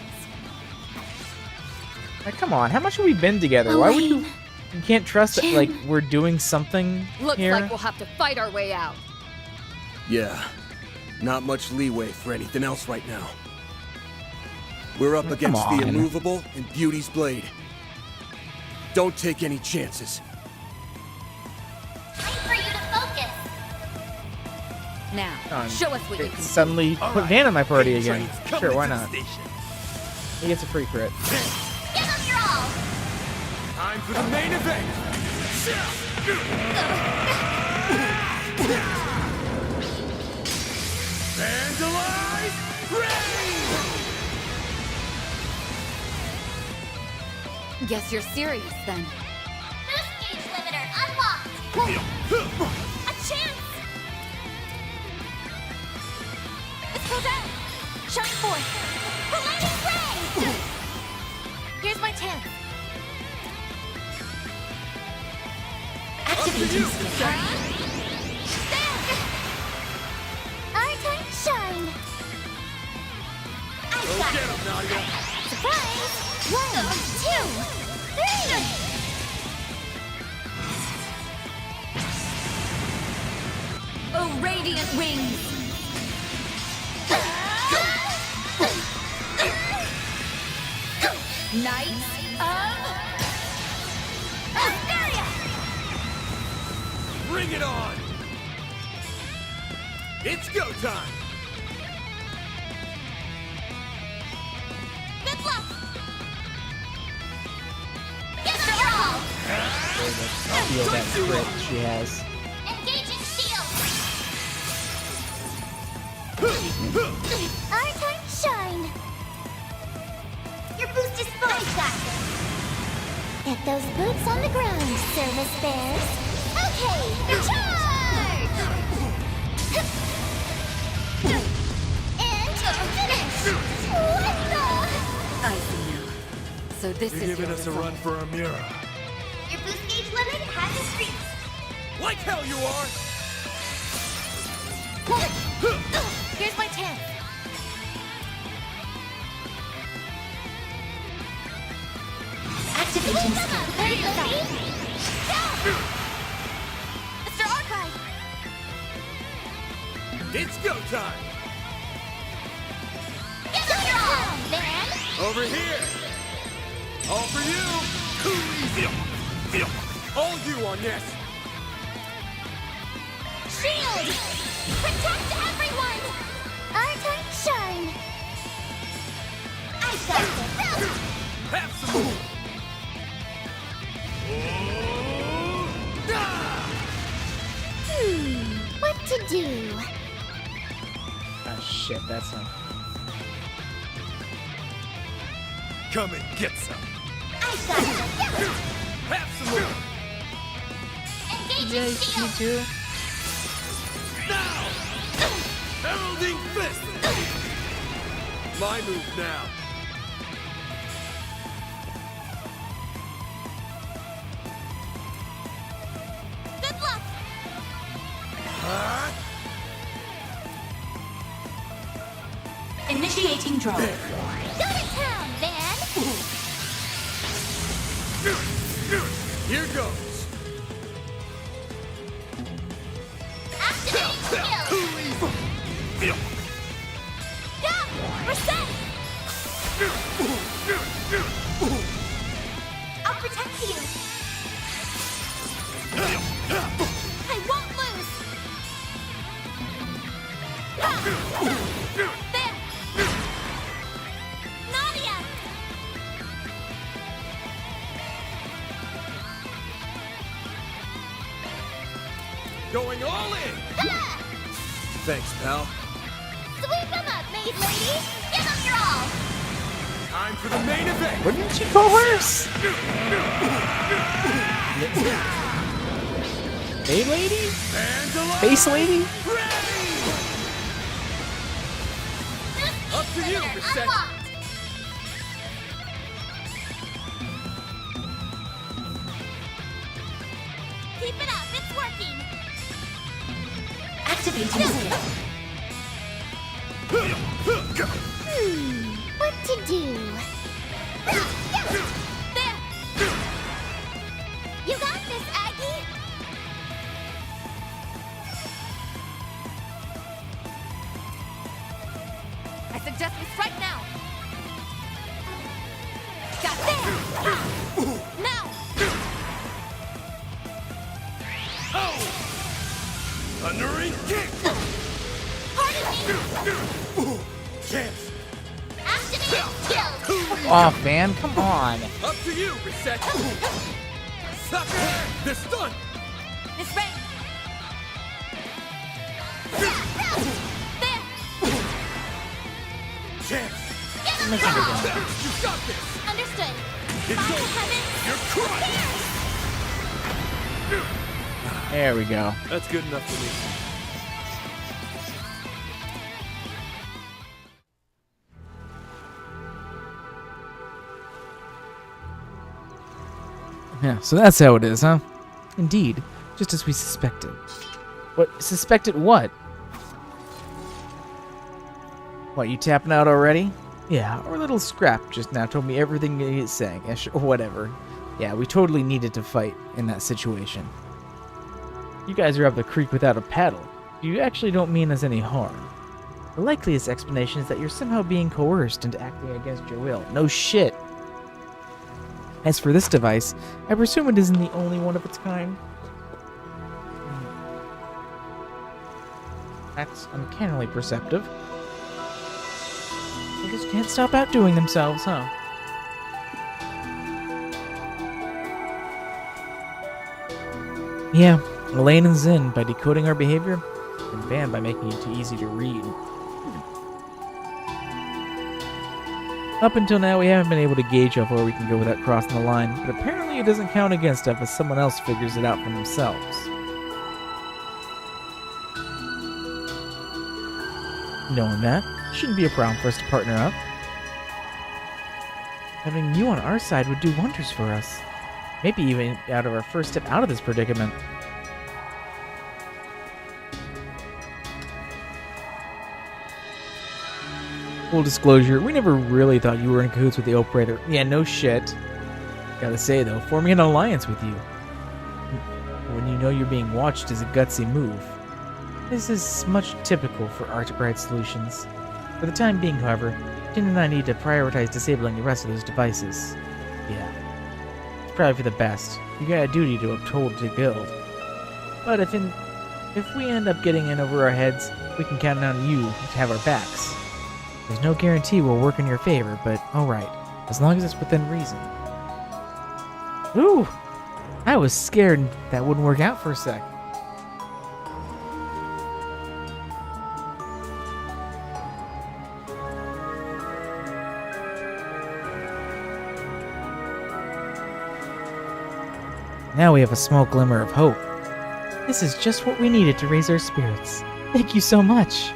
Like, come on, how much have we been together? Why would you... You can't trust that, like, we're doing something Looks here? like we'll have to fight our way out. Yeah. Not much leeway for anything else right now. We're up against the on. immovable and Beauty's blade. Don't take any chances. Time for you to focus. Now, show us what you can Suddenly do. put Van in my party again. Trains Sure, coming why to the not? station. He gets a free crit. Give them your all. Time for the main event. Vandalize Rain! Guess you're serious then. Boost gauge limiter unlocked. A chance. Let's go down. Shine forth. Palladium ray. Here's my chance. Activating skill. Our time shine. I got Get him, Nadia. surprise. 1, 2, 3. Oh, radiant wings! Knights of Asperia. Bring it on! It's go time! Good luck. Give them your all. Feel that crit she has. Engaging shield. Our time shine. Your boost is full. I got this. Get those boots on the ground, service bears. Okay, charge! And finish. What the? I see now. So this You're is giving your us a result. run for our mirror. Your boost gauge limit hasn't reached. Like hell you are! Here's my chance. Activating skill. There you go. Mr. Archive. It's go time! Give them your all, man. Over here! All for you! All you on this! Shield. Protect everyone. Our time shine. I got this. Have some more! What to do? Ah, shit, that's not... Come and get some! I got it. Have some more! Engaging shield. too? Now! Heralding Fist! My move now! Good luck. Initiating draw. Go to town, Van. Here goes! Activate skill. Go. We're set. I'll protect you. I won't lose. There. Nadia. Going all in! Thanks, pal. Sweep them up, maid lady! Give them your all! Time for the main event! What did you call hers? Maid lady? Face lady? Up to you, Reset! Keep it up, it's working! Activating skill. What to do? There! You got this, Aggie! I suggest we strike now! Got there! Now! Thundering kick! Pardon me! Chance! Activate skill! Off, man. Come on. Up to you, Reset! Sucker! They're stunned! Miss Rain! Chance! Give them your all! You got this! Understood! It's By the over! heavens! You're crushed! There we go. That's good enough for me. Yeah, so that's how it is, huh? Indeed, just as we suspected. What? Suspected what? What, you tapping out already? Yeah, our little scrap just now told me everything he's saying. Yeah, sure, whatever. Yeah, we totally needed to fight in that situation. You guys are up the creek without a paddle. You actually don't mean us any harm. The likeliest explanation is that you're somehow being coerced into acting against your will. No shit. As for this device, I presume it isn't the only one of its kind. That's uncannily perceptive. They just can't stop outdoing themselves, huh? Yeah, Elaine and Zin, by decoding our behavior, and Van by making it too easy to read. Up until now, we haven't been able to gauge how far we can go without crossing the line, but apparently it doesn't count against us if someone else figures it out for themselves. Knowing that, shouldn't be a problem for us to partner up. Having you on our side would do wonders for us. Maybe even out of our first step out of this predicament. Full disclosure, we never really thought you were in cahoots with the operator. Yeah, no shit. Gotta say though, forming an alliance with you when you know you're being watched is a gutsy move. This is much typical for Arctic Solutions. For the time being, however, Jin and I need to prioritize disabling the rest of those devices. Yeah. It's probably for the best. You got a duty to uphold the guild. But if we end up getting in over our heads, we can count on you to have our backs. There's no guarantee we'll work in your favor, but alright, as long as it's within reason. Ooh! I was scared that wouldn't work out for a sec. Now we have a small glimmer of hope. This is just what we needed to raise our spirits. Thank you so much.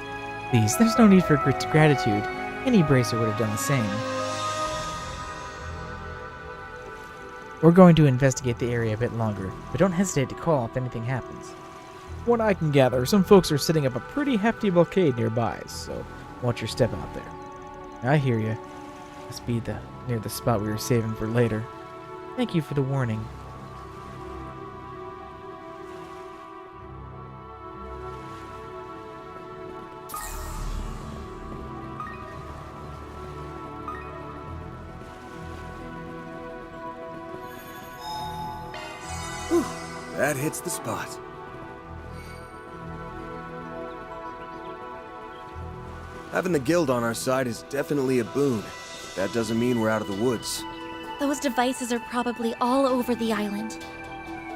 Please, there's no need for gratitude. Any bracer would have done the same. We're going to investigate the area a bit longer, but don't hesitate to call if anything happens. From what I can gather, some folks are setting up a pretty hefty blockade nearby, so watch your step out there. I hear you. Must be near the spot we were saving for later. Thank you for the warning. That hits the spot. Having the guild on our side is definitely a boon. That doesn't mean we're out of the woods. Those devices are probably all over the island.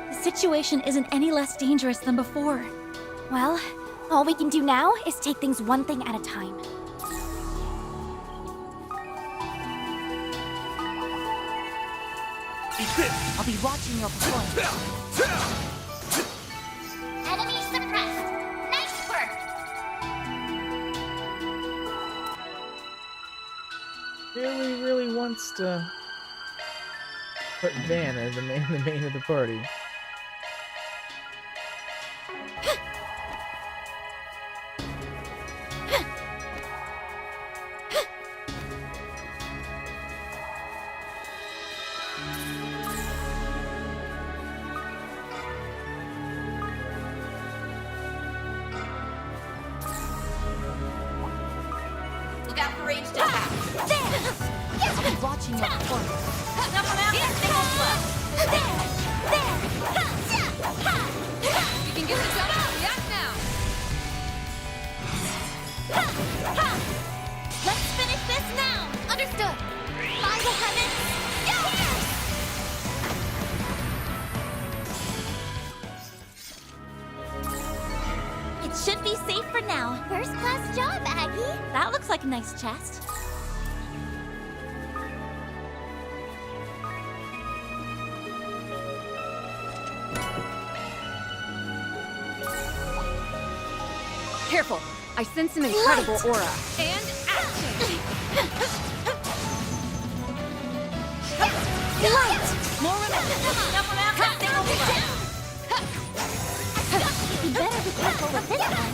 The situation isn't any less dangerous than before. Well, All we can do now is take things one thing at a time. I'll be watching your performance. Enemy suppressed. Nice work. Really wants to put Van as the main of the party. Look out for Rainshadow. I'll be watching your performance. Snuff him out and single blow. You can get this up on the act now. Let's finish this now. Understood. By the heavens. It should be safe for now. First class job, Aggie. That looks like a nice chest. Careful. I sense an incredible aura. And action! Light! More women! Snuff him out and single blow. You better be careful with this one.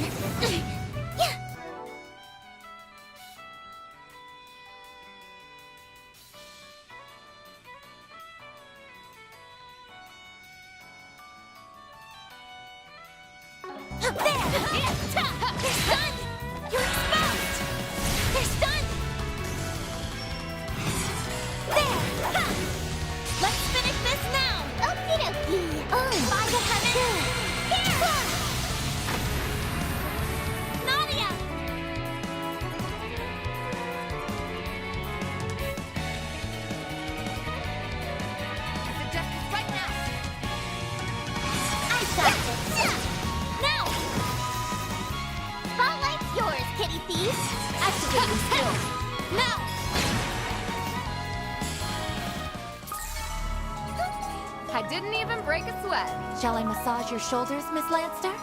They're stunned. You're exposed. They're stunned. There. Let's finish this now. Okie dokie. Oh, By the heavens. Here. Nadia. The death is right now. I got it. Now. Spotlight's yours, kitty thief. Activating skill. Now. I didn't even break a sweat. Shall I massage your shoulders, Miss Lanster?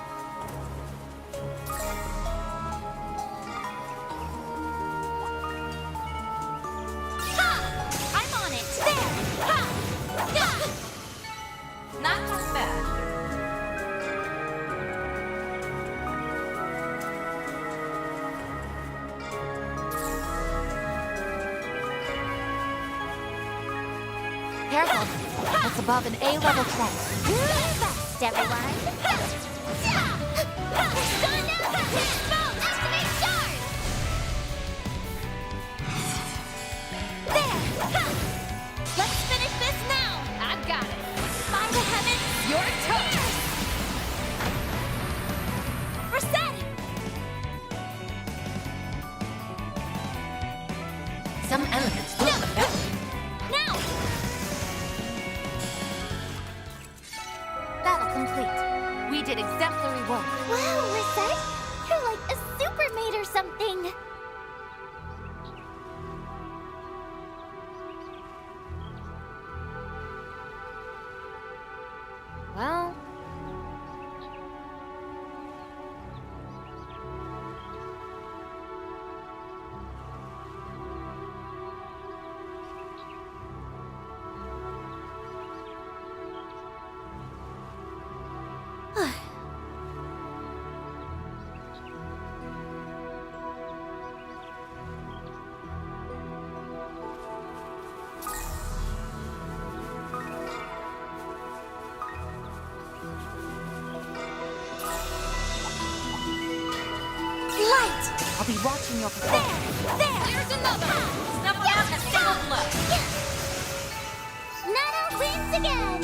I'm on it. There. Not too bad. Careful. It's above an A-level threat. Best, everyone. Activate charge. There. Let's finish this now. I've got it. By the heavens. Your turn. We're set. Some elements look the best. Now. Battle complete. We did exemplary work. Wow, Lisette. You're like a super maid or something. Well, I'll be watching your performance. There's another. Snuff him out in a single blow. Nana wins again.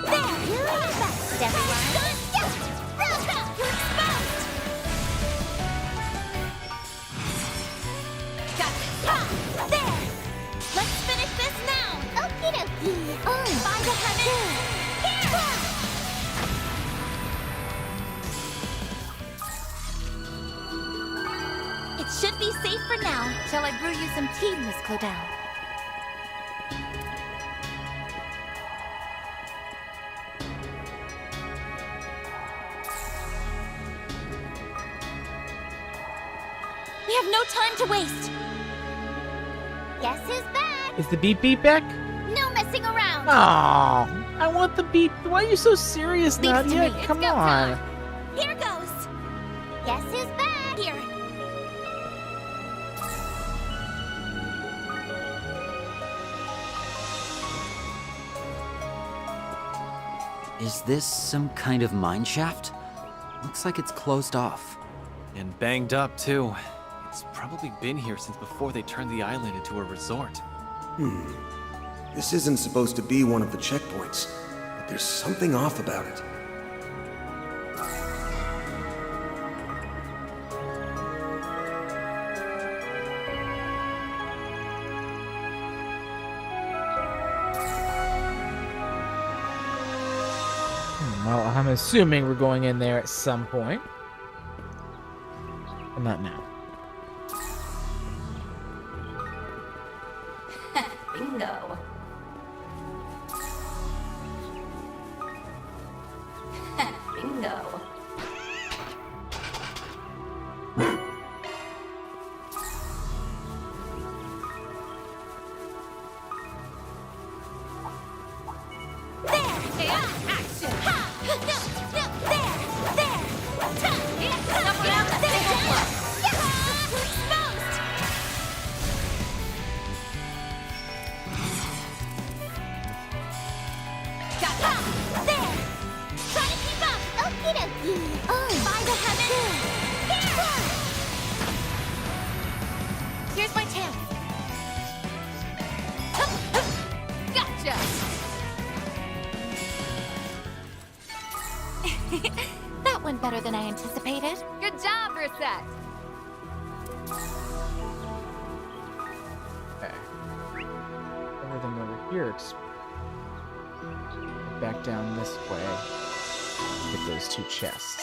There! Do your best, everyone! You're exposed! Got this. There! Let's finish this now! Okie dokie! By the heavens! Here! It should be safe for now. Shall I brew you some tea, Miss Clodell? We have no time to waste. Guess who's back? Is the beep beep back? No messing around! Oh, I want the beep. Why are you so serious, Leave it to Nadia? me. It's Come go on. time. Here goes! Guess who's back? Here. Is this some kind of mine shaft? Looks like it's closed off. And banged up, too. It's probably been here since before they turned the island into a resort. This isn't supposed to be one of the checkpoints, but there's something off about it. Well, I'm assuming we're going in there at some point. But not now. Bingo. Bingo. Here's my chance. Gotcha! That went better than I anticipated. Good job, Reset. Okay. Everything over here. Back down this way. Get those two chests.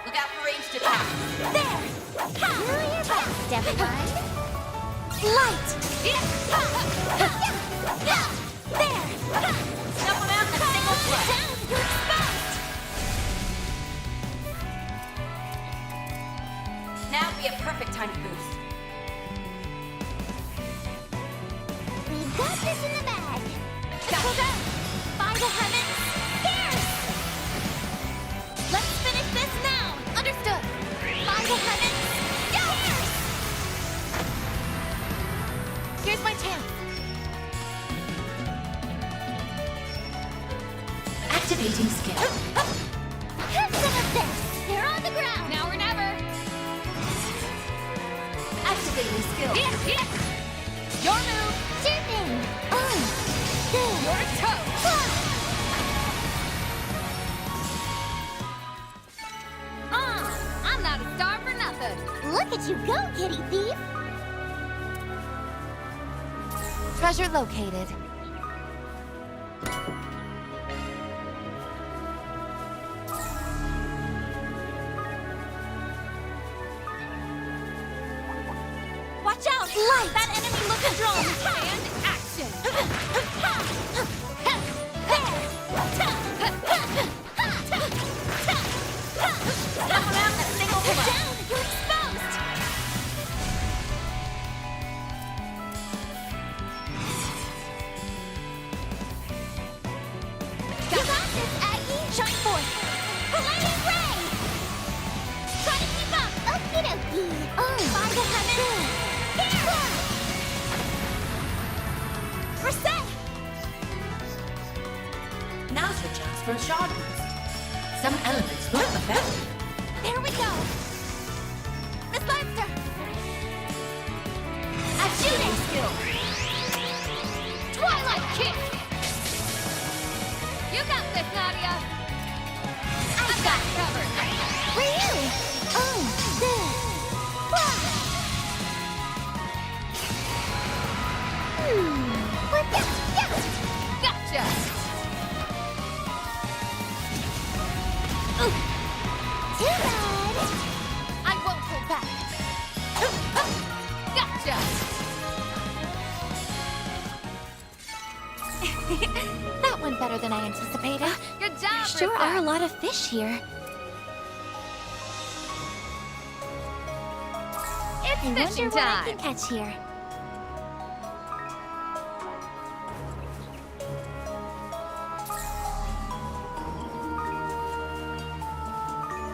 Look out for ranged attack. There! Do your best, everyone! Light! There! Snuff them out in a single flash. Down! You're exposed! Now would be a perfect time to boost. We've got this in the bag! Got it. By the heavens! Here! Let's finish this now! Understood. By the heavens! Here! Here's my chance. Activating skill. Have some of this! They're on the ground! Now or never. Activating skill. Your move. Sure thing! There! Your toe. I'm not a star for nothing. Look at you go, kitty thief! Treasure located. Watch out! Light! That enemy looks strong! And action. There! By the heaven! Reset! Now's your chance for a shard boost. Some elements look effective. There we go! Miss Leinster! A shooting skill! Twilight kick! You got this, Nadia! I've got you covered! For you! Gotcha! Too bad! I won't hold back! Gotcha! That went better than I anticipated. Good job, There sure Rissa. are a lot of fish here. It's I wonder fishing what I time! can catch here.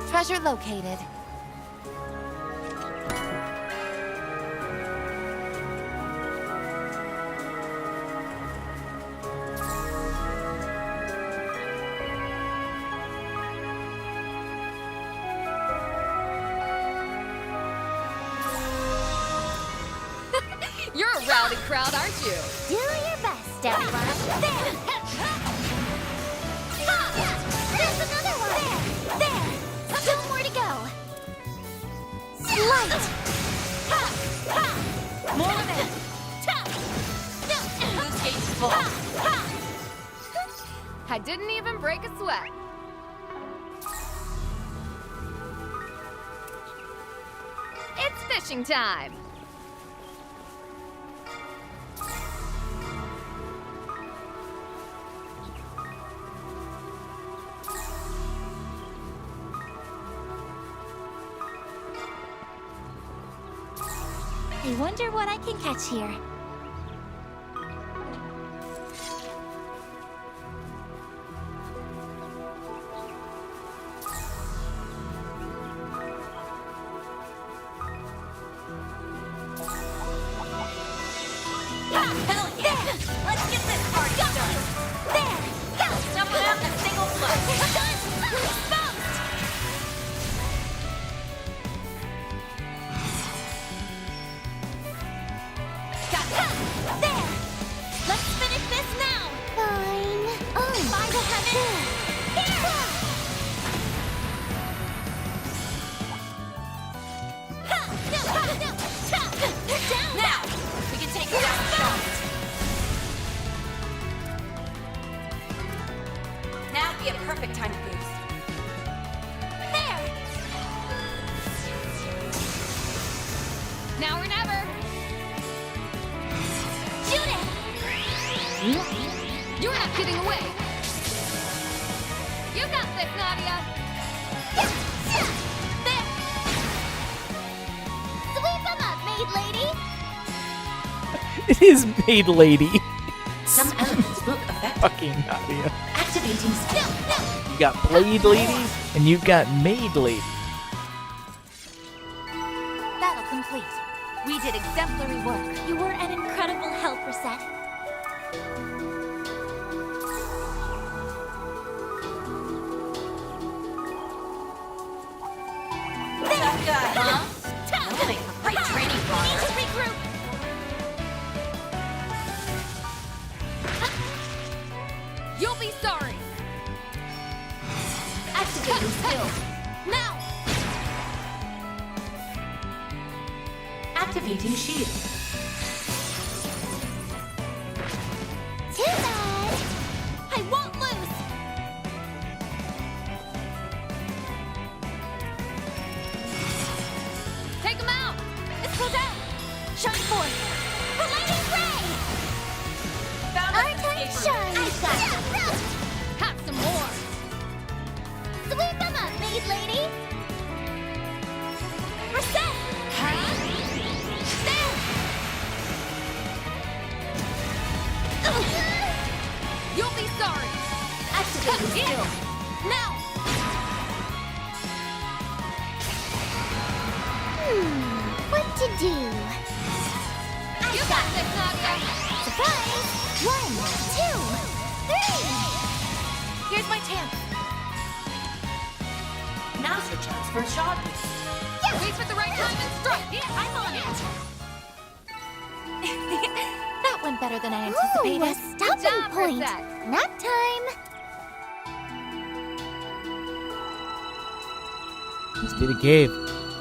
Treasure located. You're a rowdy crowd, aren't you? Do your best, everyone. There! There's another one! There! Still more to go. Slight! More of it! This gate's full. I didn't even break a sweat. It's fishing time. I wonder what I can catch here. Hell yeah! Let's get this party started! There! Someone out in a single flush! There! Let's finish this now! Fine. By the heaven! Down! Now! We can take it down shot! Now would be a perfect time to boost. There! Now or never. Shoot it! You're not getting away. You got this, Nadia. There! Sweep them up, maid lady! It is Maid Lady. Some elements look effective. Fucking Nadia. Activating skill. You got Blade Lady, and you got Maid Lady. Battle complete. We did exemplary work. You were an incredible help, Reset. Tough guy, huh? That'll make for great training fodder. Need to regroup! You'll be sorry. Activating skill. Now! Activating shield. Too bad! I won't lose! Take him out. This goes out! Shine forth! Relating ray! Found Our an time escape route. shines! I've got it! Have some more. Sweep them up, maid lady! Reset! There! What to do? You got this, Nadia! Surprise! 1, 2, 3! Here's my chance. Now's your chance for a shot. Wait for the right time and strike! I'm on it! That went better than I Ooh, anticipated. a stopping job, point. Rosette. Nap time. Must be the cave.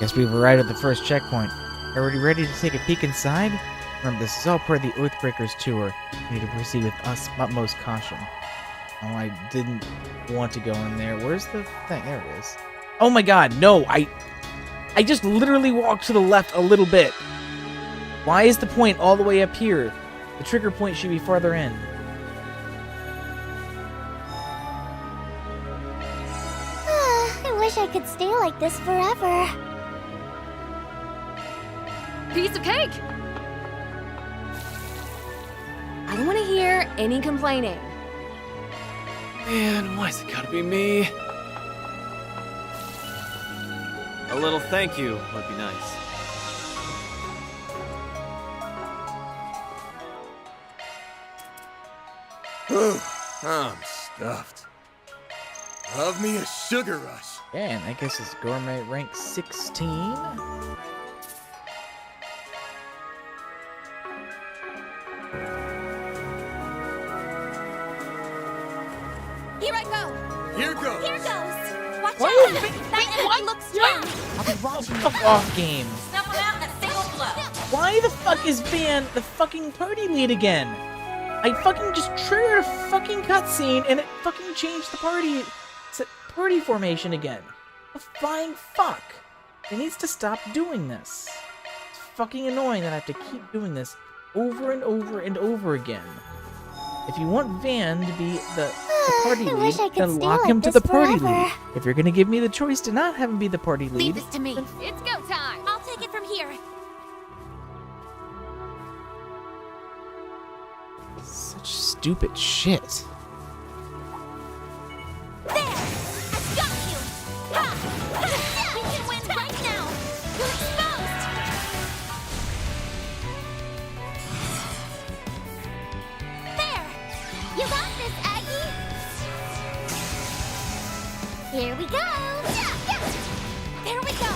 Guess we've arrived at the first checkpoint. Everybody ready to take a peek inside? Remember, this is all part of the Oathbreakers tour. We need to proceed with utmost caution. Oh, I didn't want to go in there. Where's the thing? There it is. Oh my god, no! I just literally walked to the left a little bit. Why is the point all the way up here? The trigger point should be farther in. I wish I could stay like this forever. Piece of cake! I don't want to hear any complaining. Man, why's it gotta be me? A little thank you would be nice. I'm stuffed. Love me a sugar rush. Yeah, and I guess it's gourmet rank 16. Here I go! Here goes. Here goes! Watch Why out! is it- That enemy looks strong! I'll be watching fuck off game. Snuff him out in a single blow! Why the fuck is Van the fucking party lead again? I fucking just triggered a fucking cutscene and it fucking changed the party formation again. The flying fuck. It needs to stop doing this. It's fucking annoying that I have to keep doing this over and over and over again. If you want Van to be the party I lead, wish I could then stay lock like him to this the party forever. lead. If you're gonna give me the choice to not have him be the party lead, Leave this to me. It's go time! I'll take it from here. such stupid shit. There! I've got you! Ha! Ha! We can win right now! You're exposed! There! You got this, Aggie. Here we go. There we go!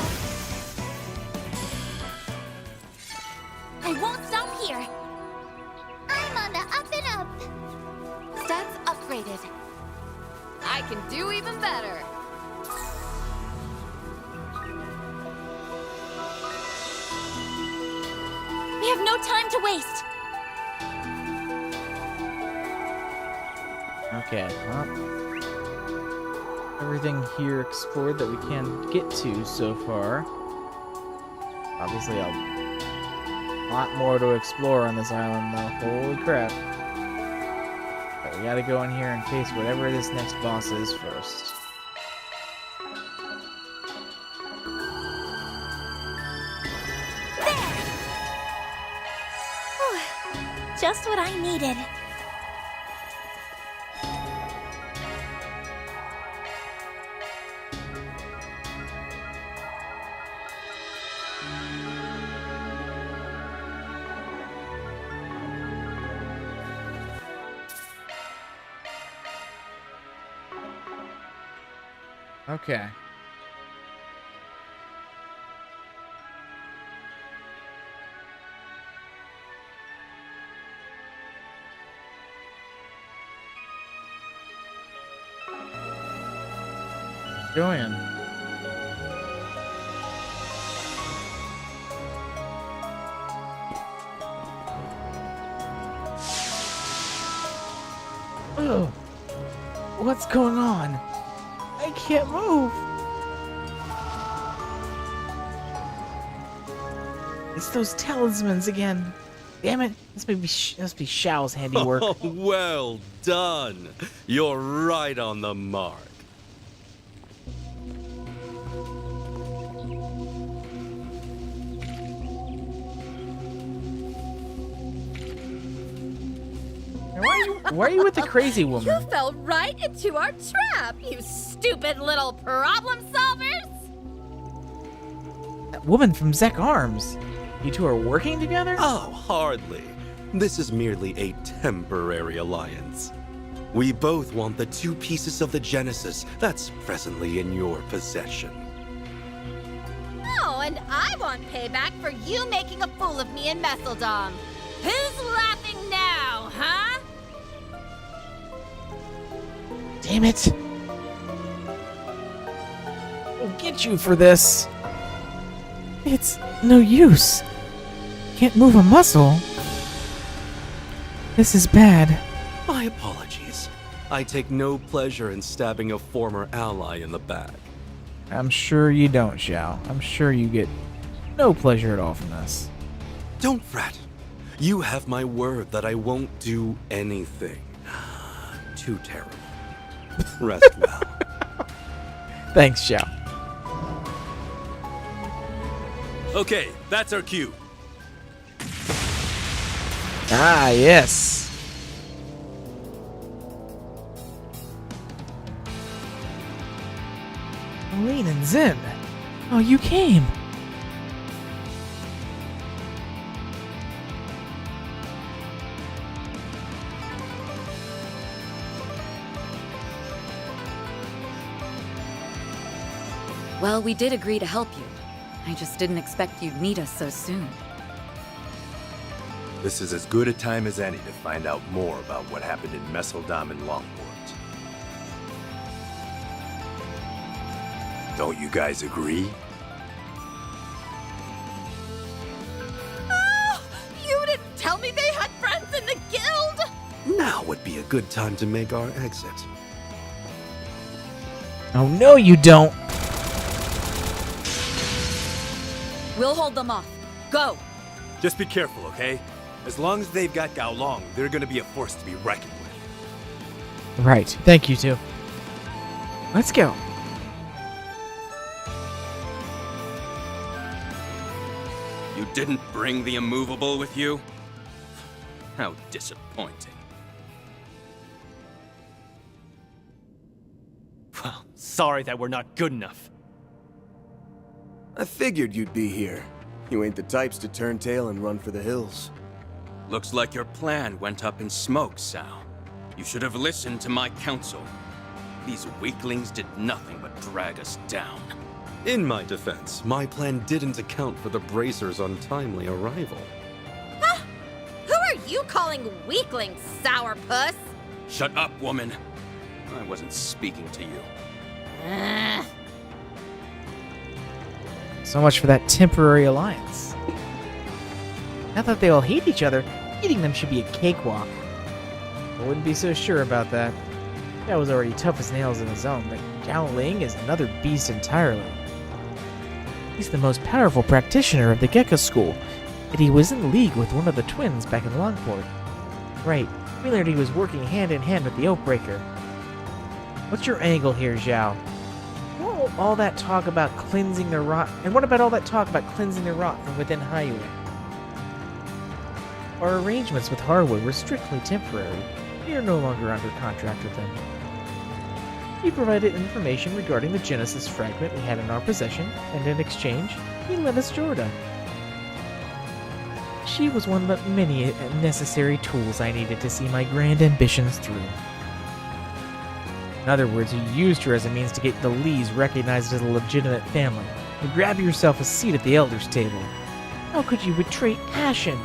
I won't stop here! I'm on the up and up. Stats upgraded. I can do even better. We have no time to waste. Okay, well, everything here explored that we can get to so far. Obviously, a lot more to explore on this island, though. Holy crap. But we gotta go in here and face whatever this next boss is first. Just what I needed. Okay. Go in. Ugh. What's going on? I can't move. It's those talismans again. Damn it! This must be Shao's handiwork. Oh, well done. You're right on the mark. Why are you with the crazy woman? You fell right into our trap, you stupid little problem solvers! That woman from Zek Arms. You two are working together? Oh, hardly. This is merely a temporary alliance. We both want the 2 pieces of the Genesis that's presently in your possession. Oh, and I want payback for you making a fool of me in Messeldom. Who's laughing now, huh? Damn it. I'll get you for this. It's no use. Can't move a muscle. This is bad. My apologies. I take no pleasure in stabbing a former ally in the back. I'm sure you don't, Xiao. I'm sure you get no pleasure at all from this. Don't fret. You have my word that I won't do anything too terrible. Rest well. Thanks, Xiao. Okay, that's our cue. Ah, yes. Lean and Zen. Oh, you came. Well, we did agree to help you. I just didn't expect you'd need us so soon. This is as good a time as any to find out more about what happened in Messeldom and Longport. Don't you guys agree? Oh, you didn't tell me they had friends in the guild! Now would be a good time to make our exit. Oh, no, you don't. We'll hold them off. Go! Just be careful, okay? As long as they've got Gao Long, they're gonna be a force to be reckoned with. Right. Thank you, too. Let's go. You didn't bring the immovable with you? How disappointing. Well, sorry that we're not good enough. I figured you'd be here. You ain't the types to turn tail and run for the hills. Looks like your plan went up in smoke, Sal. You should have listened to my counsel. These weaklings did nothing but drag us down. In my defense, my plan didn't account for the Bracer's untimely arrival. Huh? Who are you calling weaklings, sourpuss? Shut up, woman. I wasn't speaking to you. So much for that temporary alliance. Now that they all hate each other, eating them should be a cakewalk. I wouldn't be so sure about that. That was already tough as nails in his own, but Gao Ling is another beast entirely. He's the most powerful practitioner of the Gecko School, and he was in league with one of the twins back in Longport. Right, we learned he was working hand in hand with the Oathbreaker. What's your angle here, Zhao? What all that talk about cleansing the rot, and what about all that talk about cleansing the rot from within Highway? Our arrangements with Harwood were strictly temporary. We are no longer under contract with them. He provided information regarding the Genesis fragment we had in our possession, and in exchange, he lent us Jordan. She was one of many necessary tools I needed to see my grand ambitions through. In other words, you used her as a means to get the Lees recognized as a legitimate family, and grab yourself a seat at the Elders' table. How could you betray Ashen?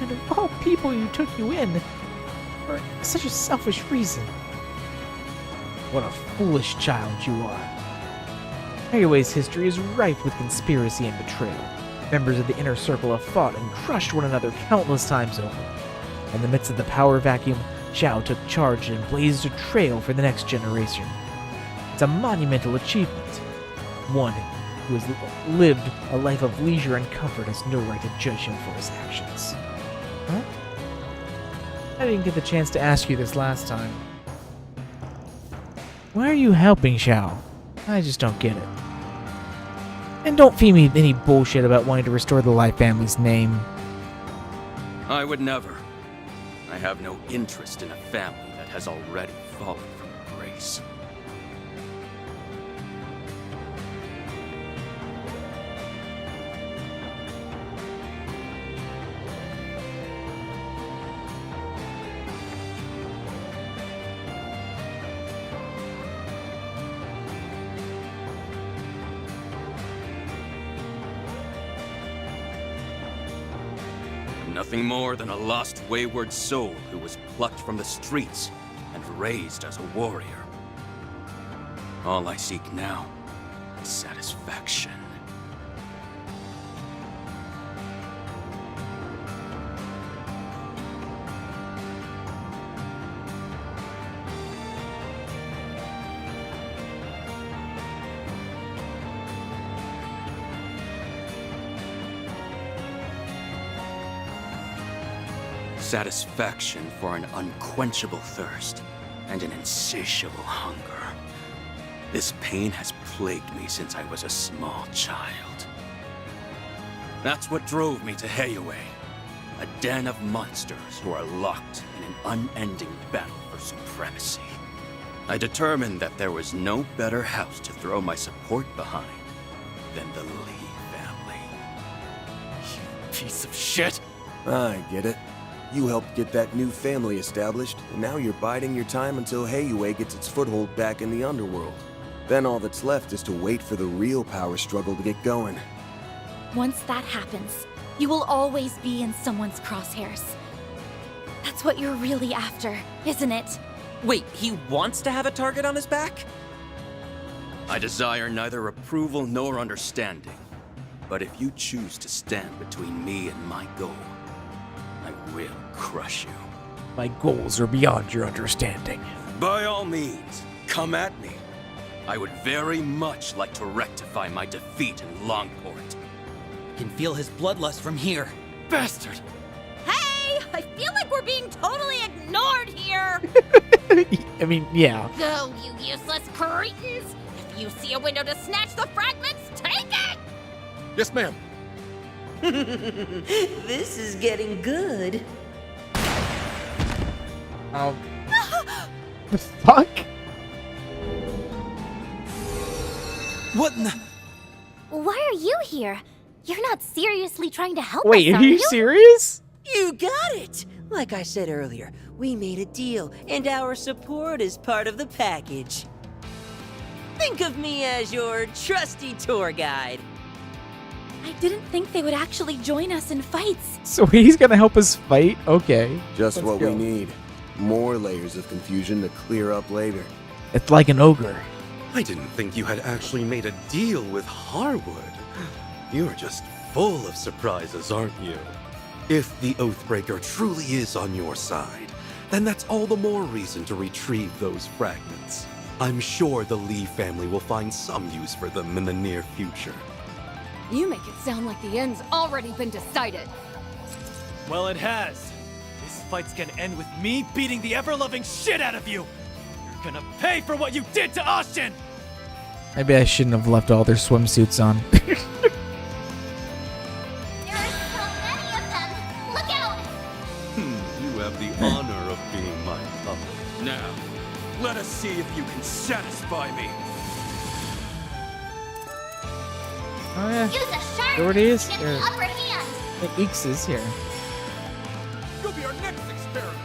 And of all people you took you in, for such a selfish reason. What a foolish child you are. Highway's history is rife with conspiracy and betrayal. Members of the inner circle have fought and crushed one another countless times over. In the midst of the power vacuum, Xiao took charge and blazed a trail for the next generation. It's a monumental achievement. One who has lived a life of leisure and comfort has no right to judge him for his actions. Huh? I didn't get the chance to ask you this last time. Why are you helping Xiao? I just don't get it. And don't feed me any bullshit about wanting to restore the Lai family's name. I would never. I have no interest in a family that has already fallen from grace. Nothing more than a lost, wayward soul who was plucked from the streets and raised as a warrior. All I seek now is satisfaction. Satisfaction for an unquenchable thirst and an insatiable hunger. This pain has plagued me since I was a small child. That's what drove me to Heiwei, a den of monsters who are locked in an unending battle for supremacy. I determined that there was no better house to throw my support behind than the Lee family. You piece of shit! I get it. You helped get that new family established, and now you're biding your time until Heiwei gets its foothold back in the underworld. Then all that's left is to wait for the real power struggle to get going. Once that happens, you will always be in someone's crosshairs. That's what you're really after, isn't it? Wait, he wants to have a target on his back? I desire neither approval nor understanding. But if you choose to stand between me and my goal, I will crush you. My goals are beyond your understanding. By all means, come at me. I would very much like to rectify my defeat in Longport. Can feel his bloodlust from here. Bastard! Hey! I feel like we're being totally ignored here! I mean, yeah. Go, you useless cretins! If you see a window to snatch the fragments, take it! Yes, ma'am. This is getting good. Oh. The fuck? What in the... Why are you here? You're not seriously trying to help Wait, us, are you serious? You got it! Like I said earlier, we made a deal, and our support is part of the package. Think of me as your trusty tour guide. I didn't think they would actually join us in fights. So he's gonna help us fight? Okay. Just Let's what go. we need. More layers of confusion to clear up later. It's like an ogre. I didn't think you had actually made a deal with Harwood. You're just full of surprises, aren't you? If the Oathbreaker truly is on your side, then that's all the more reason to retrieve those fragments. I'm sure the Lee family will find some use for them in the near future. You make it sound like the end's already been decided. Well, it has. This fight's gonna end with me beating the ever-loving shit out of you! You're gonna pay for what you did to Austin! Maybe I shouldn't have left all their swimsuits on. There are so many of them! Look out! You have the honor of being my puppet. Now, let us see if you can satisfy me. Oh yeah. Use a sharp There it is. to get There. the upper hand! The Eeks is here. You'll be our next experiment.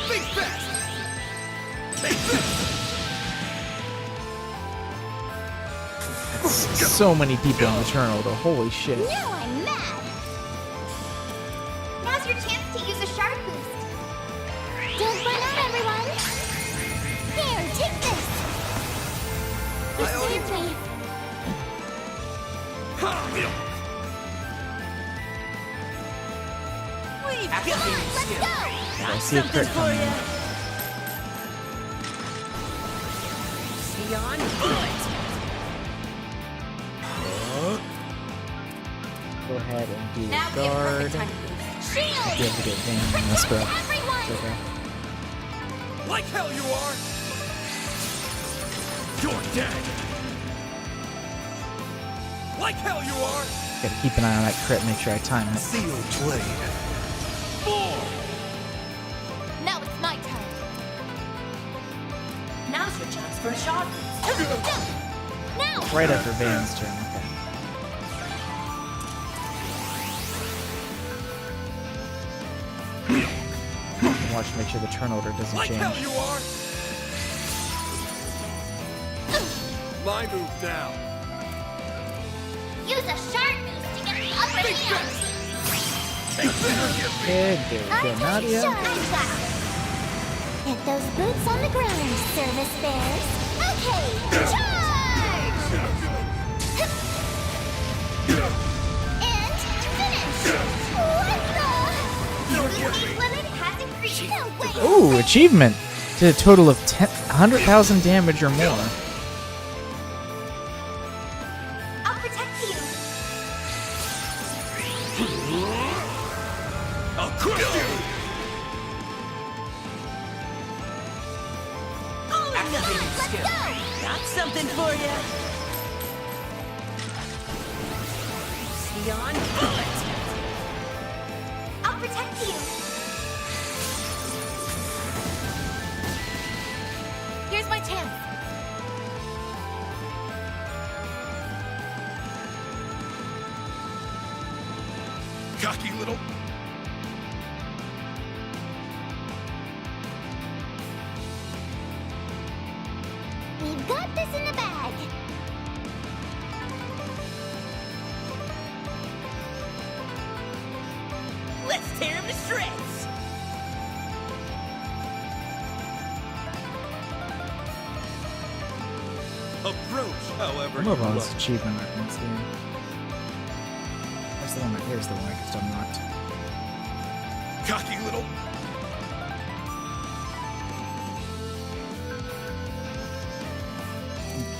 Think fast. So many people in the turnover. Holy shit. Now I'm mad! Now's your chance to use a sharp boost. Don't run out, everyone! Here, take this! You saved me! We've Come on, let's go! I see a crit coming in. Beyond good. Go ahead and do Now the be a guard. perfect time to move. Shield! I'll be able to get Van in this, but Everyone! it's okay. Like hell you are. You're dead. Like hell you are. Gotta keep an eye on that crit, make sure I time it. Sealed blade. 4. Now it's my turn. Now's your chance for a shot. Now! Right after Van's turn, okay. Watch to make sure the turn order doesn't Like change. hell you are. My move now. Use a sharp boost to get the upper hand. There we go, Nadia. Get those boots on the ground, service bears. Okay, charge! And finish! What the? The speed limit has increased. No way! Ooh, achievement! Did a total of 100,000 damage or more. I'll protect you. I'll crush you! Let's go! Got something for you. Neon bullet! I'll protect you. Here's my chance. Cocky little... We've got this in the bag. Let's tear him to shreds. Approach, however I'm you over on this like. achievement reference here. Where's the one? Here's the one I just unlocked. Cocky little...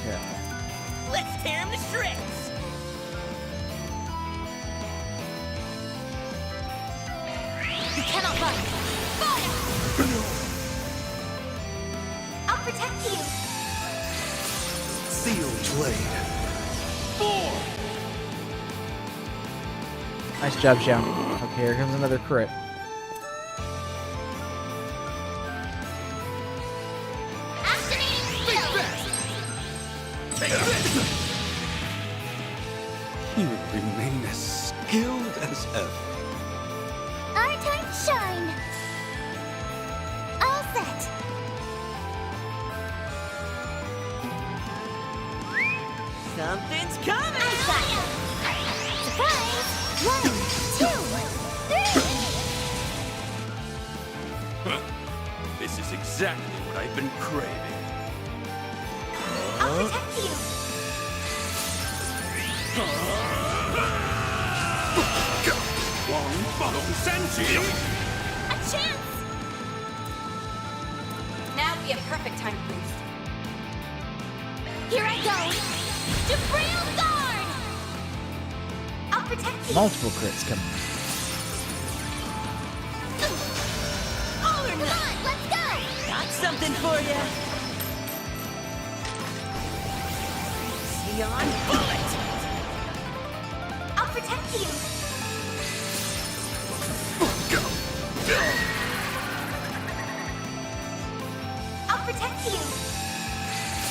Okay. Let's tear him to shreds. You cannot run. I'll protect you. Sealed blade. Nice job, Xiao. Okay, here comes another crit. You remain as skilled as ever. Our time to shine. All set. Something's coming. I got you. Surprise! 1, 2, 3. This is exactly what I've been craving. I'll protect you. A chance. Now would be a perfect time to boost. Here I go. Jabril guard. I'll protect you. Multiple crits coming. All or Come nothing. on, let's go. Got something for you. Neon bullet. I'll protect you. I'll protect you.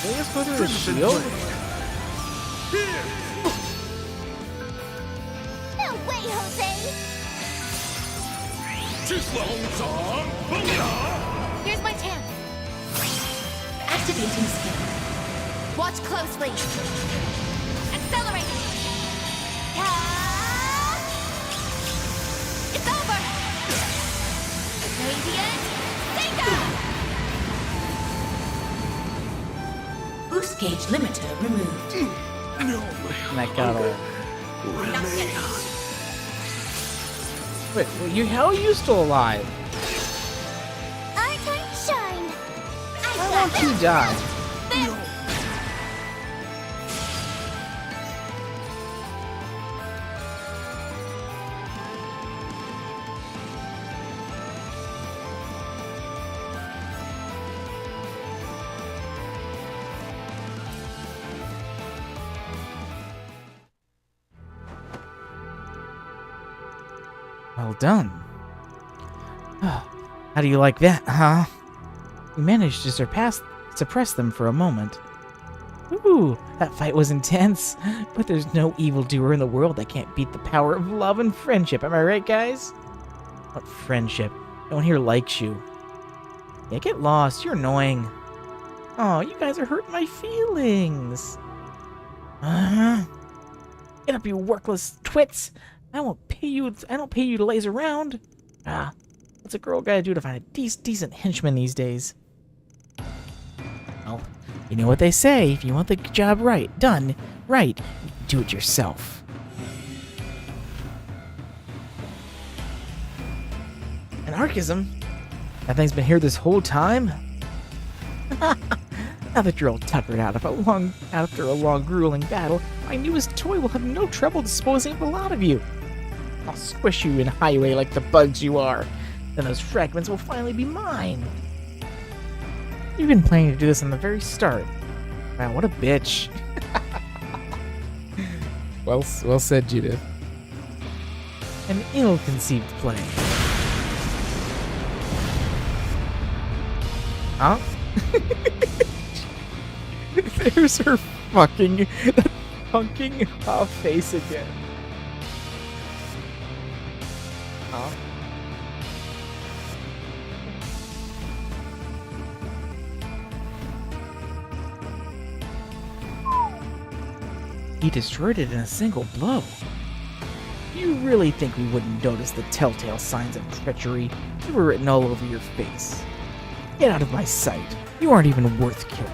Did they just go through the shield? No way, Jose. Here's my chance. Activating skill. Watch closely. Accelerate. It's over. Radiant Stinger. Boost gauge limiter removed. And that got all... Wait, how are you still alive? Our time to shine. Why won't you die? Well done. How do you like that, huh? You managed to suppress them for a moment. Ooh, that fight was intense, but there's no evildoer in the world that can't beat the power of love and friendship. Am I right, guys? What friendship? No one here likes you. Yeah, get lost. You're annoying. Oh, you guys are hurting my feelings. Get up, you workless twits! I don't pay you to laze around. What's a girl gotta do to find a decent henchman these days? Well, you know what they say. If you want the job done right, do it yourself. Anarchism? That thing's been here this whole time? Now that you're all tuckered out after a long, grueling battle, my newest toy will have no trouble disposing of a lot of you. I'll squish you in highway like the bugs you are. Then those fragments will finally be mine. You've been planning to do this from the very start. Wow, what a bitch. Well said, Judith. An ill-conceived plan. Huh? There's her fucking face again. Huh? He destroyed it in a single blow. You really think we wouldn't notice the telltale signs of treachery? They were written all over your face. Get out of my sight. You aren't even worth killing.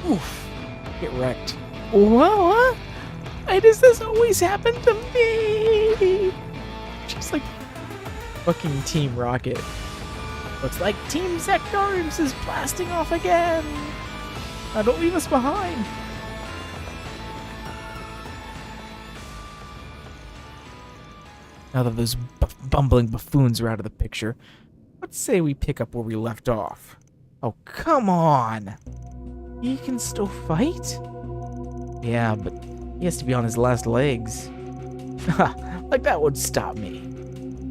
Oof. Get wrecked. What? Why does this always happen to me? Just like fucking Team Rocket. Looks like Team Zectarms is blasting off again. Now don't leave us behind. Now that those bumbling buffoons are out of the picture, let's say we pick up where we left off. Oh, come on! He can still fight? Yeah, but he has to be on his last legs. Like that would stop me.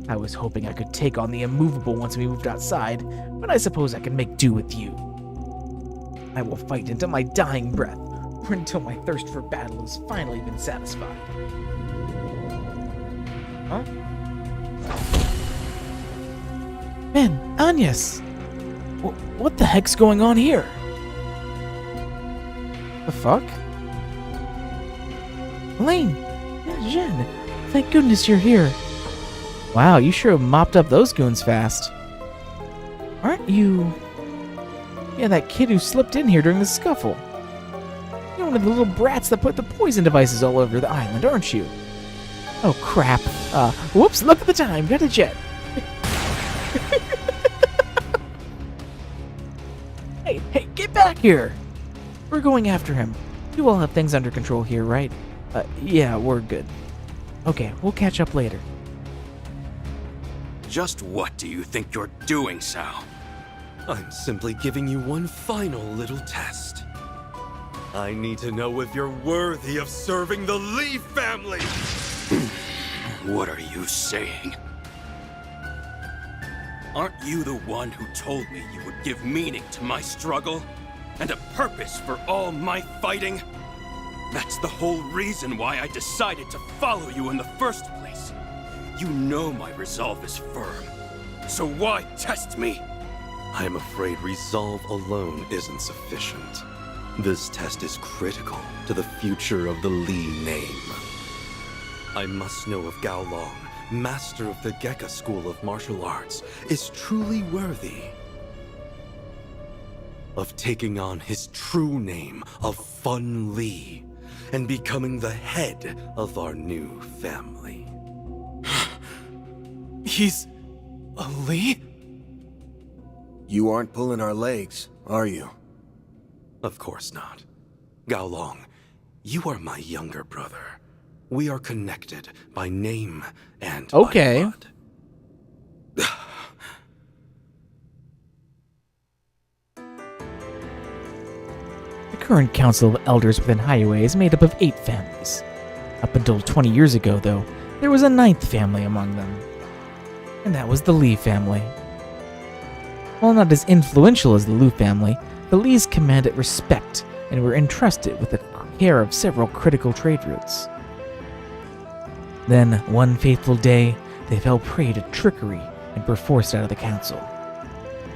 I was hoping I could take on the immovable once we moved outside, but I suppose I can make do with you. I will fight until my dying breath, or until my thirst for battle has finally been satisfied. Huh? Man, Agnes! What the heck's going on here? The fuck? Elaine! Jen! Thank goodness you're here. Wow, you sure mopped up those goons fast. Aren't you... Yeah, that kid who slipped in here during the scuffle. You're one of the little brats that put the poison devices all over the island, aren't you? Oh, crap. Whoops, look at the time. Got a jet. Hey, get back here. We're going after him. You all have things under control here, right? Yeah, we're good. Okay, we'll catch up later. Just what do you think you're doing, Sal? I'm simply giving you one final little test. I need to know if you're worthy of serving the Lee family! What are you saying? Aren't you the one who told me you would give meaning to my struggle? And a purpose for all my fighting? That's the whole reason why I decided to follow you in the first place. You know my resolve is firm. So why test me? I'm afraid resolve alone isn't sufficient. This test is critical to the future of the Lee name. I must know if Gao Long, master of the Gekka School of Martial Arts, is truly worthy of taking on his true name of Fun Lee and becoming the head of our new family. He's a Lee? You aren't pulling our legs, are you? Of course not. Gao Long, you are my younger brother. We are connected by name and by blood. The current Council of Elders within Highway is made up of 8 families. Up until 20 years ago, though, there was a 9th family among them. And that was the Lee family. While not as influential as the Liu family, the Lees commanded respect and were entrusted with the care of several critical trade routes. Then, one fateful day, they fell prey to trickery and were forced out of the council.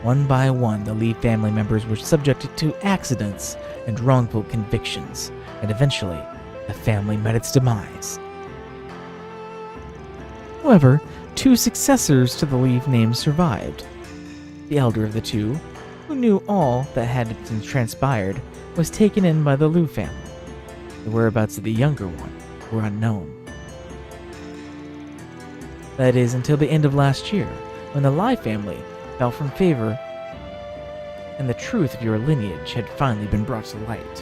One by one, the Lee family members were subjected to accidents and wrongful convictions, and eventually, the family met its demise. However, 2 successors to the Leaf name survived. The elder of the 2, who knew all that had been transpired, was taken in by the Liu family. The whereabouts of the younger one were unknown. That is, until the end of last year, when the Lai family fell from favor and the truth of your lineage had finally been brought to light.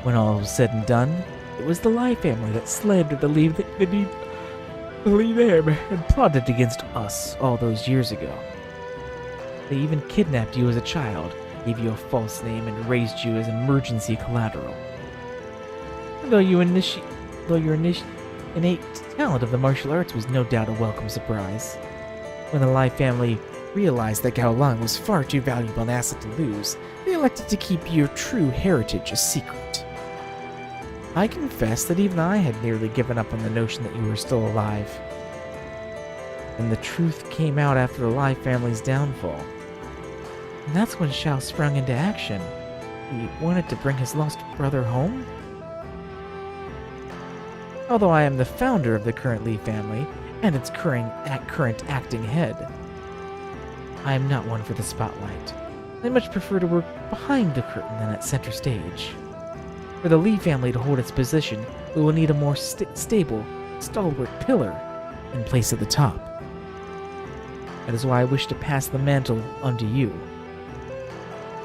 When all was said and done, it was the Lai family that slandered the Li name and plotted against us all those years ago. They even kidnapped you as a child, gave you a false name, and raised you as emergency collateral. Though your innate talent of the martial arts was no doubt a welcome surprise. When the Lai family realized that Gao Lang was far too valuable an asset to lose, they elected to keep your true heritage a secret. I confess that even I had nearly given up on the notion that you were still alive. And the truth came out after the Lai family's downfall. And that's when Xiao sprung into action. He wanted to bring his lost brother home? Although I am the founder of the current Li family, and its current acting head, I am not one for the spotlight. I much prefer to work behind the curtain than at center stage. For the Li family to hold its position, we will need a more stable, stalwart pillar in place of the top. That is why I wish to pass the mantle onto you.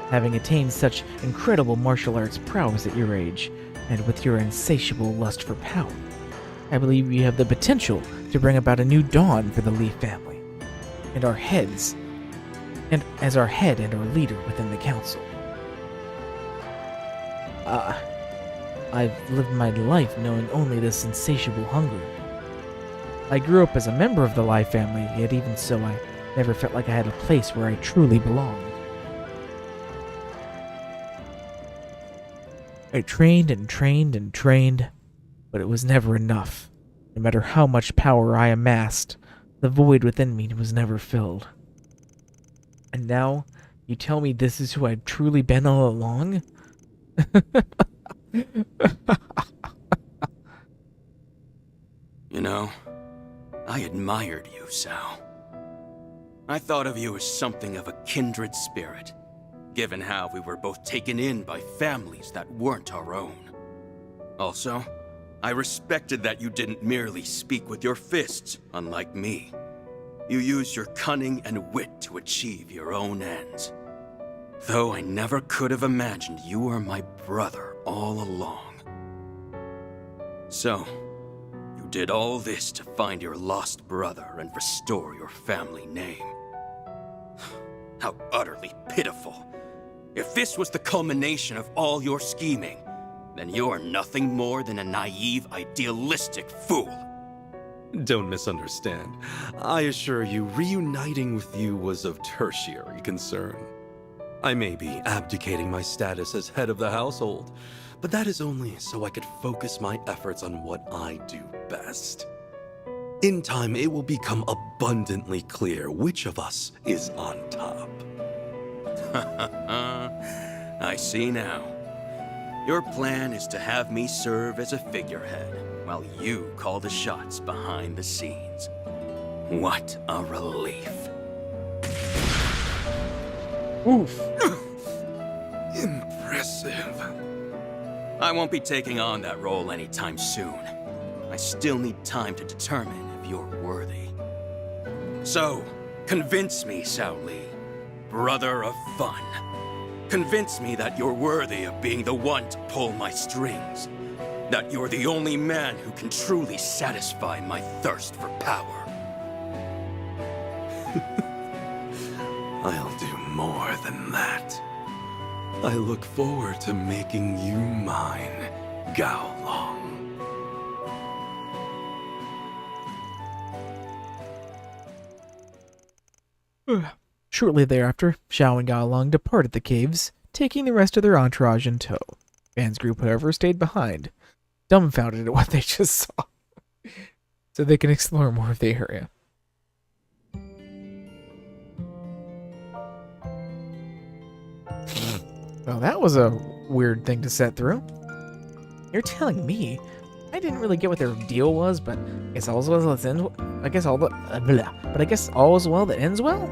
Having attained such incredible martial arts prowess at your age, and with your insatiable lust for power, I believe you have the potential to bring about a new dawn for the Li family, and our heads, and as our head and our leader within the council. I've lived my life knowing only this insatiable hunger. I grew up as a member of the Lai family, yet even so I never felt like I had a place where I truly belonged. I trained and trained and trained, but it was never enough. No matter how much power I amassed, the void within me was never filled. And now, you tell me this is who I've truly been all along? You know, I admired you, Sao. I thought of you as something of a kindred spirit, given how we were both taken in by families that weren't our own. Also, I respected that you didn't merely speak with your fists, unlike me. You used your cunning and wit to achieve your own ends. Though I never could have imagined you were my brother all along. So, you did all this to find your lost brother and restore your family name. How utterly pitiful. If this was the culmination of all your scheming, then you're nothing more than a naive, idealistic fool. Don't misunderstand. I assure you, reuniting with you was of tertiary concern. I may be abdicating my status as head of the household, but that is only so I could focus my efforts on what I do best. In time, it will become abundantly clear which of us is on top. I see now. Your plan is to have me serve as a figurehead, while you call the shots behind the scenes. What a relief. Oof. Impressive. I won't be taking on that role anytime soon. I still need time to determine if you're worthy. So, convince me, Sao Li, brother of fun. Convince me that you're worthy of being the one to pull my strings. That you're the only man who can truly satisfy my thirst for power. I'll do more than that. I look forward to making you mine, Gao Long. Shortly thereafter, Xiao and Gao Long departed the caves, taking the rest of their entourage in tow. Van's group, however, stayed behind, dumbfounded at what they just saw, so they can explore more of the area. Well, that was a weird thing to set through. You're telling me I didn't really get what their deal was, but I guess all's well that ends. I guess all is well that ends well.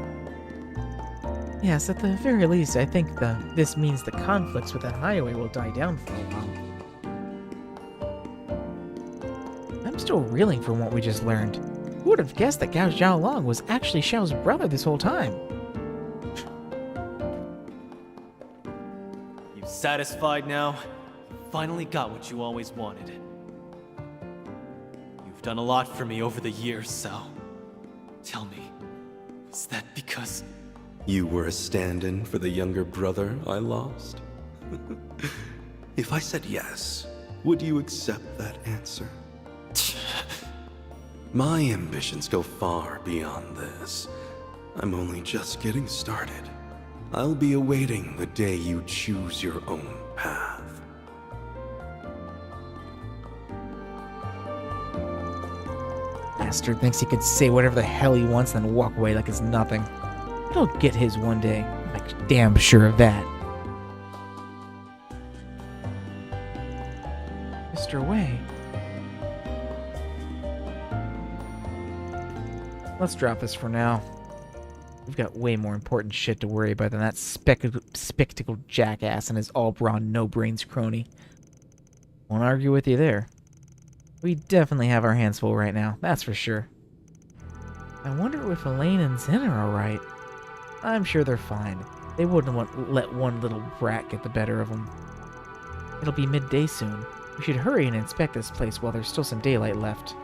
Yes, at the very least, I think this means the conflicts with the highway will die down for a while. I'm still reeling from what we just learned. Who would have guessed that Gao Xiaolong was actually Xiao's brother this whole time? You satisfied now? You finally got what you always wanted. You've done a lot for me over the years, so tell me, was that because you were a stand-in for the younger brother I lost? If I said yes, would you accept that answer? My ambitions go far beyond this. I'm only just getting started. I'll be awaiting the day you choose your own path. Bastard thinks he could say whatever the hell he wants and then walk away like it's nothing. He'll get his one day. I'm like damn sure of that. Mr. Wei. Let's drop this for now. We've got way more important shit to worry about than that spectacled jackass and his all-brawn, no-brains crony. Won't argue with you there. We definitely have our hands full right now, that's for sure. I wonder if Elaine and Zen are alright. I'm sure they're fine. They wouldn't let one little brat get the better of them. It'll be midday soon. We should hurry and inspect this place while there's still some daylight left.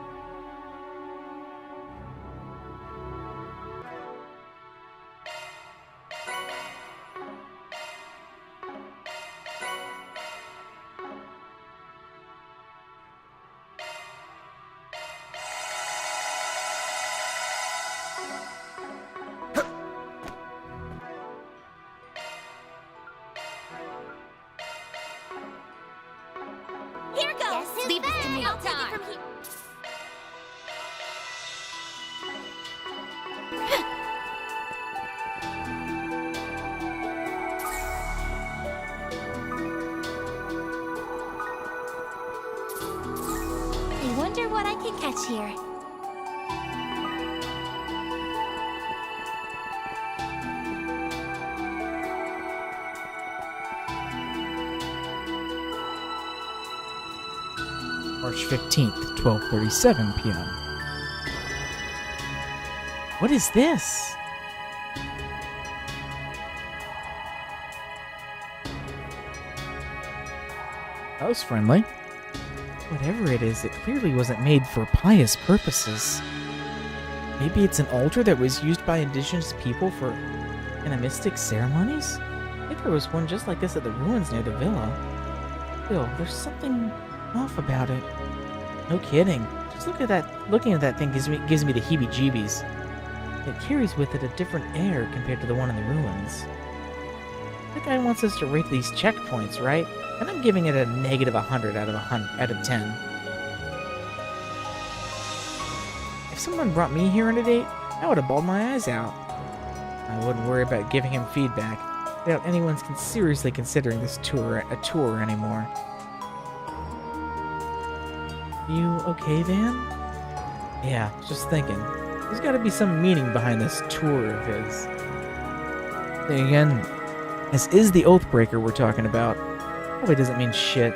Here goes! Leave this to me. I'll take it from here. I wonder what I can catch here. March 15th, 12:37 p.m. What is this? That was friendly. Whatever it is, it clearly wasn't made for pious purposes. Maybe it's an altar that was used by indigenous people for animistic ceremonies? I think there was one just like this at the ruins near the villa. Still, there's something off about it. No kidding. Just looking at that thing gives me the heebie-jeebies. It carries with it a different air compared to the one in the ruins. That guy wants us to rate these checkpoints, right? And I'm giving it a negative 100 out of 10. If someone brought me here on a date, I would have bawled my eyes out. I wouldn't worry about giving him feedback. I doubt anyone's seriously considering this tour a tour anymore. You okay, Van? Yeah, just thinking. There's gotta be some meaning behind this tour of his. Then again, this is the Oathbreaker we're talking about. Probably doesn't mean shit.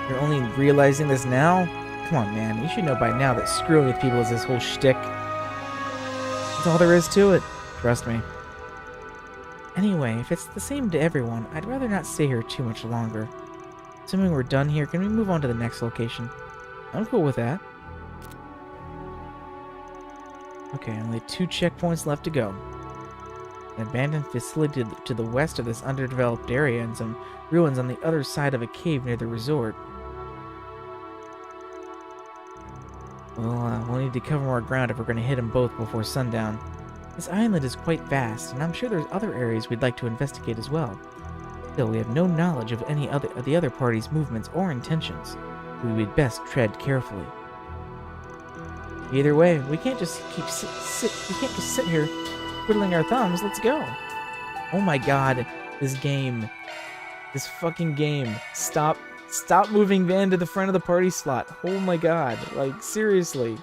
You're only realizing this now? Come on, man. You should know by now that screwing with people is this whole shtick. That's all there is to it. Trust me. Anyway, if it's the same to everyone, I'd rather not stay here too much longer. Assuming we're done here, can we move on to the next location? I'm cool with that. Okay, only 2 checkpoints left to go. An abandoned facility to the west of this underdeveloped area and some ruins on the other side of a cave near the resort. Well, we'll need to cover more ground if we're going to hit them both before sundown. This island is quite vast, and I'm sure there's other areas we'd like to investigate as well. Still, we have no knowledge of any of the other party's movements or intentions. We would best tread carefully. Either way, we can't just sit here twiddling our thumbs. Let's go. Oh my god, this game This fucking game. Stop moving Van to the front of the party slot. Oh my god. Like, seriously.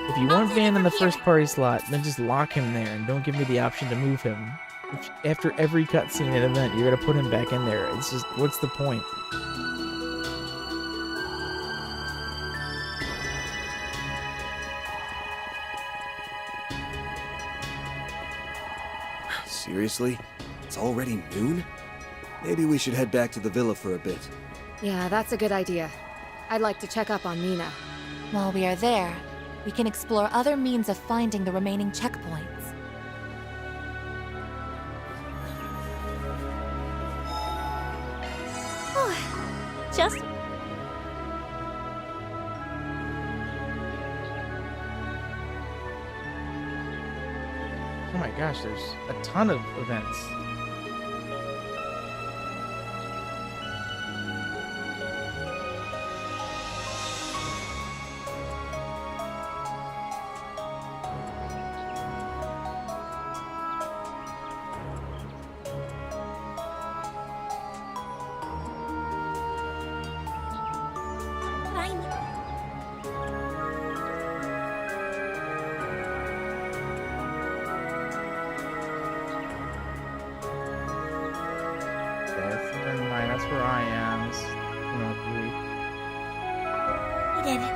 If you want Van in the first party slot, then just lock him there and don't give me the option to move him. After every cutscene and event, you're gonna put him back in there. It's just, what's the point? Seriously? It's already noon? Maybe we should head back to the villa for a bit. Yeah, that's a good idea. I'd like to check up on Nina. While we are there, we can explore other means of finding the remaining checkpoints. Just... Oh my gosh, there's a ton of events. That's where I am. We did it.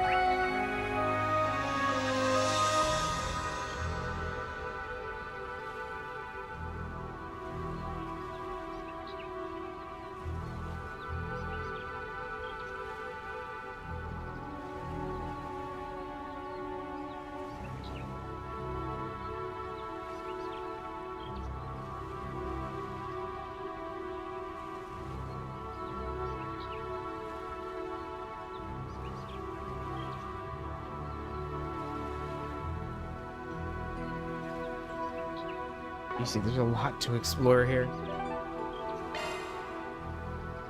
You see, there's a lot to explore here.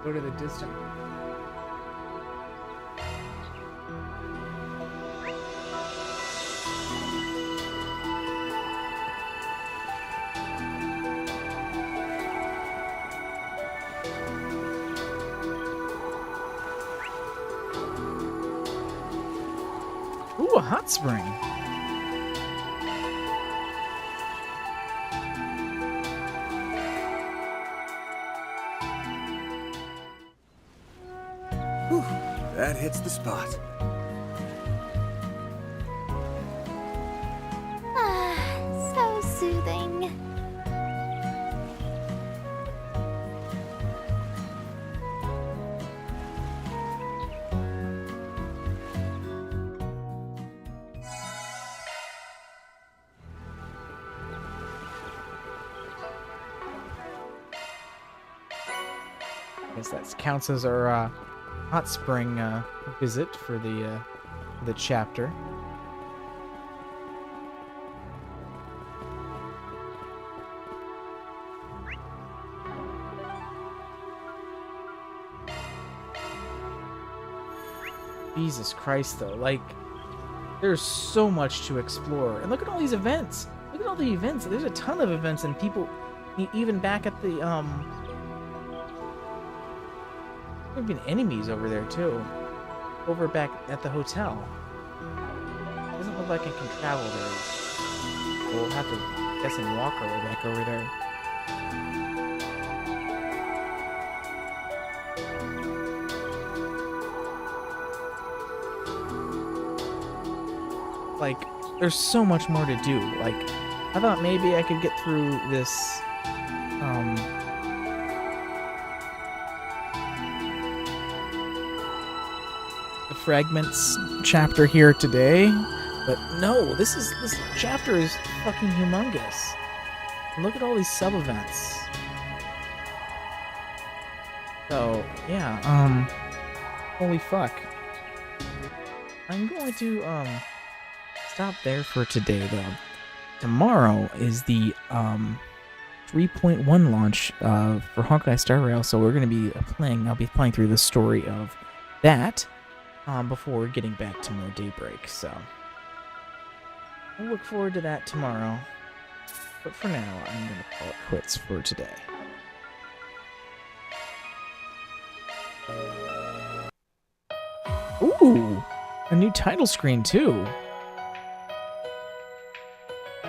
Go to the distant. Ooh, a hot spring. That hits the spot. So soothing. I guess that counts as our hot spring visit for the chapter. Jesus Christ, though, like, there's so much to explore. And look at all these events. Look at all the events. There's a ton of events, and people, even back at the, there have been enemies over there, too. Over back at the hotel. It doesn't look like I can travel there. We'll have to, I guess, walk our way back over there. Like, there's so much more to do. Like, I thought maybe I could get through this, the fragments chapter here today, but no, this chapter is fucking humongous. Look at all these sub-events. So, yeah, holy fuck. I'm going to, stop there for today, though. Tomorrow is the 3.1 launch for Hawkeye Star Rail, so we're going to be I'll be playing through the story of that before getting back to more Daybreak, so I'll look forward to that tomorrow. but for now, I'm going to call it quits for today. Ooh, a new title screen too.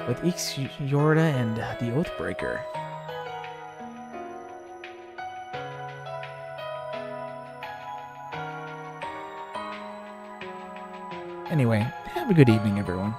With Ix Yorda and the Oathbreaker. Anyway, have a good evening, everyone.